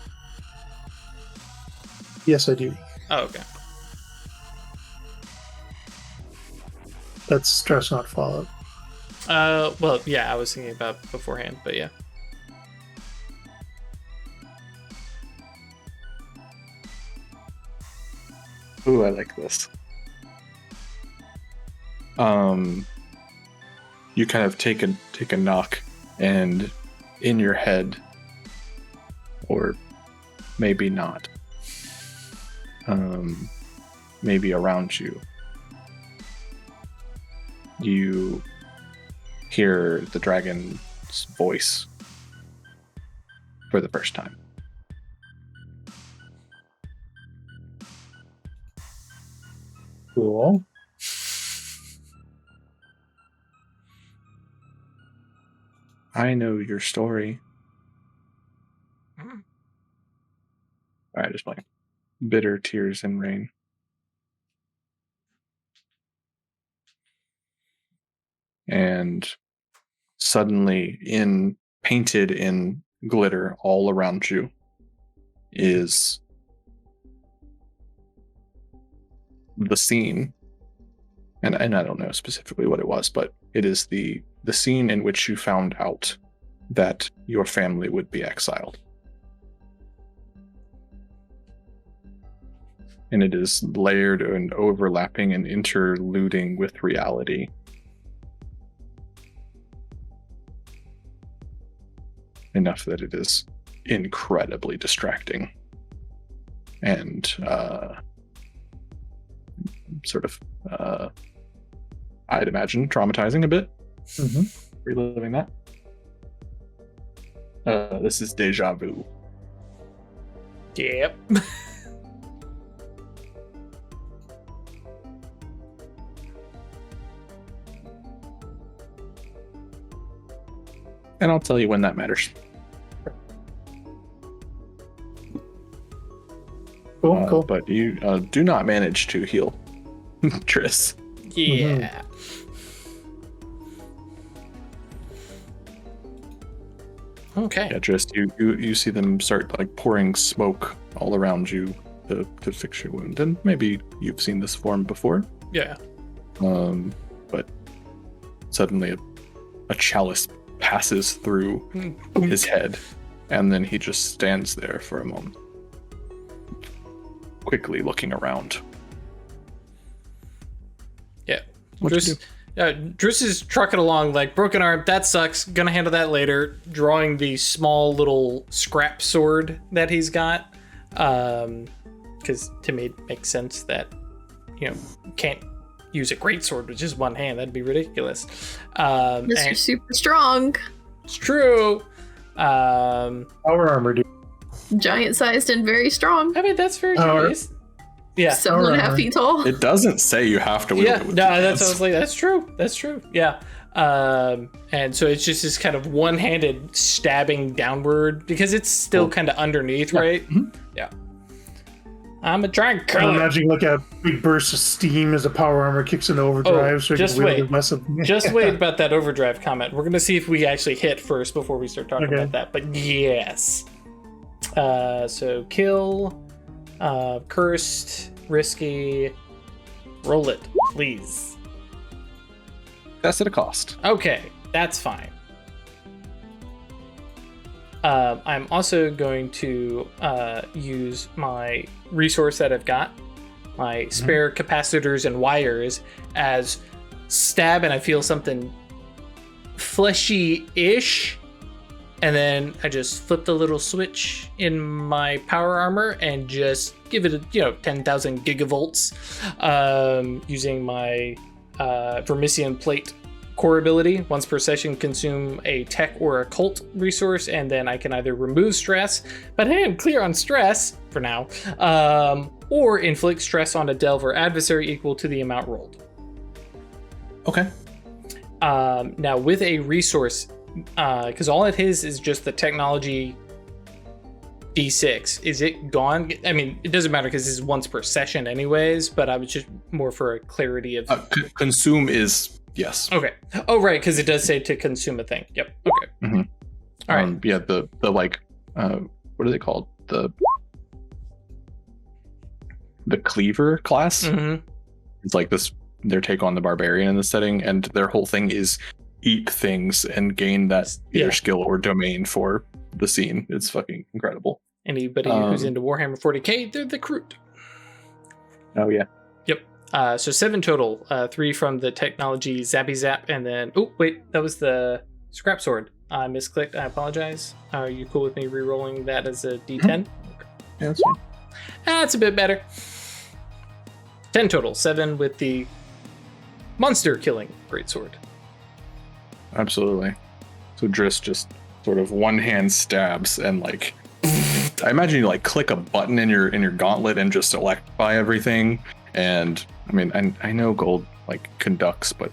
Yes, I do. Oh, okay. That's stress, not fallout. Well, yeah, I was thinking about beforehand, but yeah. Ooh, I like this. You kind of take a knock, and in your head, or maybe not, maybe around you, you hear the dragon's voice for the first time. Cool. I know your story. Mm. All right, just playing. Bitter tears and rain. And suddenly, painted in glitter all around you, is the scene. And I don't know specifically what it was, but it is the scene in which you found out that your family would be exiled. And it is layered and overlapping and interluding with reality. Enough that it is incredibly distracting and sort of, I'd imagine, traumatizing a bit. Mm-hmm. Reliving that. This is deja vu. Yep. And I'll tell you when that matters. Cool. But you do not manage to heal Triss. Yeah. Okay. Yeah, Triss, you see them start like pouring smoke all around you to fix your wound. And maybe you've seen this form before. Yeah. But suddenly a chalice passes through his head, and then he just stands there for a moment, quickly looking around. Yeah. What'd you Driss is trucking along like broken arm. That sucks. Gonna handle that later. Drawing the small little scrap sword that he's got, because to me it makes sense that can't use a great sword with just one hand. That'd be ridiculous. Mr. And Super Strong. it's true. Um, Power armor, dude. Giant sized and very strong. I mean, that's very Power. nice. Yeah. 7.5 feet tall. It doesn't say you have to wield Yeah, it with no, two that's hands. I was like, that's true. That's true. Yeah. And so it's just this kind of one-handed stabbing downward because it's still kind of underneath, right? Mhm. Yeah. I'm a giant I'm killer. imagining like a big burst of steam as the power armor kicks into overdrive. So just you can wield wait. it less of Just wait about that overdrive comment. We're gonna see if we actually hit first before we start talking Okay. about that. But yes. So kill, cursed, risky. Roll it, please. That's at a cost. Okay, that's fine. I'm also going to use my resource that I've got, my spare capacitors and wires, as stab, and I feel something fleshy-ish, and then I just flip the little switch in my power armor and just give it a 10,000 gigavolts, using my Vermicion plate core ability. Once per session, consume a tech or occult resource, and then I can either remove stress, but hey, I'm clear on stress for now, or inflict stress on a delve or adversary equal to the amount rolled. Okay. Now with a resource, because all of his is just the technology D6, is it gone? I mean, it doesn't matter because this is once per session anyways, but I was just more for a clarity of... Consume is yes. Okay. Oh, right, because it does say to consume a thing. Yep. Okay. Mhm. All right. Yeah. The like, what are they called? The cleaver class. Mm-hmm. It's like this. Their take on the barbarian in the setting, and their whole thing is eat things and gain that either Yeah. skill or domain for the scene. It's fucking incredible. Anybody who's into Warhammer 40k, they're the Kroot. Oh yeah. So 7 total. 3 from the technology Zappy Zap, and then... Oh, wait, that was the scrap sword. I misclicked. I apologize. Are you cool with me re-rolling that as a d10? Yeah, that's fine. That's a bit better. 10 total. 7 with the monster killing greatsword. Absolutely. So Driss just sort of one hand stabs and like I imagine you like click a button in your gauntlet and just electrify everything. And I mean, I know gold like conducts, but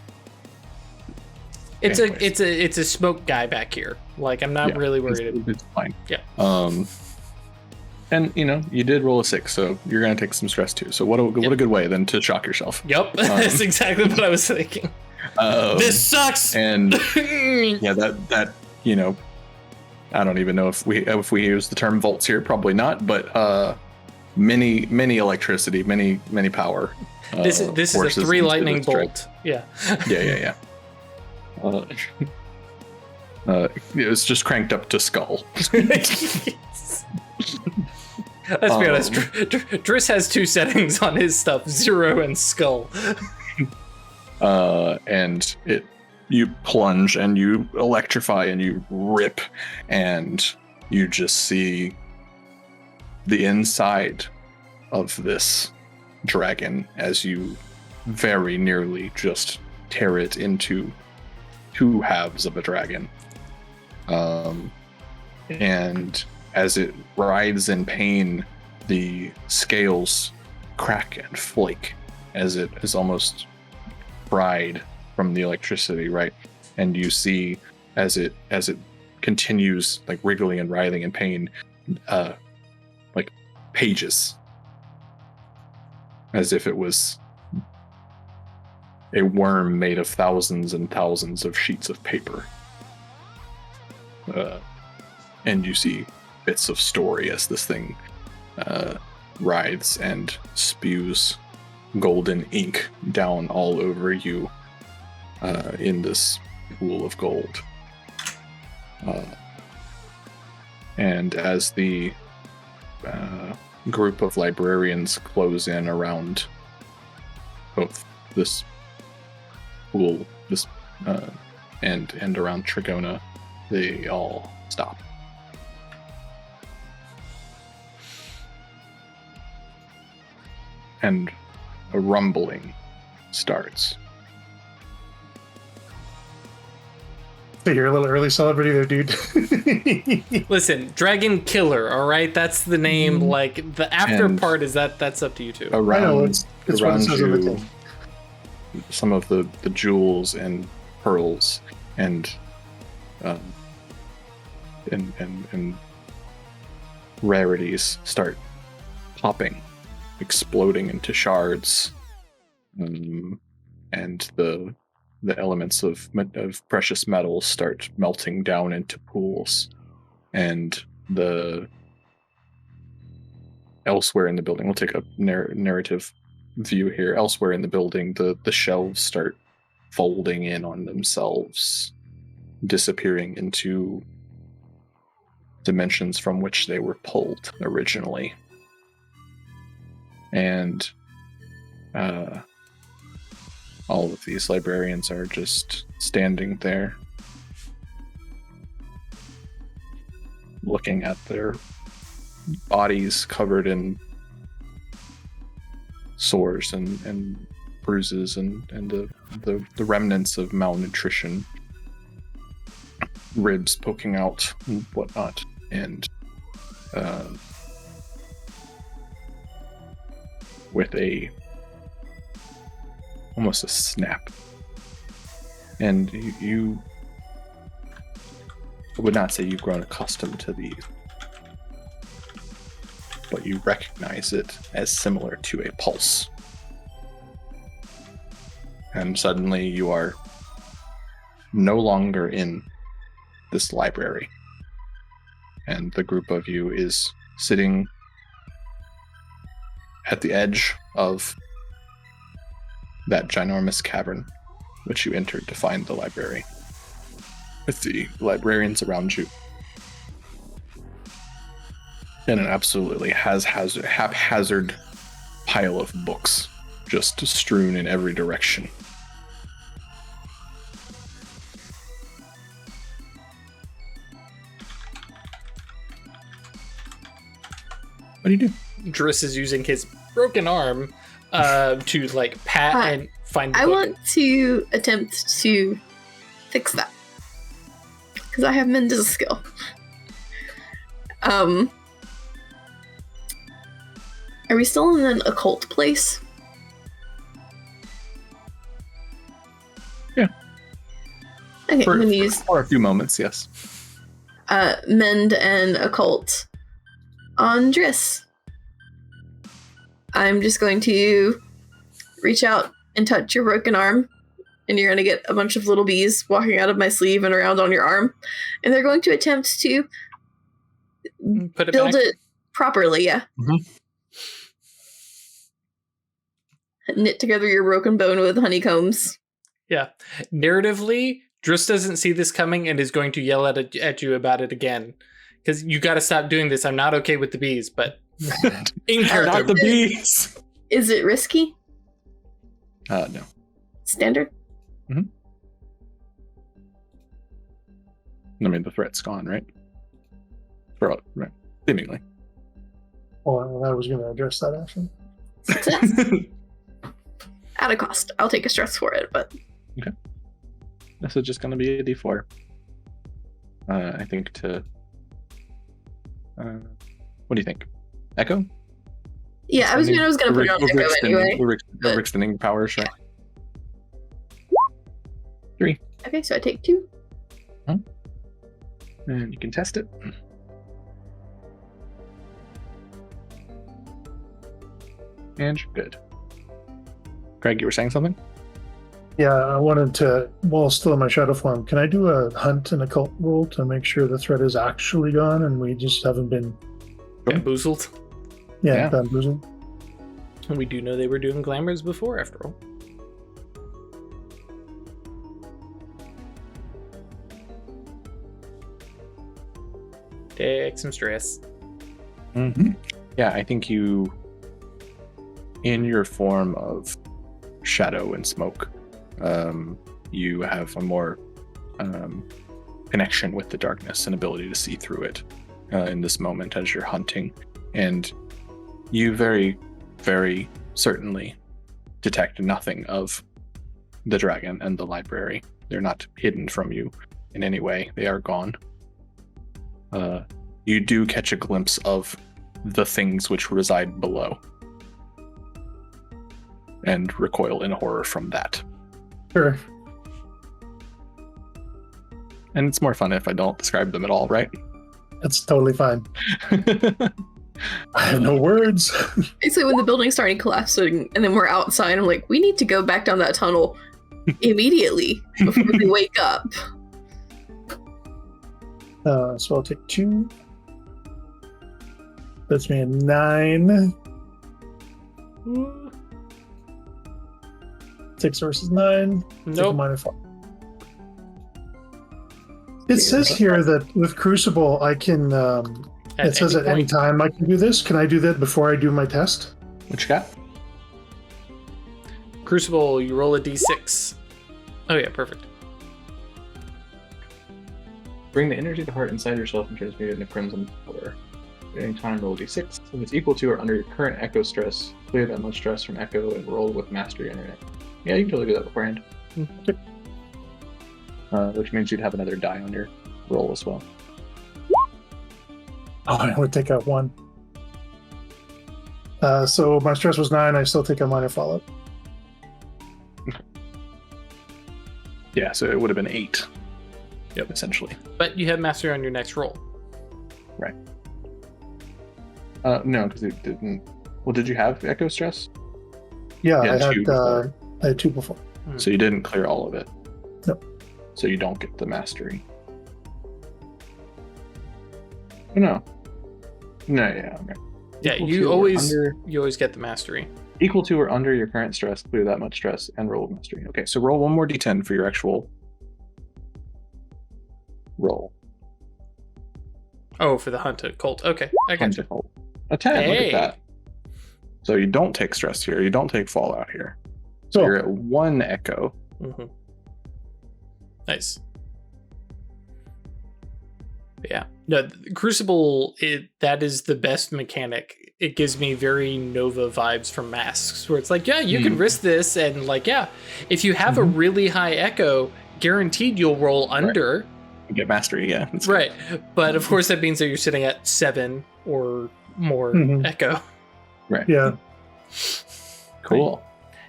It's anyways. it's a smoke guy back here. Like, I'm not Yeah, really worried. It's fine. Yeah. And you did roll a 6, so you're gonna take some stress too. So what a good way then to shock yourself. Yep, that's exactly what I was thinking. This sucks. And yeah, that I don't even know if we use the term volts here, probably not, but many electricity, many power. This is a forces 3 into lightning this strike. bolt. Yeah. Yeah. It was just cranked up to skull. Let's be honest. Driss has 2 settings on his stuff: 0 and skull. And you plunge and you electrify and you rip, and you just see the inside of this dragon as you very nearly just tear it into 2 halves of a dragon. And as it writhes in pain, the scales crack and flake as it is almost fried from the electricity, right? And you see as it continues like wriggling and writhing in pain, like pages, as if it was a worm made of thousands and thousands of sheets of paper. And you see bits of story as this thing writhes and spews golden ink down all over you in this pool of gold. And as the group of librarians close in around both this pool, and around Trigona, they all stop. And a rumbling starts. So you're a little early celebrity there, dude. Listen, Dragon Killer, all right? That's the name. Like, the after And part is that's up to you two. Around, I know, it's what it around says on the you, thing. some of the jewels and pearls and rarities start popping, exploding into shards, and the elements of precious metals start melting down into pools, and elsewhere in the building, we'll take a narrative view here. Elsewhere in the building, the shelves start folding in on themselves, disappearing into dimensions from which they were pulled originally. And all of these librarians are just standing there, looking at their bodies covered in sores and bruises and the remnants of malnutrition, ribs poking out and whatnot, and with almost a snap, and you I would not say you've grown accustomed to these, but you recognize it as similar to a pulse. And suddenly you are no longer in this library, and the group of you is sitting at the edge of that ginormous cavern which you entered to find the library, with the librarians around you and an absolutely haphazard pile of books just strewn in every direction. What do you do? Driss is using his broken arm to like pat and find the I book. want to attempt to fix that because I have mend as a skill. Are we still in an occult place? Yeah. Okay, I'm gonna use for a few moments, yes. mend and occult on Driss. I'm just going to reach out and touch your broken arm, and you're going to get a bunch of little bees walking out of my sleeve and around on your arm, and they're going to attempt to build it properly, yeah. Mm-hmm. Knit together your broken bone with honeycombs. Yeah. Narratively, Driss doesn't see this coming and is going to yell at you about it again. Because you got to stop doing this. I'm not okay with the bees, but in character. Not the bees! Is it risky? No. Standard? Mm-hmm. I mean, the threat's gone, right? Right. Seemingly. Well, I was going to address that actually. Success. At a cost. I'll take a stress for it, but... Okay. This is just going to be a D4. I think to... what do you think? Echo? Yeah, I was gonna put it on Echo anyway. Overextending powers, right? 3. Okay, so I take 2. And you can test it. And you're good. Craig, you were saying something? Yeah, I wanted to, while still in my shadow form, can I do a hunt and occult roll to make sure the threat is actually gone and we just haven't been Bamboozled. Yeah. bamboozled? We do know they were doing glamours before, after all. Take some stress. Mm-hmm. Yeah, I think you, in your form of shadow and smoke, you have a more connection with the darkness and ability to see through it in this moment as you're hunting. And you very, very certainly detect nothing of the dragon and the library. They're not hidden from you. in any way. They are gone. You do catch a glimpse of the things which reside below and recoil in horror from that. Sure. And it's more fun if I don't describe them at all, right? That's totally fine. I have no words. Basically, when the building's starting collapsing and then we're outside, I'm like, we need to go back down that tunnel immediately before they wake up. So I'll take 2. That's me a 9. 6 versus 9. Take a Nope. -4. It says here that with Crucible, I can. It says at any time I can do this. Can I do that before I do my test? What you got? Crucible, you roll a d6. Oh yeah, perfect. Bring the energy of the heart inside yourself and transmute it into crimson color. At any time, roll d6. If it's equal to or under your current echo stress, clear that much stress from echo and roll with mastery under it. Yeah, you can totally do that beforehand. Which means you'd have another die on your roll as well. Oh, I only take out 1. So my stress was 9. I still take a minor fallout. Yeah, so it would have been 8. Yep, essentially. But you have mastery on your next roll. Right. No, because it didn't. Well, did you have echo stress? Yeah, Yeah, 2 before. I had 2 before. So you didn't clear all of it. Nope. So you don't get the mastery. No. No, yeah, okay. Yeah, Equal you to or always under- get the mastery. Equal to or under your current stress, clear that much stress, and roll with mastery. Okay, so roll 1 more d10 for your actual roll. Oh, for the hunt cult. Okay, I got you. A 10, look Hey. at that. So you don't take stress here, you don't take fallout here. So So you're at 1 echo. Mm-hmm. Nice. Yeah. No, Crucible, that is the best mechanic. It gives me very Nova vibes from Masks, where it's like, yeah, you can risk this, and like, yeah, if you have a really high echo, guaranteed you'll roll under. You get mastery, yeah. It's Right. But of course, that means that you're sitting at 7 or more echo. Right. yeah, Cool.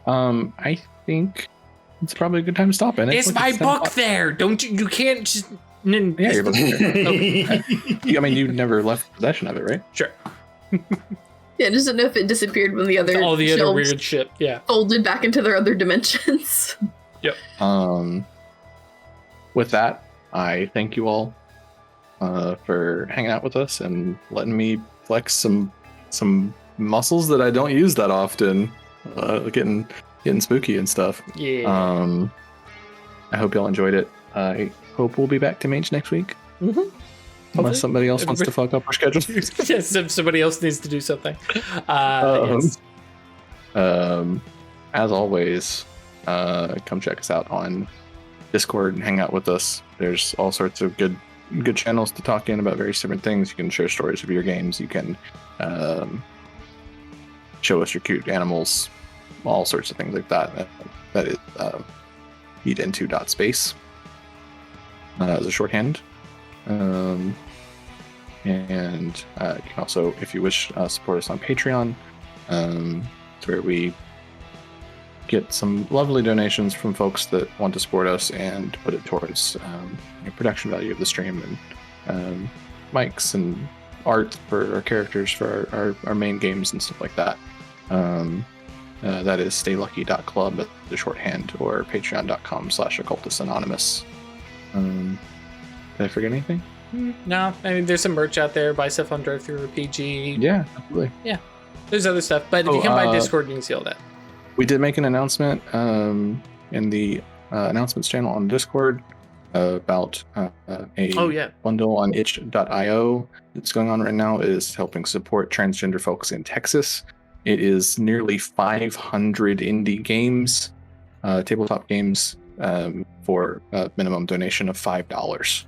I think it's probably a good time to stop in it. It's my book there. Don't you can't just. Yeah, your book's there. Okay. I mean, you never left possession of it, right? Sure. Yeah, just don't know if it disappeared when the other All the other shelves weird shit. Yeah. folded back into their other dimensions. With that, I thank you all for hanging out with us and letting me flex some muscles that I don't use that often. Getting spooky and stuff. Yeah. I hope y'all enjoyed it. I hope we'll be back to Mage next week. Mm-hmm. Unless somebody else wants to fuck up our schedule. Yes, if somebody else needs to do something. As Yes. always, come check us out on Discord and hang out with us. There's all sorts of good channels to talk in about various different things. You can share stories of your games. You can show us your cute animals, all sorts of things like that. That is eatinto.space as a shorthand. And you can also, if you wish, support us on Patreon. It's where we get some lovely donations from folks that want to support us and put it towards the production value of the stream and mics and art for our characters for our main games and stuff like that. That is staylucky.club at the shorthand, or patreon.com/occultistanonymous. Did I forget anything? No, I mean, there's some merch out there. Buy stuff on DriveThruRPG. Yeah, absolutely. There's other stuff, but if you come by Discord, you can see all that. We did make an announcement in the announcements channel on Discord about a bundle on itch.io that's going on right now. It is helping support transgender folks in Texas. It is nearly 500 indie games, tabletop games, for a minimum donation of $5.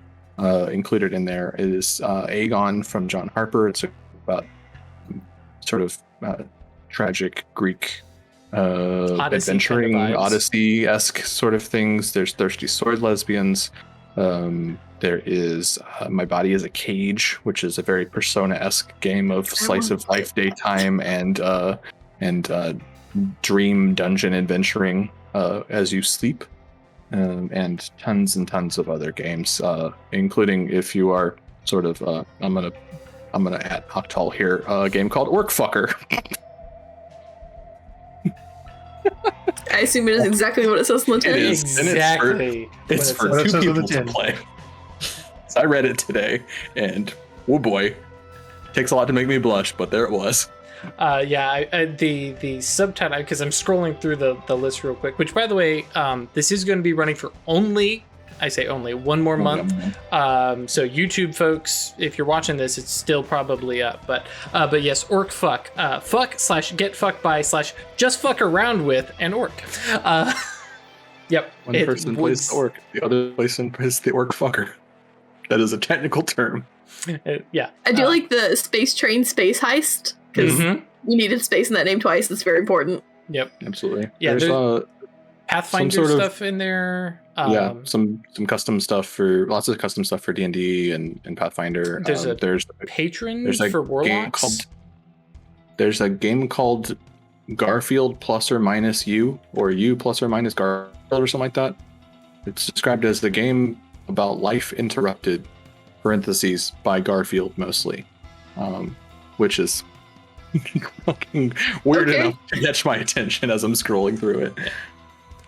Included in there is Aegon from John Harper. It's about sort of tragic Greek Odyssey adventuring kind of vibes. Odyssey-esque sort of things. There's Thirsty Sword Lesbians. There is My Body is a Cage, which is a very Persona-esque game of slice of life daytime and dream dungeon adventuring as you sleep, and tons and tons of other games, including if you are sort of I'm gonna add Octal here, a game called Orc Fucker. I assume it is exactly what it says on the tin. It is. Exactly. It's for what it two says on the people to tin. play. So I read it today, and oh boy, takes a lot to make me blush, but there it was. The subtitle, because I'm scrolling through the list real quick, which by the way, this is going to be running for only one more month. So YouTube folks, if you're watching this, it's still probably up, but yes, Orc Fuck, fuck / get fucked by / just fuck around with an orc. Yep. One person plays the orc, the other person plays the orc fucker. That is a technical term. Yeah. I do like the space train space heist, because you needed space in that name twice. It's very important. Yep. Absolutely. Yeah, There's Pathfinder some sort of stuff in there. some custom stuff for lots of custom stuff for D&D and Pathfinder. There's a there's patron a for game warlocks. there's a game called Garfield plus or minus you, or you plus or minus Garfield, or something like that. It's described as the game about life interrupted (parentheses) by Garfield mostly, which is fucking weird enough to catch my attention as I'm scrolling through it.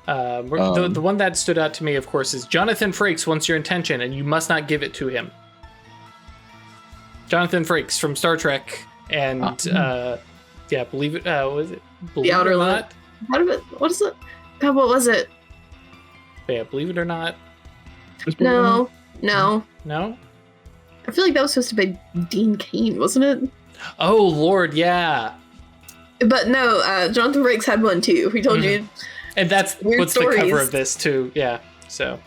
The one that stood out to me, of course, is Jonathan Frakes wants your attention, and you must not give it to him. Jonathan Frakes from Star Trek, and believe it. Was it Believe The Outer It or Limit. Not? What is it? God, what was it? Yeah, Believe It or Not. No. No. I feel like that was supposed to be Dean Cain, wasn't it? Oh Lord, yeah. But no, Jonathan Frakes had one too. We told you. And that's Weird what's the cover stories. of this too. Yeah. So,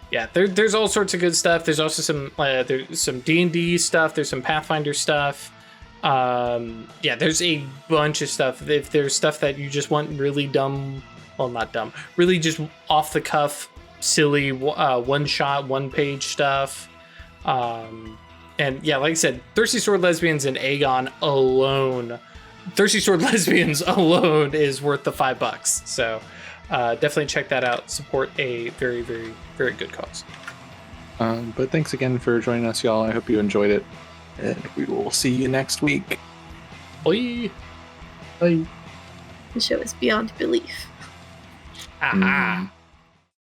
yeah, there's all sorts of good stuff. There's also there's some D&D stuff. There's some Pathfinder stuff. There's a bunch of stuff. If there's stuff that you just want really dumb, well, not dumb, really just off the cuff, silly, one shot, one page stuff. And yeah, like I said, Thirsty Sword Lesbians and Aegon alone, Thirsty Sword Lesbians alone is worth the $5. So definitely check that out. Support a very, very, very good cause. But thanks again for joining us, y'all. I hope you enjoyed it, and we will see you next week. Bye. Bye. The show is beyond belief. Aha.